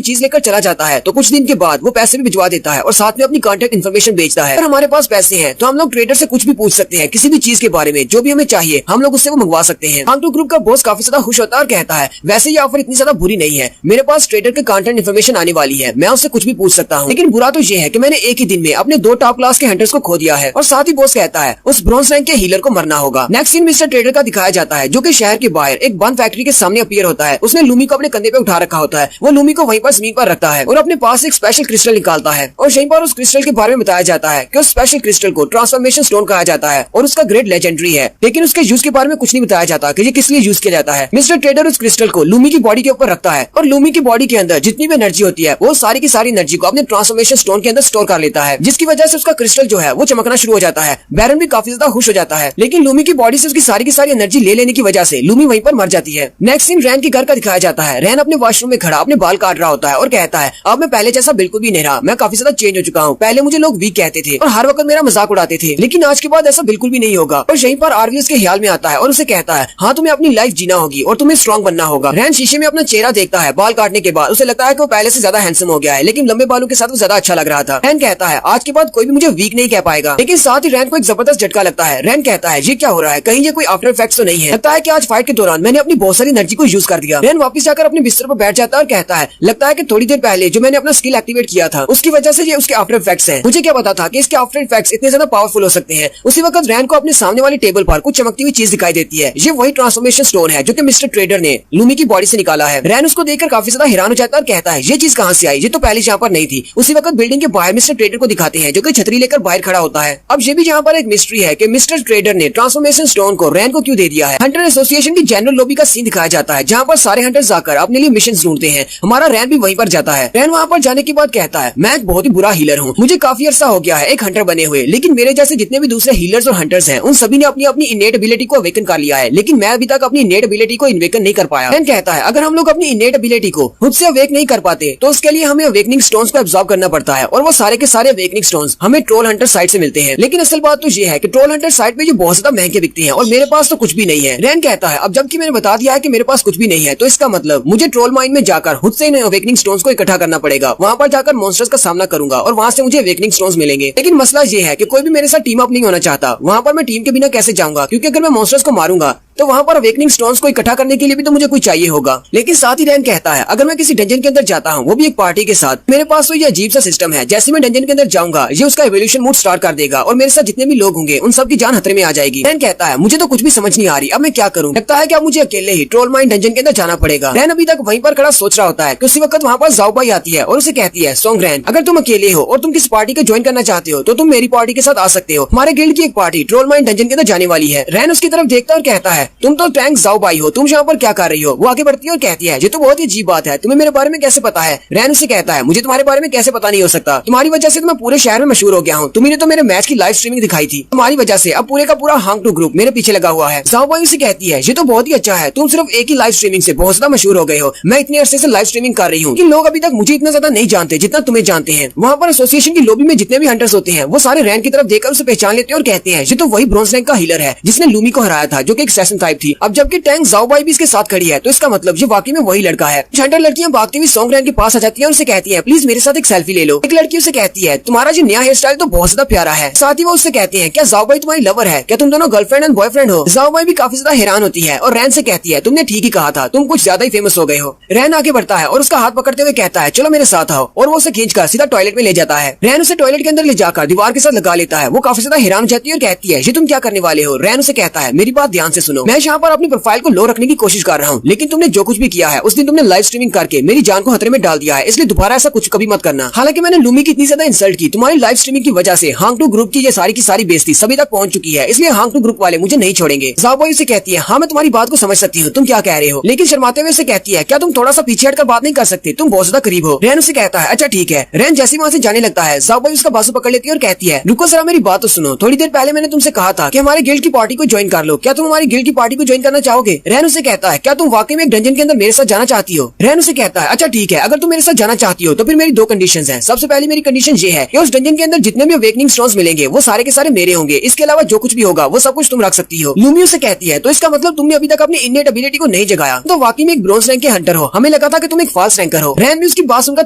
चीज लेकर चला जाता है तो कुछ दिन के बाद वो पैसे भी भिजवा देता है और साथ में अपनी कॉन्टेक्ट इन्फॉर्मेशन बेचता है। अगर हमारे पास पैसे हैं तो हम लोग ट्रेडर से कुछ भी पूछ सकते हैं, किसी भी चीज के बारे में, जो भी हमें चाहिए हम लोग उससे वो मंगवा सकते हैं। हांग टू ग्रुप का बॉस काफी ज्यादा खुश होता है और कहता है, वैसे ये ऑफर इतनी ज्यादा बुरी नहीं है, मेरे पास ट्रेडर के कॉन्टेक्ट इन्फॉर्मेशन आने वाली है, मैं उससे कुछ भी पूछ सकता हूँ। लेकिन बुरा तो ये है कि मैंने एक ही दिन में अपने 2 टॉप क्लास के हंटर्स को खो दिया है। और साथ ही बॉस कहता है, उस ब्रॉन्ज रैंक के हीलर को मरना होगा। नेक्स्ट सीन मिस्टर ट्रेडर का दिखाया जाता है जो कि शहर के बाहर एक बंद फैक्ट्री के सामने अपीयर होता है। उसने लूमी को अपने कंधे पे उठा रखा होता है। वो लूमी को वहीं पर जमीन पर रखता है और अपने पास एक स्पेशल क्रिस्टल निकालता है और यहीं पर उस क्रिस्टल के बारे में बताया जाता है कि उस स्पेशल क्रिस्टल को ट्रांसफॉर्मेशन स्टोन कहा जाता है और उसका ग्रेड लेजेंडरी है। लेकिन उसके यूज के बारे में कुछ नहीं बताया जाता कि ये किस लिए यूज किया जाता है। मिस्टर ट्रेडर उस क्रिस्टल को लूमी की बॉडी के ऊपर रखता है और लूमी की बॉडी के अंदर जितनी भी एनर्जी होती है वो सारी की सारी एनर्जी को अपने ट्रांसफॉर्मेशन स्टोन के अंदर स्टोर कर लेता है, जिसकी वजह से उसका क्रिस्टल जो है वो चमकना शुरू हो जाता है। बैरन भी काफी ज्यादा खुश हो जाता है, लेकिन लूमी की बॉडी से उसकी सारी की सारी एनर्जी ले लेने की वजह से लूमी वहीं पर मर जाती है। नेक्स्ट सीन रैन के घर का दिखाया जाता है। रैन अपने वॉशरूम में खड़ा अपने बाल काट रहा होता है और कहता है, अब मैं पहले जैसा बिल्कुल भी नहीं रहा, मैं काफी ज्यादा चेंज हो चुका हूँ। पहले मुझे लोग वीक कहते थे और हर वक्त मेरा मजाक उड़ाते थे, लेकिन आज के बाद ऐसा बिल्कुल भी नहीं होगा। और यहीं पर आरवी उसके ख्याल में आता है और उसे कहता है, हाँ तुम्हें अपनी लाइफ जीना होगी और तुम्हें स्ट्रॉन्ग बनना होगा। रैन शीशे में अपना चेहरा देखता है बाल काटने के बाद, उसे लगता है कि वो पहले से ज्यादा हैंडसम हो गया है, लेकिन लंबे बालों के साथ वो ज्यादा अच्छा लग रहा था। रैन कहता है, आज के बाद कोई भी मुझे वीक नहीं कह पाएगा। लेकिन साथ ही रैन को एक जबरदस्त झटका लगता है। रैन कहता है, ये क्या हो रहा है, कहीं ये कोई आफ्टर इफेक्ट्स तो नहीं है? लगता है कि आज फाइट के दौरान मैंने अपनी बहुत सारी एनर्जी को यूज कर दिया। रैन वापस जाकर अपने बिस्तर पर बैठ जाता है और कहता है, लगता है कि थोड़ी देर पहले जो मैंने अपना स्किल एक्टिवेट किया था उसकी वजह से ये उसके आफ्टर इफेक्ट्स हैं। मुझे क्या पता था कि इसके आफ्टर इफेक्ट्स इतने ज्यादा पावरफुल हो सकते हैं। उसी वक्त रैन को अपने सामने वाली टेबल पर कुछ चमकती हुई चीज दिखाई देती है। ये वही ट्रांसफॉर्मेशन स्टोन है जो कि मिस्टर ट्रेडर ने लूमी की बॉडी से निकाला है। रैन उसको देखकर काफी ज्यादा हैरान हो जाता है और कहता है, ये चीज कहाँ से आई, ये तो पहले यहाँ पर नहीं थी। उसी वक्त बिल्डिंग के बाहर मिस्टर ट्रेडर को दिखाते हैं जो कि छतरी लेकर बाहर खड़ा होता है। अब ये भी यहाँ पर एक मिस्ट्री है कि मिस्टर ट्रेडर ने ट्रांसफॉर्मेशन स्टोन को रैन को क्यों दे दिया है। हंटर एसोसिएशन की जनरल लॉबी का सीन दिखाया जाता है जहाँ पर सारे हंटर्स जाकर अपने लिए मिशन ढूंढते हैं। हमारा रैन भी वहीं पर जाता है। रैन वहाँ पर जाने के बाद कहता है, मैं एक बहुत ही बुरा हीलर हूँ, मुझे काफी अरसा हो गया है एक हंटर बने हुए, लेकिन मेरे जैसे जितने भी दूसरे हीलर्स और हंटर्स हैं उन सभी ने अपनी अपनी इनेट एबिलिटी को अवेकन कर लिया है, लेकिन मैं अभी तक अपनी इनेट एबिलिटी को इन्वेकन नहीं कर पाया। रैन कहता है, अगर हम लोग अपनी इनेट एबिलिटी को खुद से अवेक नहीं कर पाते तो उसके लिए हमें अवेकनिंग स्टोन्स को एब्जॉर्ब करना पड़ता है और वो सारे के सारे अवेकनिंग स्टोन्स हमें ट्रोल हंटर साइट से मिलते हैं। लेकिन असल बात तो ये है कि ट्रोल हंटर साइट पे ये बहुत ज्यादा महंगे बिकते हैं और मेरे पास तो कुछ भी नहीं है। रैन कहता है, अब जबकि मैंने बता दिया है कि मेरे पास कुछ भी नहीं है तो इसका मतलब मुझे ट्रोल माइन में जाकर खुद से इन अवेकनिंग स्टोन्स को इकट्ठा करना पड़ेगा। वहाँ पर जाकर मॉन्स्टर्स का सामना करूंगा और वहाँ से मुझे अवेकनिंग स्टोन्स मिलेंगे। लेकिन मसला ये है कि कोई भी मेरे साथ टीम अप नहीं होना चाहता। वहाँ पर मैं टीम के बिना कैसे जाऊंगा, क्योंकि अगर मैं मॉन्स्टर्स को मारूंगा तो वहाँ पर अवेकनिंग स्टोन्स को इकट्ठा करने के लिए भी तो मुझे कोई चाहिए होगा। लेकिन साथ ही रैन कहता है अगर मैं किसी डंजन के अंदर जाता हूँ, वो भी एक पार्टी के साथ, मेरे पास तो ये अजीब सा सिस्टम है, जैसे मैं डंजन के अंदर जाऊंगा ये उसका एवोल्यूशन मोड स्टार्ट कर देगा और मेरे साथ जितने भी लोग होंगे उन सबकी जान खतरे में आ जाएगी। रैन कहता है मुझे तो कुछ भी समझ नहीं आ रही, अब मैं क्या करूँ। लगता है कि अब मुझे अकेले ही ट्रोल माइन डंजन के अंदर जाना पड़ेगा। रैन अभी तक वहीं पर खड़ा सोच रहा होता है कि उसी वक्त वहाँ पर जाओ बाई आती है और उसे कहती है सोंग रैन, अगर तुम अकेले हो और तुम किसी पार्टी को ज्वाइन करना चाहते हो तो तुम मेरी पार्टी के साथ आ सकते हो, हमारे गिल्ड की एक पार्टी ट्रोल माइन डंजन के अंदर जाने वाली है। रैन उसकी तरफ देखता और कहता है तुम तो टैंक जाओ बाई हो, तुम यहाँ पर क्या कर रही हो। वो आगे बढ़ती है और कहती है ये तो बहुत ही अजीब बात है, तुम्हें मेरे बारे में कैसे पता है। रैन उसे कहता है मुझे तुम्हारे बारे में कैसे पता नहीं हो सकता, तुम्हारी वजह से तो मैं पूरे शहर में मशहूर हो गया हूँ, तुम्हें तो मेरे मैच की लाइव स्ट्रीमिंग दिखाई थी, तुम्हारी वजह से अब पूरे का पूरा हांग टू ग्रुप मेरे पीछे लगा हुआ है। जाओ बाई उसे कहती है ये तो बहुत ही अच्छा है, तुम सिर्फ एक ही लाइव स्ट्रीमिंग से बहुत ज्यादा मशहूर हो गए हो, मैं इतने अरसे से लाइव स्ट्रीमिंग कर रही हूँ कि लोग अभी तक मुझे इतना ज्यादा नहीं जानते जितना तुम्हें जानते हैं। वहाँ पर एसोसिएशन की लॉबी में जितने भी हंटर्स होते हैं वो सारे रैन की तरफ देखकर उसे पहचान लेते हैं और कहते हैं ये तो वही ब्रॉन्ज रैंक का हीलर है जिसने लूमी को हराया था, जो कि एक असैसिन टाइप थी। अब जबकि टैंक जाओ बाई भी इसके साथ खड़ी है तो इसका मतलब ये वाकई में वही लड़का है। हंटर लड़कियां भागती हुई सोंग रैन के पास आ जाती है और उसे कहती है प्लीज मेरे साथ एक सेल्फी ले लो। एक लड़की उसे कहती है तुम्हारा जो नया हेयर स्टाइल तो बहुत ज्यादा प्यारा है। साथ ही वो उससे कहती है क्या जाओ बाई तुम्हारी लवर है, क्या तुम दोनों गर्लफ्रेंड एंड बॉयफ्रेंड हो। जाओ बाई भी काफी ज्यादा हैरान होती है और रैन से कहती है तुमने ठीक ही कहा था, तुम कुछ ज्यादा ही फेमस हो गए हो। रैन आगे बढ़ता है और उसका हाथ पकड़ते हुए कहता है चलो मेरे साथ आओ, और वो उसे खींचकर सीधा टॉयलेट में ले जाता है। रैन उसे टॉयलेट के अंदर ले जाकर दीवार के साथ लगा लेता है। वो काफी ज्यादा हैरान हो जाती है और कहती है ये तुम क्या करने वाले हो। रैन उसे कहता है मेरी बात ध्यान से सुनो, मैं यहाँ पर अपनी प्रोफाइल को लो रखने की कोशिश कर रहा हूँ, लेकिन तुमने जो कुछ भी किया है उस दिन तुमने लाइव स्ट्रीमिंग करके मेरी जान को खतरे में डाल दिया है, इसलिए दोबारा ऐसा कुछ कभी मत करना। हालांकि मैंने लूमी की इतनी ज्यादा इंसल्ट की, तुम्हारी लाइव स्ट्रीमिंग की वजह से हांग टू ग्रुप की ये सारी की सारी बेइज्जती सभी तक पहुंच चुकी है, इसलिए हांग टू ग्रुप वाले मुझे नहीं छोड़ेंगे। जाओ बाई उसे कहती है हाँ मैं तुम्हारी बात को समझ सकती हूँ, तुम क्या कह रहे हो, लेकिन शर्माते हुए उसे कहती है क्या तुम थोड़ा सा पीछे हटकर बात नहीं कर सकते, तुम बहुत ज्यादा करीब हो। रैन उसे कहता है अच्छा ठीक है। रैन जैसे वहाँ से जाने लगता है जाओ बाई उसका बाजू पकड़ लेती है और कहती है रुको जरा मेरी बात तो सुनो, थोड़ी देर पहले मैंने तुमसे कहा था कि हमारे गिल्ड की पार्टी को ज्वाइन कर लो, क्या तुम हमारी गिल्ड की पार्टी को ज्वाइन करना चाहोगे। रैन उसे कहता है क्या तुम वाकई में एक डंजन के अंदर मेरे साथ जाना चाहती हो। रैन उसे कहता है अच्छा ठीक है, अगर तुम मेरे साथ जाना चाहती हो तो फिर मेरी दो कंडीशंस हैं। सबसे पहली मेरी कंडीशन ये है कि उस डंजन के अंदर जितने भी अवेकनिंग स्टोन्स मिलेंगे वो सारे के सारे मेरे होंगे, इसके अलावा जो कुछ भी होगा वो सब कुछ तुम रख सकती हो। लूमी उसे कहती है तो इसका मतलब तुमने अभी तक अपनी इननेट एबिलिटी को नहीं जगाया, तो वाकई में एक ब्रोंज रैंक के हंटर हो, हमें लगा था कि तुम एक फॉल्स रैंकर हो। रैन भी उसकी बात सुनकर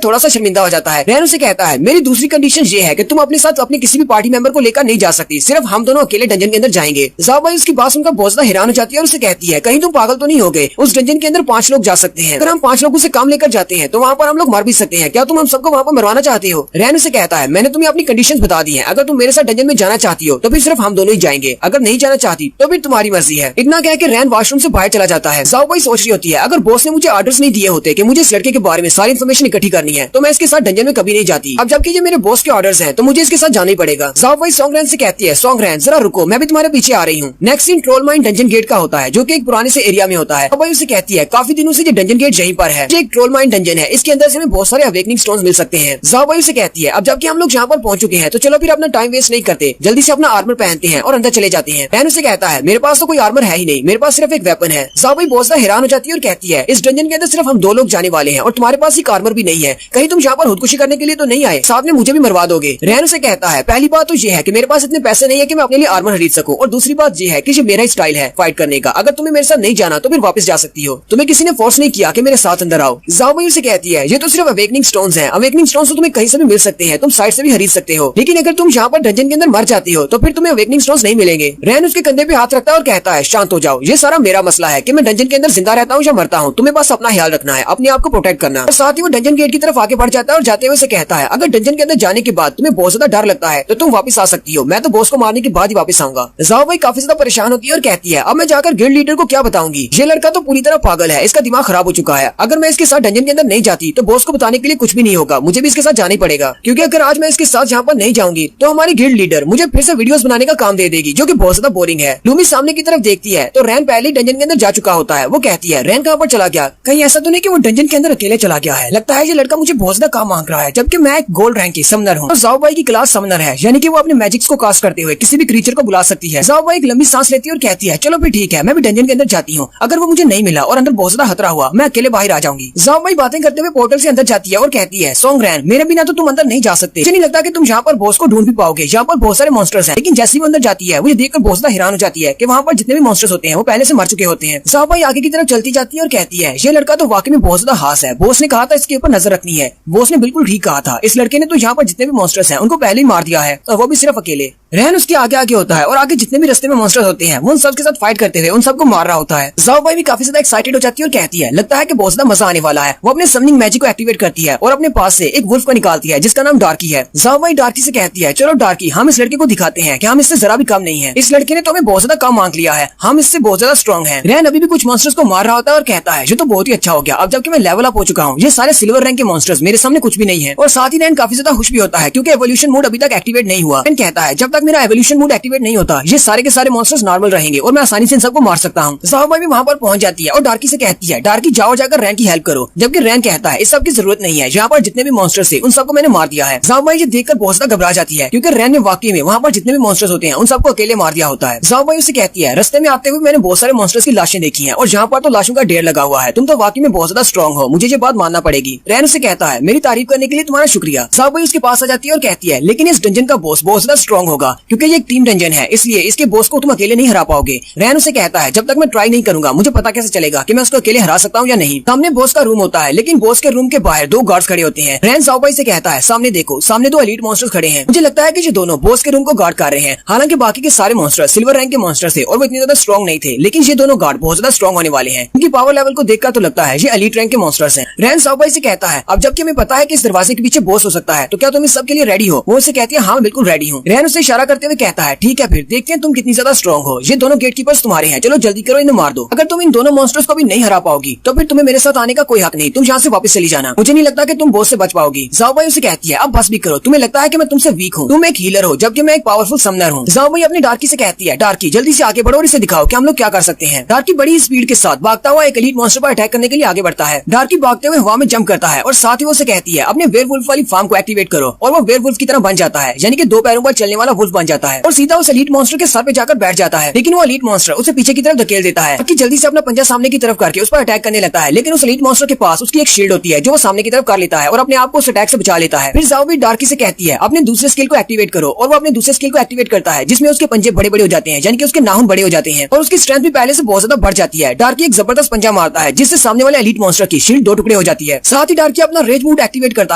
थोड़ा सा शर्मिंदा हो जाता है। रैन उसे कहता है मेरी दूसरी कंडीशन ये है कि तुम अपने साथ अपने किसी भी पार्टी मेंबर को लेकर नहीं जा सकती, सिर्फ हम दोनों अकेले डंजन के अंदर जाएंगे। जाओ बाई उसकी बात सुनकर बहुत ज्यादा हैरान हो जाती है और उसे कहती है कहीं तुम पागल तो नहीं हो गए, उस डंजन के अंदर 5 लोग जा सकते हैं, अगर हम 5 लोगों से काम लेकर जाते हैं तो वहाँ पर हम लोग मर भी सकते हैं, क्या तुम हम सबको वहाँ पर मरवाना चाहते हो। रैन उसे कहता है मैंने तुम्हें अपनी कंडीशंस बता दी हैं, अगर तुम मेरे साथ डंजन में जाना चाहती हो तो फिर सिर्फ हम दोनों ही जाएंगे, अगर नहीं जाना चाहती तो फिर तुम्हारी मर्जी है। इतना कह के रैन वॉशरूम से बाहर चला जाता है। जाओ बाई सोच रही होती है अगर बॉस ने मुझे ऑर्डर्स नहीं दिए होते कि मुझे इस लड़के के बारे में सारी इन्फॉर्मेशन इकट्ठी करनी है तो मैं इसके साथ डंजन में कभी नहीं जाती, अब जबकि ये मेरे बॉस के ऑर्डर्स हैं तो मुझे इसके साथ जाना ही पड़ेगा। जाओ बाई सोंग रैन से कहती है सोंग रैन जरा रुको, मैं भी तुम्हारे पीछे आ रही हूँ। Next scene troll mine dungeon gate का होता है जो कि एक पुराने से एरिया में होता है। जाओ बाई उसे कहती है काफी दिनों से ये डंजन गेट यहीं पर है, ये एक ट्रोल माइन डंजन है, इसके अंदर से हमें बहुत सारे अवेकनिंग स्टोन्स मिल सकते हैं। जाओ बाई उसे कहती है अब जबकि हम लोग यहाँ पर पहुंच चुके हैं तो चलो फिर अपना टाइम वेस्ट नहीं करते, जल्दी से अपना आर्मर पहनते हैं और अंदर चले जाते हैं। रैन उसे कहता है मेरे पास तो कोई आर्मर है ही नहीं, मेरे पास सिर्फ एक वेपन है। जाओ बाई बहुत ज्यादा हैरान हो जाती है और कहती है इस डंजन के अंदर सिर्फ हम 2 लोग जाने वाले हैं और तुम्हारे पास एक आर्मर भी नहीं है, कहीं तुम यहाँ पर खुदकुशी करने के लिए तो नहीं आए, साथ में मुझे भी मरवा दोगे। रैन उसे कहता है पहली बात तो ये है कि मेरे पास इतने पैसे नहीं है कि मैं अपने लिए आर्मर खरीद सकूं, और दूसरी बात ये है कि ये मेरा स्टाइल है फाइट करने का, अगर तुम्हें मेरे साथ नहीं जाना तो फिर वापस जा सकती हो, तुम्हें किसी ने फोर्स नहीं किया कि मेरे साथ अंदर आओ। जाओ बाई उसे कहती है ये तो सिर्फ अवेकनिंग स्टोन्स हैं, अवेकनिंग स्टोन्स तो तुम्हें कहीं से भी मिल सकते हैं, तुम साइड से भी खरीद सकते हो, लेकिन अगर तुम यहाँ पर डंजन के अंदर मर जाती हो तो फिर तुम्हें अवेकनिंग स्टोन्स नहीं मिलेंगे। रैन उसके कंधे पे हाथ रखता है और कहता है शांत हो जाओ, ये सारा मेरा मसला है कि मैं डंजन के अंदर जिंदा रहता हूँ या मरता हूँ, तुम्हें बस अपना ख्याल रखना है, अपने आप को प्रोटेक्ट करना। और साथ ही वो डंजन गेट की तरफ आगे बढ़ जाता है और जाते हुए से कहता है अगर डंजन के अंदर जाने के बाद तुम्हें बहुत ज्यादा डर लगता है तो तुम वापस आ सकती हो, मैं तो बॉस को मारने के बाद ही वापस आऊंगा। जाओ बाई काफी ज्यादा परेशान होती है और कहती है अब मैं जाकर गिल्ड लीडर को क्या बताऊंगी, ये लड़का तो पूरी तरह पागल है, इसका दिमाग खराब हो चुका है, अगर मैं इसके साथ डंजन के अंदर नहीं जाती तो बॉस को बताने के लिए कुछ भी नहीं होगा, मुझे भी इसके साथ जाना ही पड़ेगा, क्योंकि अगर आज मैं इसके साथ यहाँ पर नहीं जाऊंगी तो हमारी गिल्ड लीडर मुझे फिर से वीडियोस बनाने का काम दे देगी जो कि बहुत ज्यादा बोरिंग है। लूमी सामने की तरफ देखती है तो रैन पहले ही डंजन के अंदर जा चुका होता है। वो कहती है रैन कहाँ पर चला गया, कहीं ऐसा तो नहीं कि वो डंजन के अंदर अकेले चला गया है, लगता है ये लड़का मुझे बहुत ज्यादा काम मांग रहा है, जबकि मैं एक गोल्ड रैंक की समनर हूँ और जाओ बाई की क्लास समनर है, यानी कि वो अपने मैजिक्स को कास्ट करते हुए किसी भी क्रीचर को बुला सकती है। जाओ बाई एक लंबी सांस लेती है और कहती है चलो फिर ठीक है, मैं भी डंजन के अंदर जाती हूँ, अगर वो मुझे नहीं मिला और अंदर बहुत ज्यादा खतरा हुआ मैं अकेले बाहर आ जाऊंगी। जाओ बाई बातें करते हुए पोर्टल से अंदर जाती है और कहती है सोंग रैन मेरे बिना तो तुम अंदर नहीं जा सकते, मुझे नहीं लगता कि तुम यहाँ पर बॉस को ढूंढ भी पाओगे, यहाँ पर बहुत सारे मॉन्स्टर्स हैं। लेकिन जैसे ही वो अंदर जाती है वो देखकर बहुत ज्यादा हैरान हो जाती है कि वहाँ पर जितने भी मॉन्स्टर्स होते हैं वो पहले से मर चुके होते हैं। जाओ बाई आगे की तरफ चलती जाती है और कहती है ये लड़का तो वाकई में बहुत ज्यादा हास है, बॉस ने कहा था इसके ऊपर नजर रखनी है, बॉस ने बिल्कुल ठीक कहा था, इस लड़के ने तो यहाँ पर जितने भी मॉन्स्टर्स हैं उनको पहले ही मार दिया है और वो भी सिर्फ अकेले। रैन उसके आगे आगे होता है और आगे जितने भी रास्ते में मॉन्स्टर्स होते हैं वो उन सब के साथ फाइट करते हुए उन सबको मार रहा होता है। ज़ाओ बाई भी काफी ज्यादा एक्साइटेड हो जाती है और कहती है लगता है कि बहुत ज्यादा मजा आने वाला है। वो अपने समनिंग मैजिक को एक्टिवेट करती है और अपने पास से एक वुल्फ को निकालती है जिसका नाम डार्की है। ज़ाओ बाई डार्की से कहती है चलो डार्की, हम इस लड़के को दिखाते हैं कि हम इससे जरा भी कम नहीं है। इस लड़के ने तो हमें बहुत ज्यादा कम मांग लिया है, हम इससे बहुत ज्यादा स्ट्रॉन्ग है। रैन अभी भी कुछ मॉन्स्टर्स को मार रहा होता है और कहता है ये तो बहुत ही अच्छा हो गया, अब जबकि मैं लेवल अप हो चुका हूँ, ये सारे सिल्वर रैंक के मॉन्स्टर्स मेरे सामने कुछ भी नहीं है। और साथ ही रैन काफी ज्यादा खुश भी होता है क्योंकि एवोल्यूशन मोड अभी तक एक्टिवेट नहीं हुआ। रैन कहता है जब तक मेरा एवोल्यूशन मोड एक्टिवेट नहीं होता ये सारे के सारे मॉन्स्टर्स नॉर्मल रहेंगे और मैं आसानी से इन सबको मार सकता हूँ। ज़ाओ बाई भी वहाँ पर पहुंच जाती है और डार्की से कहती है डार्की जाओ जाकर रैन की हेल्प करो, जबकि रैन कहता है इस सब की जरूरत नहीं है, यहाँ पर जितने भी मॉन्स्टर्स थे उन सबको मैंने मार दिया है। ज़ाओ बाई ये देखकर बहुत ज्यादा घबरा जाती है क्योंकि रैन ने वाकई में वहाँ पर जितने भी मॉन्स्टर्स होते हैं उन सबको अकेले मार दिया होता है। ज़ाओ बाई उसे कहती है रास्ते में आते हुए मैंने बहुत सारे मॉन्स्टर्स की लाशें देखी हैं और यहाँ पर तो लाशों का ढेर लगा हुआ है, तुम तो वाकई में बहुत ज्यादा स्ट्रॉन्ग हो, मुझे ये बात मानना पड़ेगी। रैन उसे कहता है मेरी तारीफ करने के लिए तुम्हारा शुक्रिया। ज़ाओ बाई उसके पास आ जाती है और कहती है लेकिन इस डंजन का बॉस बहुत ज्यादा स्ट्रॉन्ग होगा क्योंकि ये एक टीम डंजन है, इसलिए इसके बॉस को तुम अकेले नहीं हरा पाओगे। रैन उसे कहता है जब तक मैं ट्राई नहीं करूंगा मुझे पता कैसे चलेगा कि मैं उसको अकेले हरा सकता हूँ या नहीं। सामने बॉस का रूम होता है लेकिन बॉस के रूम के बाहर दो गार्ड्स खड़े होते हैं। रैन ज़ाओ बाई से कहता है सामने देखो, सामने दो एलीट मॉन्स्टर्स खड़े हैं, मुझे लगता है कि ये दोनों बॉस के रूम को गार्ड कर रहे हैं। हालांकि बाकी के सारे मॉन्स्टर्स सिल्वर रैंक के मॉन्स्टर्स थे और वो इतने ज्यादा स्ट्रॉन्ग नहीं थे, लेकिन ये दोनों गार्ड बहुत ज्यादा स्ट्रॉन्ग होने वाले हैं। उनकी पावर लेवल को देखकर तो लगता है ये एलीट रैंक के मॉन्स्टर्स हैं। रैन ज़ाओ बाई से कहता है अब जबकि हमें पता है कि इस दरवाजे के पीछे बॉस हो सकता है तो क्या तुम इस सब के लिए रेडी हो? वो उसे कहती है हाँ मैं बिल्कुल रेडी हूँ। रैन उसे इशारा करते हुए कहता है ठीक है फिर देखते हैं तुम कितनी ज्यादा स्ट्रॉन्ग हो, ये दोनों गेट कीपर्स तुम्हारे हैं, चलो जल्दी करो इन्हें मार दो। अगर तुम इन दोनों मॉन्स्टर्स को भी नहीं हरा पाओगी तो फिर तुम्हें मेरे साथ आने का कोई हक नहीं, तुम यहाँ से वापस चली जाना, मुझे नहीं लगता कि तुम बॉस से बच पाओगी। ज़ाओ बाई उसे कहती है अब बस भी करो, तुम्हें लगता है कि मैं तुमसे वीक हूँ, तुम एक हीलर हो जबकि मैं एक पावरफुल समनर हूँ। ज़ाओ बाई अपनी डार्की से कहती है डार्की जल्दी से आगे बढ़ो और इसे दिखाओ कि हम लोग क्या कर सकते हैं। डार्की बड़ी स्पीड के साथ भागता हुआ एक एलीट मॉन्स्टर पर अटैक करने के लिए आगे बढ़ता है। डार्की भागते हुए हवा में जंप करता है और साथ ही वो उसे कहती है अपने वेयरवुल्फ वाली फार्म को एक्टिवेट करो और वो वेयरवुल्फ की तरह बन जाता है, यानी कि दो पैरों पर चलने वाला वुल्फ बन जाता है और सीधा उस एलीट मॉन्स्टर के सर पे जाकर बैठ जाता है। लेकिन वो एलीट मॉन्स्टर उसे पीछे की तरफ धकेल देता है कि जल्दी से अपना पंजा सामने की तरफ करके उस पर अटैक करने लगता है। लेकिन उस एलीट मॉन्स्टर के पास उसकी एक शील्ड होती है जो वो सामने की तरफ कर लेता है और अपने आप को उस अटैक से बचा लेता है। फिर ज़ाओ बाई डार्की से कहती है अपने दूसरे स्किल को एक्टिवेट करो और वो अपने दूसरे स्किल को एक्टिवेट करता है जिसमें उसके पंजे बड़े बड़े हो जाते हैं, यानी कि उसके नाखून बड़े हो जाते हैं और उसकी स्ट्रेंथ भी पहले से बहुत ज्यादा बढ़ जाती है। डार्की एक जबरदस्त पंजा मारता है जिससे सामने वाले एलीट मॉन्स्टर की शील्ड दो टुकड़े हो जाती है। साथ ही डार्की अपना रेज मूड एक्टिवेट करता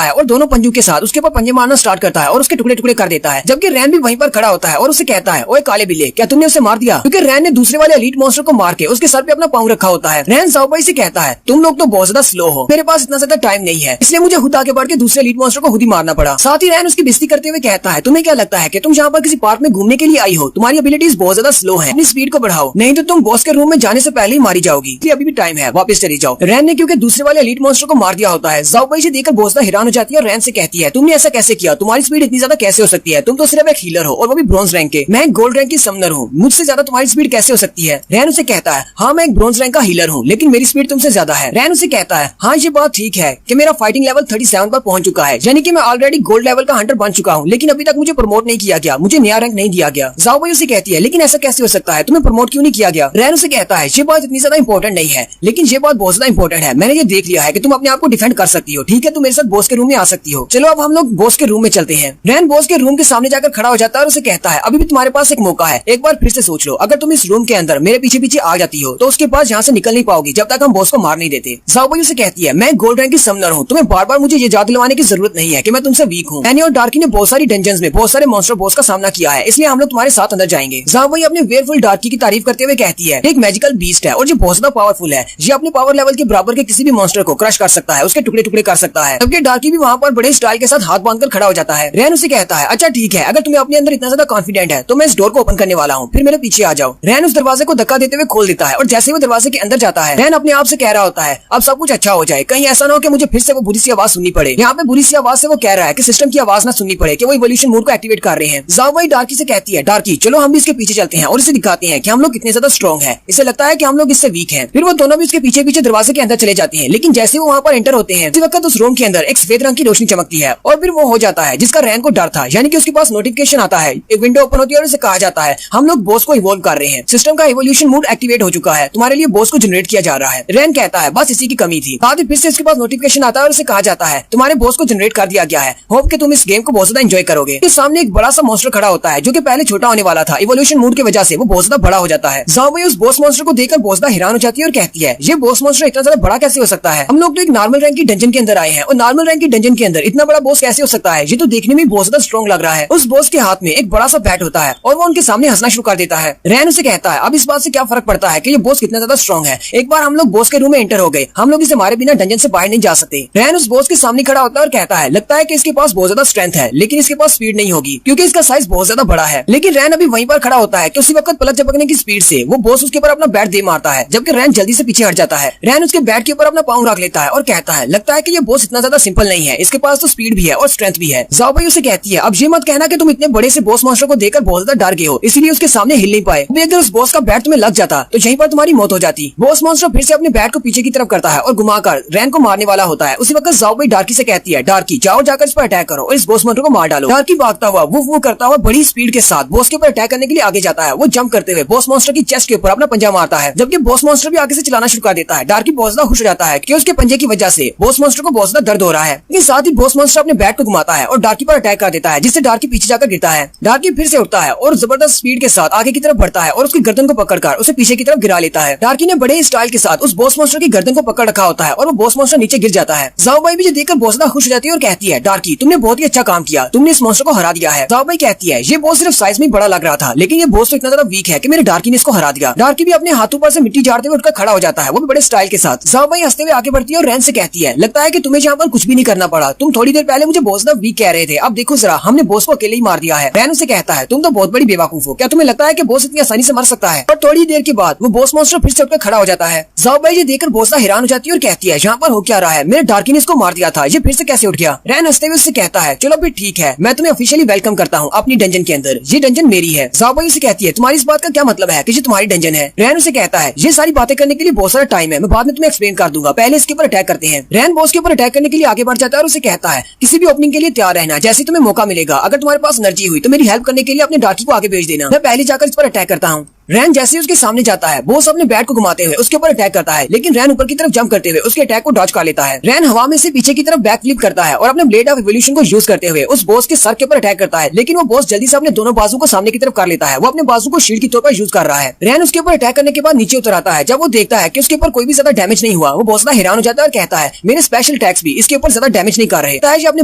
है और दोनों पंजों के साथ उसके ऊपर पंजे मारना स्टार्ट करता है और उसके टुकड़े टुकड़े कर देता है। जबकि रैन भी वहीं पर खड़ा होता है और उसे कहता है ओए काले बिल्ले क्या तुमने उसे मार दिया? क्योंकि रैन ने दूसरे वाले एलीट मॉन्स्टर को मार के उसके सर पे अपना पाँव रखा होता है। रैन ज़ाओ बाई से कहता है तुम लोग तो बहुत ज्यादा स्लो हो, मेरे पास इतना ज्यादा टाइम नहीं है, इसलिए मुझे खुद आगे बढ़ के दूसरे एलीट मॉन्स्टर को खुद ही मारना पड़ा। साथ ही रैन उसकी बेइज्जती करते हुए कहता है तुम्हें क्या लगता है कि तुम यहाँ पर किसी पार्क में घूमने के लिए आई हो? तुम्हारी एबिलिटीज बहुत ज्यादा स्लो है, अपनी स्पीड को बढ़ाओ नहीं तो तुम बॉस के रूम में जाने से पहले ही मारी जाओगी, अभी भी टाइम है, वापस चली जाओ। रैन ने क्योंकि दूसरे वाले एलीट मॉन्स्टर को मार दिया होता है। ज़ाओ बाई से देखकर बहुत ज्यादा हैरान हो जाती है और रैन से कहती है तुमने ऐसा कैसे किया, तुम्हारी स्पीड इतनी ज्यादा कैसे हो सकती है, तुम तो सिर्फ एक हीलर हो और वो भी ब्रॉन्ज रैंक के, मैं एक गोल्ड रैंक की समनर हूँ, मुझसे ज्यादा तुम्हारी स्पीड कैसे हो सकती है? रैन उसे कहता है हाँ मैं एक ब्रॉन्ज रैंक का हीलर हूँ लेकिन मेरी स्पीड तुमसे ज्यादा है। रैन उसे कहता है हाँ ये बात ठीक है कि मेरा फाइटिंग लेवल 37 पर पहुंच चुका है, यानी कि मैं ऑलरेडी गोल्ड लेवल का हंटर बन चुका हूँ, लेकिन अभी तक मुझे प्रमोट नहीं किया गया, मुझे नया रैंक नहीं दिया गया। ज़ाओ बाई उसे कहती है लेकिन ऐसा कैसे हो सकता है, तुम्हें प्रमोट क्यों नहीं किया गया? रैन उसे कहता है ये बात इतनी ज्यादा इंपॉर्टेंट नहीं है, लेकिन ये बात बहुत ज्यादा इंपॉर्टेंट है, मैंने ये देख लिया है कि तुम अपने आप को डिफेंड कर सकती हो, ठीक है तुम मेरे साथ बॉस के रूम में आ सकती हो, चलो अब हम लोग बॉस के रूम में चलते हैं। रैन बॉस के रूम के सामने जाकर खड़ा हो जाता है और उसे कहता है अभी भी तुम्हारे पास एक मौका है, एक बार फिर से सोच लो, अगर तुम इस रूम के अंदर मेरे पीछे पीछे आ जाती हो तो उसके पास यहाँ से निकल नहीं पाओगी जब तक हम बॉस को मार नहीं देते। ज़ाओ बाई उसे कहती है मैं गोल्ड रैंक की समनर हूँ, तुम्हें बार बार मुझे ये याद दिलवाने की जरूरत नहीं है कि मैं तुमसे वीक हूँ। मैंने और डार्की ने बहुत सारी डंजन्स में बहुत सारे मॉन्स्टर बॉस का सामना किया है, इसलिए हम लोग तुम्हारे साथ अंदर जाएंगे। ज़ाओ बाई अपने वेयरफुल डार्की की तारीफ करते हुए कहती है एक मैजिकल बीस्ट है और ये बहुत ज्यादा पावरफुल है, ये अपने पावर लेवल के बराबर के किसी भी मॉन्स्टर को क्रश कर सकता है, उसके टुकड़े टुकड़े कर सकता है। जबकि डार्की भी वहाँ पर बड़े स्टाइल के साथ हाथ बांधकर खड़ा हो जाता है। रैन उसे कहता है अच्छा ठीक है, अगर तुम्हें अपने अंदर इतना ज्यादा कॉन्फिडेंट है तो मैं इस डोर को ओपन करने वाला हूँ, फिर मेरे पीछे आ जाओ। रैन उस दरवाजे को धक्का देते हुए खोल देता है और जैसे वो दरवाजे के अंदर जाता है रैन अपने आप से कह रहा होता है अब सब कुछ अच्छा हो जाए, कहीं ऐसा ना हो कि मुझे फिर से वो बुरी सी आवाज सुननी पड़े। यहाँ पे बुरी सी आवाज से वो कह रहा है कि सिस्टम की आवाज ना सुननी पड़े कि वो इवोल्यूशन मोड को एक्टिवेट कर रहे हैं। ज़ाओ बाई डार्की से कहती है डार्की चलो हम भी इसके पीछे चलते हैं और इसे दिखाते हैं कि हम लोग कितने ज्यादा स्ट्रॉन्ग हैं, इसे लगता है कि हम लोग इससे वीक हैं। फिर वो दोनों भी उसके पीछे पीछे दरवाजे के अंदर चले जाते हैं, लेकिन जैसे वो वहाँ पर एंटर होते हैं उसी वक्त उस रूम के अंदर एक सफेद रंग की रोशनी चमकती है और फिर वो हो जाता है जिसका रैन को डर था, यानी कि उसके पास नोटिफिकेशन आता है, एक विंडो ओपन होती है और उसे कहा जाता है हम लोग बॉस को इवॉल्व कर रहे हैं, सिस्टम का इवोल्यूशन मोड एक्टिवेट हो चुका है, तुम्हारे लिए बॉस को जनरेट किया जा रहा है। रैन कहता है बस इसी की कमी थी। साथ ही फिर से उसके पास नोटिफिकेशन आता है और उसे कहा जाता है तुम्हारे बॉस को जनरेट कर दिया गया है, होप कि तुम इस गेम को बहुत ज्यादा एंजॉय करोगे। इस सामने एक बड़ा सा मॉन्स्टर खड़ा होता है जो कि पहले छोटा होने वाला था, इवोल्यूशन मोड की वजह से वो बहुत ज्यादा बड़ा हो जाता है। ज़ाओ बाई उस बॉस मॉन्स्टर को देखकर बहुत ज्यादा हैरान हो जाती है और कहती है ये बॉस मॉन्स्टर इतना ज्यादा बड़ा कैसे हो सकता है, हम लोग तो एक नॉर्मल रैंक की डंजन के अंदर आए हैं और नॉर्मल रैंक की डंजन के अंदर इतना बड़ा बॉस कैसे हो सकता है, ये तो देखने में बहुत ज्यादा स्ट्रॉन्ग लग रहा है। उस बॉस के हाथ में एक बड़ा सा बैट होता है और वो उनके सामने हंसना शुरू कर देता है। रैन उसे कहता है अब इस बात से क्या फर्क पड़ता है कि ये बॉस कितना ज्यादा स्ट्रॉन्ग है। एक बार हम लोग बॉस के रूम में एंटर हो गए, हम लोग इसे मारे बिना डंजन से बाहर नहीं जा सकते। रैन उस बॉस के सामने खड़ा होता है और कहता है लगता है कि इसके पास बहुत ज्यादा स्ट्रेंथ है लेकिन इसके पास स्पीड नहीं होगी क्योंकि इसका साइज बहुत ज्यादा बड़ा है। लेकिन रैन अभी वहीं पर खड़ा होता है कि उसी वक्त पलक झपकने की स्पीड से वो बॉस उसके ऊपर अपना बैट दे मारता है, जबकि रैन जल्दी से पीछे हट जाता है। रैन उसके बैट के ऊपर अपना पाँव रख लेता है और कहता है लगता है कि ये बॉस इतना ज्यादा सिंपल नहीं है, इसके पास तो स्पीड भी है और स्ट्रेंथ भी है। जाओ भाई उसे कहती है अब ये मत कहना कि तुम इतने बड़े से बॉस मॉन्स्टर को देखकर बहुत ज्यादा डर गए हो इसीलिए उसके सामने हिल नहीं पाए। अगर उस बॉस का बैट तुम्हें लग जाता तो यहीं पर तुम्हारी मौत हो जाती। बॉस मॉन्स्टर फिर से अपने बैट को पीछे की तरफ करता है और घुमाकर रैन को मारने वाला होता है। उसी वक्त जाओ भाई डार्की से कहती है डार्की जाओ जाकर इस पर अटैक करो और इस बॉस मॉन्स्टर को मार डालो। डार्की भागता हुआ वो करता हुआ बड़ी स्पीड के साथ बॉस के ऊपर अटैक करने के लिए आगे जाता है। वो जंप करते हुए बॉस मॉन्स्टर की चेस्ट के ऊपर अपना पंजा मारता है, जबकि बॉस मॉन्स्टर भी आगे से चलाना शुरू कर देता है। डार्की बहुत ज्यादा खुश हो जाता है कि उसके पंजे की वजह से बॉस मॉन्स्टर को बहुत ज्यादा दर्द हो रहा है। लेकिन साथ ही बॉस मॉन्स्टर अपने बैट को घुमाता है और डार्की पर अटैक कर देता है, जिससे डार्की पीछे जाकर गिरता है। डार्की फिर से उठता है और जबरदस्त स्पीड के साथ आगे की तरफ बढ़ता है और उसकी गर्दन को पकड़कर उसे पीछे की तरफ गिरा लेता है। डार्की ने बड़े स्टाइल के साथ उस बॉस मॉन्स्टर की गर्दन को पकड़ रखा होता है और वो बॉस मॉन्स्टर नीचे गिर जाता है। जाओ भाई भी देखकर बहुत ज्यादा खुश हो जाती है और कहती है डार्की तुमने बहुत ही अच्छा काम किया, तुमने इस मॉन्स्टर को हरा दिया है। जाओ भाई कहती है ये बॉस सिर्फ साइज में बड़ा लग रहा था लेकिन ये बॉस तो इतना ज्यादा वीक है कि मेरे डार्की ने इसको हरा दिया। डार्की भी अपने हाथों पर से मिट्टी झाड़ते हुए उठकर खड़ा हो जाता है, वो भी बड़े स्टाइल के साथ। जाओ भाई हंसते हुए आगे बढ़ती है और रैन से कहती है लगता है कि तुम्हें यहाँ पर कुछ भी नहीं करना पड़ा, तुम थोड़ी देर पहले मुझे बहुत ज्यादा वीक कह रहे थे, अब देखो जरा हमने बॉस को अकेले ही मार दिया है। रैन उसे कहता है तुम तो बहुत बड़ी बेवकूफ हो, क्या तुम्हें लगता है कि बॉस इतनी आसानी से मर सकता है। और थोड़ी देर के बाद वो बॉस मॉन्स्टर फिर से उठकर खड़ा हो जाता है। जाओ भाई ये देखकर बहुत ज्यादा हैरान हो जाती है और कहती है यहाँ पर हो क्या रहा है, मेरे डार्की ने इसको मार दिया था, ये फिर से कैसे उठ गया। रैन हंसते हुए उससे कहता है चलो फिर ठीक है, मैं तुम्हें ऑफिशियली वेलकम करता हूँ अपनी डंजन के अंदर, ये डंजन मेरी है। जाओ भाई उसे कहती है तुम्हारी इस बात का क्या मतलब है कि ये तुम्हारी डंजन है। रैन उसे कहता है ये सारी बातें करने के लिए बहुत सारा टाइम है, मैं बाद में तुम्हें एक्सप्लेन कर दूंगा, पहले इसके ऊपर अटैक करते हैं। रैन बॉस के ऊपर अटैक करने के लिए आगे बढ़ जाता है और उसे कहता है किसी भी ओपनिंग के लिए तैयार रहना, जैसे तुम्हें मौका मिलेगा अगर तुम्हारे पास एनर्जी हुई तो मेरी हेल्प करने के लिए अपने डार्की को आगे भेज देना, मैं पहले जाकर इस पर अटैक करता हूँ। रैन जैसे ही उसके सामने जाता है बॉस अपने बैट को घुमाते हुए उसके ऊपर अटैक करता है, लेकिन रैन ऊपर की तरफ जंप करते हुए उसके अटैक को डॉज कर लेता है। रैन हवा में से पीछे की तरफ बैक फ्लिप करता है और अपने ब्लेड ऑफ इवोल्यूशन को यूज करते हुए उस बॉस के सर के ऊपर अटैक करता है, लेकिन वो बॉस जल्दी से अपने दोनों बाजू को सामने की तरफ कर लेता है, वो अपने बाजू को शील्ड के तौर पर यूज कर रहा है। रैन उसके ऊपर अटैक करने के बाद नीचे उतर आता है। जब वो देखता है कि उसके ऊपर कोई भी ज्यादा डैमेज नहीं हुआ, वो बहुत ज्यादा हैरान हो जाता है और कहता है मेरे स्पेशल टैक्स भी इसके ऊपर ज्यादा डैमेज नहीं कर रहे, ये अपने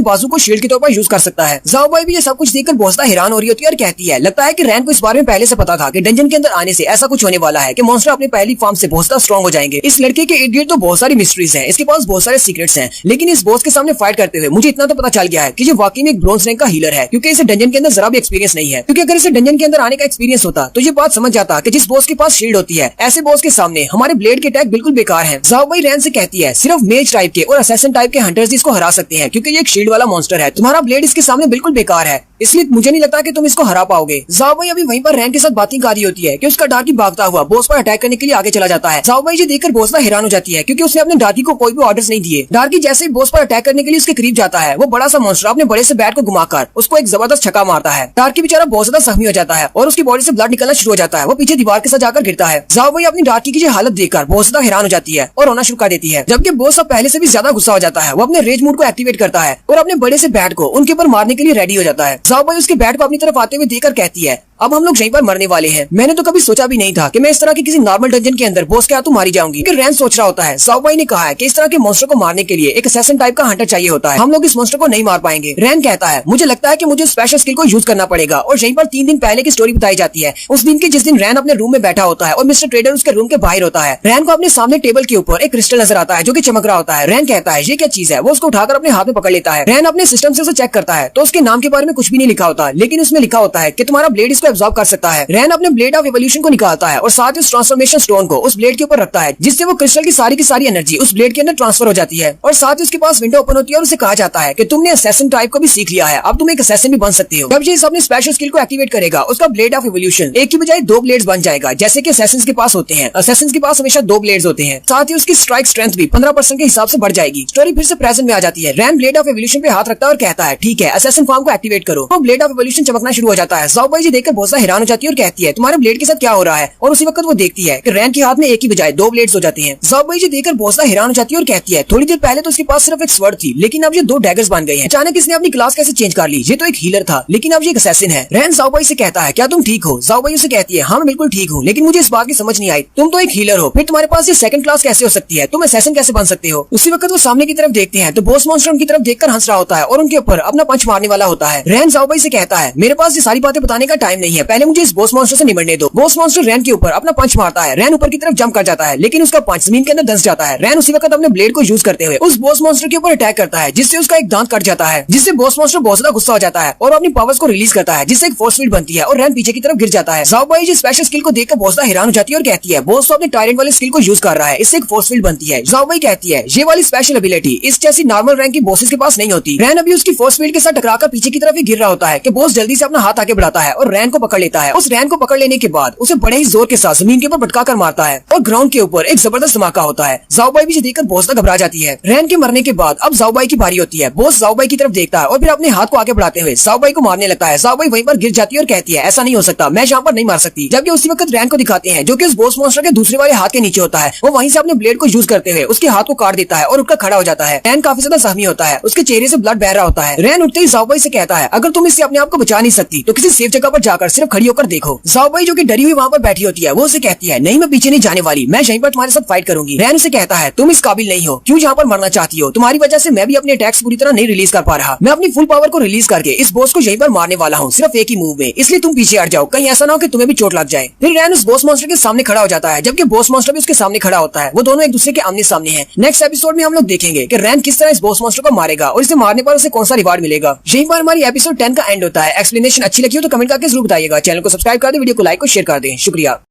बाजू को शील्ड के तौर पर यूज कर सकता है। जाओ भाई भी ये सब कुछ देखकर बहुत ज्यादा हैरान हो रही होती है और कहती है लगता है कि रैन को इस बारे में पहले से पता था कि डंजन के अंदर आने से ऐसा कुछ होने वाला है कि मॉन्स्टर अपनी पहली फॉर्म से बहुत ज्यादा स्ट्रॉन्ग हो जाएंगे। इस लड़के के इर्द गिर्द तो बहुत सारी मिस्ट्रीज हैं, इसके पास बहुत सारे सीक्रेट्स हैं, लेकिन इस बॉस के सामने फाइट करते हुए मुझे इतना तो पता चल गया है कि ये वाकई में एक ब्रोंज रैंक का हीलर है, क्योंकि इसे डंजन के अंदर जरा भी एक्सपीरियंस नहीं है। क्योंकि अगर इसे डंजन के अंदर आने का एक्सपीरियंस होता तो ये बात समझ जाता कि जिस बॉस के पास शील्ड होती है ऐसे बॉस के सामने हमारे ब्लेड के अटैक बिल्कुल बेकार है। जाओ भाई रैन से कहती है सिर्फ मेज टाइप के और असैसिन टाइप के हंटर्स इसको हरा सकते हैं, क्योंकि ये एक शील्ड वाला मॉन्स्टर है, तुम्हारा ब्लेड इसके सामने बिल्कुल बेकार है, इसलिए मुझे नहीं लगता कि तुम इसको हरा पाओगे। जाओ भाई अभी वहीं पर रैन के साथ बातें कर रही होती है कि उसका डार्की भागता हुआ बॉस पर अटैक करने के लिए आगे चला जाता है। जाओ भाई ये देखकर बॉस ना हैरान हो जाती है, क्योंकि उसने अपने डार्की को कोई भी ऑर्डर्स नहीं दिए। डार्की जैसे ही बॉस पर अटैक करने के लिए उसके करीब जाता है, वो बड़ा सा मॉन्स्टर अपने बड़े से बैट को घुमाकर उसको एक जबरदस्त छक्का मारता है। डार्की बेचारा बहुत ज्यादा जख्मी हो जाता है और उसकी बॉडी से ब्लड निकलना शुरू हो जाता है, वो पीछे दीवार के साथ जाकर गिरता है। जाओ भाई अपनी डार्की की हालत देखकर बहुत ज्यादा हैरान हो जाती है और रोना शुरू कर देती है, जबकि बॉस अब पहले से भी ज्यादा गुस्सा हो जाता है। वो अपने रेज मूड को एक्टिवेट करता है और अपने बड़े से बैट को उनके ऊपर मारने के लिए रेडी हो जाता है। जाओ भाई उसके बैट को अपनी तरफ आते हुए देखकर कहती है अब हम लोग यहीं पर मरने वाले हैं, मैंने तो कभी सोचा भी नहीं था कि मैं इस तरह की किसी नॉर्मल डंजन के अंदर बॉस के हाथों मारी जाऊंगी। फिर रैन सोच रहा होता है जाओ भाई ने कहा है कि इस तरह के मॉन्स्टर को मारने के लिए एक असैसिन टाइप का हंटर चाहिए होता है, हम लोग इस मॉन्स्टर को नहीं मार पाएंगे। रैन कहता है मुझे लगता है कि मुझे स्पेशल स्किल को यूज करना पड़ेगा, और यहीं पर 3 दिन पहले की स्टोरी बताई जाती है, उस दिन की जिस दिन रैन अपने रूम में बैठा होता है और मिस्टर ट्रेडर उसके रूम के बाहर होता है। रैन को अपने सामने टेबल के ऊपर एक क्रिस्टल नजर आता है जो कि चमक रहा होता है। रैन कहता है ये क्या चीज है, वो उसको उठाकर अपने हाथ में पकड़ लेता है। रैन अपने सिस्टम से उसे चेक करता है तो उसके नाम के बारे में कुछ भी नहीं लिखा होता, लेकिन उसमें लिखा होता है कि तुम्हारा ब्लेड इसको एब्जॉर्ब कर सकता है। रैन अपने ब्लेड ऑफ इवोल्यूशन को निकालता है और साथ ही उस ट्रांसफॉर्मेशन स्टोन को उस ब्लेड के ऊपर रखता है, जिससे वो क्रिस्टल की सारी एनर्जी उस ब्लेड के अंदर ट्रांसफर हो जाती है। और साथ ही उसके पास विंडो ओपन होती है और उसे कहा जाता है कि तुमने असैसिन टाइप को भी सीख लिया है, अब तुम एक असैसिन भी बन सकती हो। जब ये अपने स्पेशल स्किल को एक्टिवेट करेगा उसका ब्लेड ऑफ इवोल्यूशन एक की बजाय 2 ब्लेड्स बन जाएगा, जैसे कि असैसिन्स के पास होते हैं। असैसिन्स के पास हमेशा 2 ब्लेड्स होते हैं। साथ ही उसकी स्ट्राइक स्ट्रेंथ भी 15% के हिसाब से बढ़ जाएगी। स्टोरी फिर से प्रेजेंट में आ जाती है। रैन ब्लेड ऑफ इवोल्यूशन पे हाथ रखता है और कहता है ठीक है असैसिन फॉर्म को एक्टिवेट करो। तो ब्लेड ऑफ इवोल्यूशन चमकना शुरू हो जाता है। जाओ भाई जी देखकर बहुत सा हैरान हो जाती है और कहती है तुम्हारे ब्लेड के साथ क्या हो रहा है। और उसी वक्त वो देखती है कि रैन के हाथ में एक ही बजाय 2 ब्लेड्स हो जाते हैं। ज़ाओबाई जी देखकर बहुत सा हैरान हो जाती है और कहती है थोड़ी देर पहले तो उसके पास सिर्फ एक स्वर्ड थी, लेकिन अब ये 2 डैगर्स बन गए हैं। अचानक इसने अपनी क्लास कैसे चेंज कर ली? ये तो एक हीलर था, लेकिन अब ये एक असैसिन है। रैन ज़ाओबाई से कहता है क्या तुम ठीक हो? ज़ाओबाई उसे कहती है हाँ मैं बिल्कुल ठीक हूँ, लेकिन मुझे इस बात की समझ नहीं आई, तुम तो एक हीलर हो, फिर तुम्हारे पास ये सेकंड क्लास कैसे हो सकती है? तुम असैसिन कैसे बन सकते हो? उसी वक्त वो सामने की तरफ देखते हैं तो बॉस मॉन्स्टर उनकी तरफ देखकर हंस रहा होता है और उनके ऊपर अपना पंच मारने वाला होता है। रैन ज़ाओबाई से कहता है मेरे पास ये सारी बातें बताने का टाइम नहीं है, पहले मुझे इस बॉस मॉन्स्टर से निपटने दो। बॉस मॉन्स्टर रैन के ऊपर अपना पंच मारता है। रैन ऊपर की तरफ जंप कर जाता है, लेकिन उसका पंच जमीन के अंदर धंस जाता है। रैन उसी वक्त अपने ब्लेड को यूज करते हुए उस बॉस मॉन्स्टर के ऊपर अटैक करता है, जिससे उसका एक दांत कट जाता है, जिससे बॉस मॉन्स्टर बहुत ज्यादा गुस्सा हो जाता है और अपनी पावर्स को रिलीज करता है, जिससे एक फोर्स फील्ड बनती है और रैन पीछे की तरफ गिर जाता है। ज़ाओबाई जी स्पेशल स्किल को देखकर बहुत ज्यादा हैरान हो जाती है और कहती है बॉस तो अपने टायरेंट वाली स्किल को यूज कर रहा है, इससे एक फोर्स फील्ड बनती है। ज़ाओबाई कहती है ये वाली स्पेशल एबिलिटी इस जैसी नॉर्मल रैंक की बॉसेस के पास नहीं होती। रैन अभी उसकी फोर्स फील्ड के साथ टकराकर पीछे की तरफ ही गिर रहा होता है कि बॉस जल्दी से अपना हाथ आगे बढ़ाता है और रैन को पकड़ लेता है। उस रैन को पकड़ लेने के बाद उसे बड़े ही जोर के साथ जमीन के ऊपर पटका कर मारता है और ग्राउंड के ऊपर एक जबरदस्त धमाका होता है। ज़ाओबाई भी देखकर बहुत ज्यादा घबरा जाती है। रैन के मरने के बाद अब ज़ाओबाई की बारी होती है। बॉस ज़ाओबाई की तरफ देखता है और फिर अपने हाथ को आगे बढ़ाते हुए ज़ाओबाई को मारने लगता है। ज़ाओबाई वहीं पर गिर जाती है और कहती है ऐसा नहीं हो सकता, मैं यहाँ पर नहीं मार सकती। जबकि उसी वक्त रैन को दिखाते हैं जो कि उस बॉस मॉन्स्टर के दूसरे वाले हाथ के नीचे होता है। वो वहीं से अपने ब्लेड को यूज करते हुए उसके हाथ को काट देता है और उठकर खड़ा हो जाता है। रैन काफी ज्यादा जख्मी होता है, उसके चेहरे से ब्लड बह रहा होता है। रैन उठते ही ज़ाओबाई से कहता है अगर तुम इससे अपने आप को बचा नहीं सकती तो किसी सेफ जगह पर जाकर सिर्फ खड़ी होकर देखो। ज़ाओबाई जो कि डरी हुई वहाँ पर बैठी होती है वो उसे कहती है नहीं मैं पीछे नहीं जाने वाली, मैं यहीं पर तुम्हारे साथ फाइट करूंगी। रैन उसे कहता है तुम इस काबिल नहीं हो, क्यों यहाँ पर मरना चाहती हो? तुम्हारी वजह से मैं भी अपने अटैक्स पूरी तरह नहीं रिलीज कर पा रहा। मैं अपनी फुल पावर को रिलीज करके इस बॉस को यहीं पर मारने वाला हूँ, सिर्फ एक ही मूव में, इसलिए तुम पीछे हट जाओ, कहीं ऐसा ना हो कि तुम्हें भी चोट लग जाए। फिर रैन उस बॉस मॉन्स्टर के सामने खड़ा हो जाता है, जबकि बॉस मॉन्स्टर भी उसके सामने खड़ा होता है। वो दोनों एक दूसरे के आमने सामने हैं। नेक्स्ट एपिसोड में हम लोग देखेंगे कि रैन किस तरह इस बॉस मॉन्स्टर को मारेगा और इसे मारने पर उसे कौन सा रिवार्ड मिलेगा। यहीं पर हमारी एपिसोड 10 का एंड होता है। एक्सप्लेनेशन अच्छी लगी हो तो कमेंट करके जरूर बताइएगा। चैनल को सब्सक्राइब कर दे, वीडियो को लाइक और शेयर कर दें। शुक्रिया।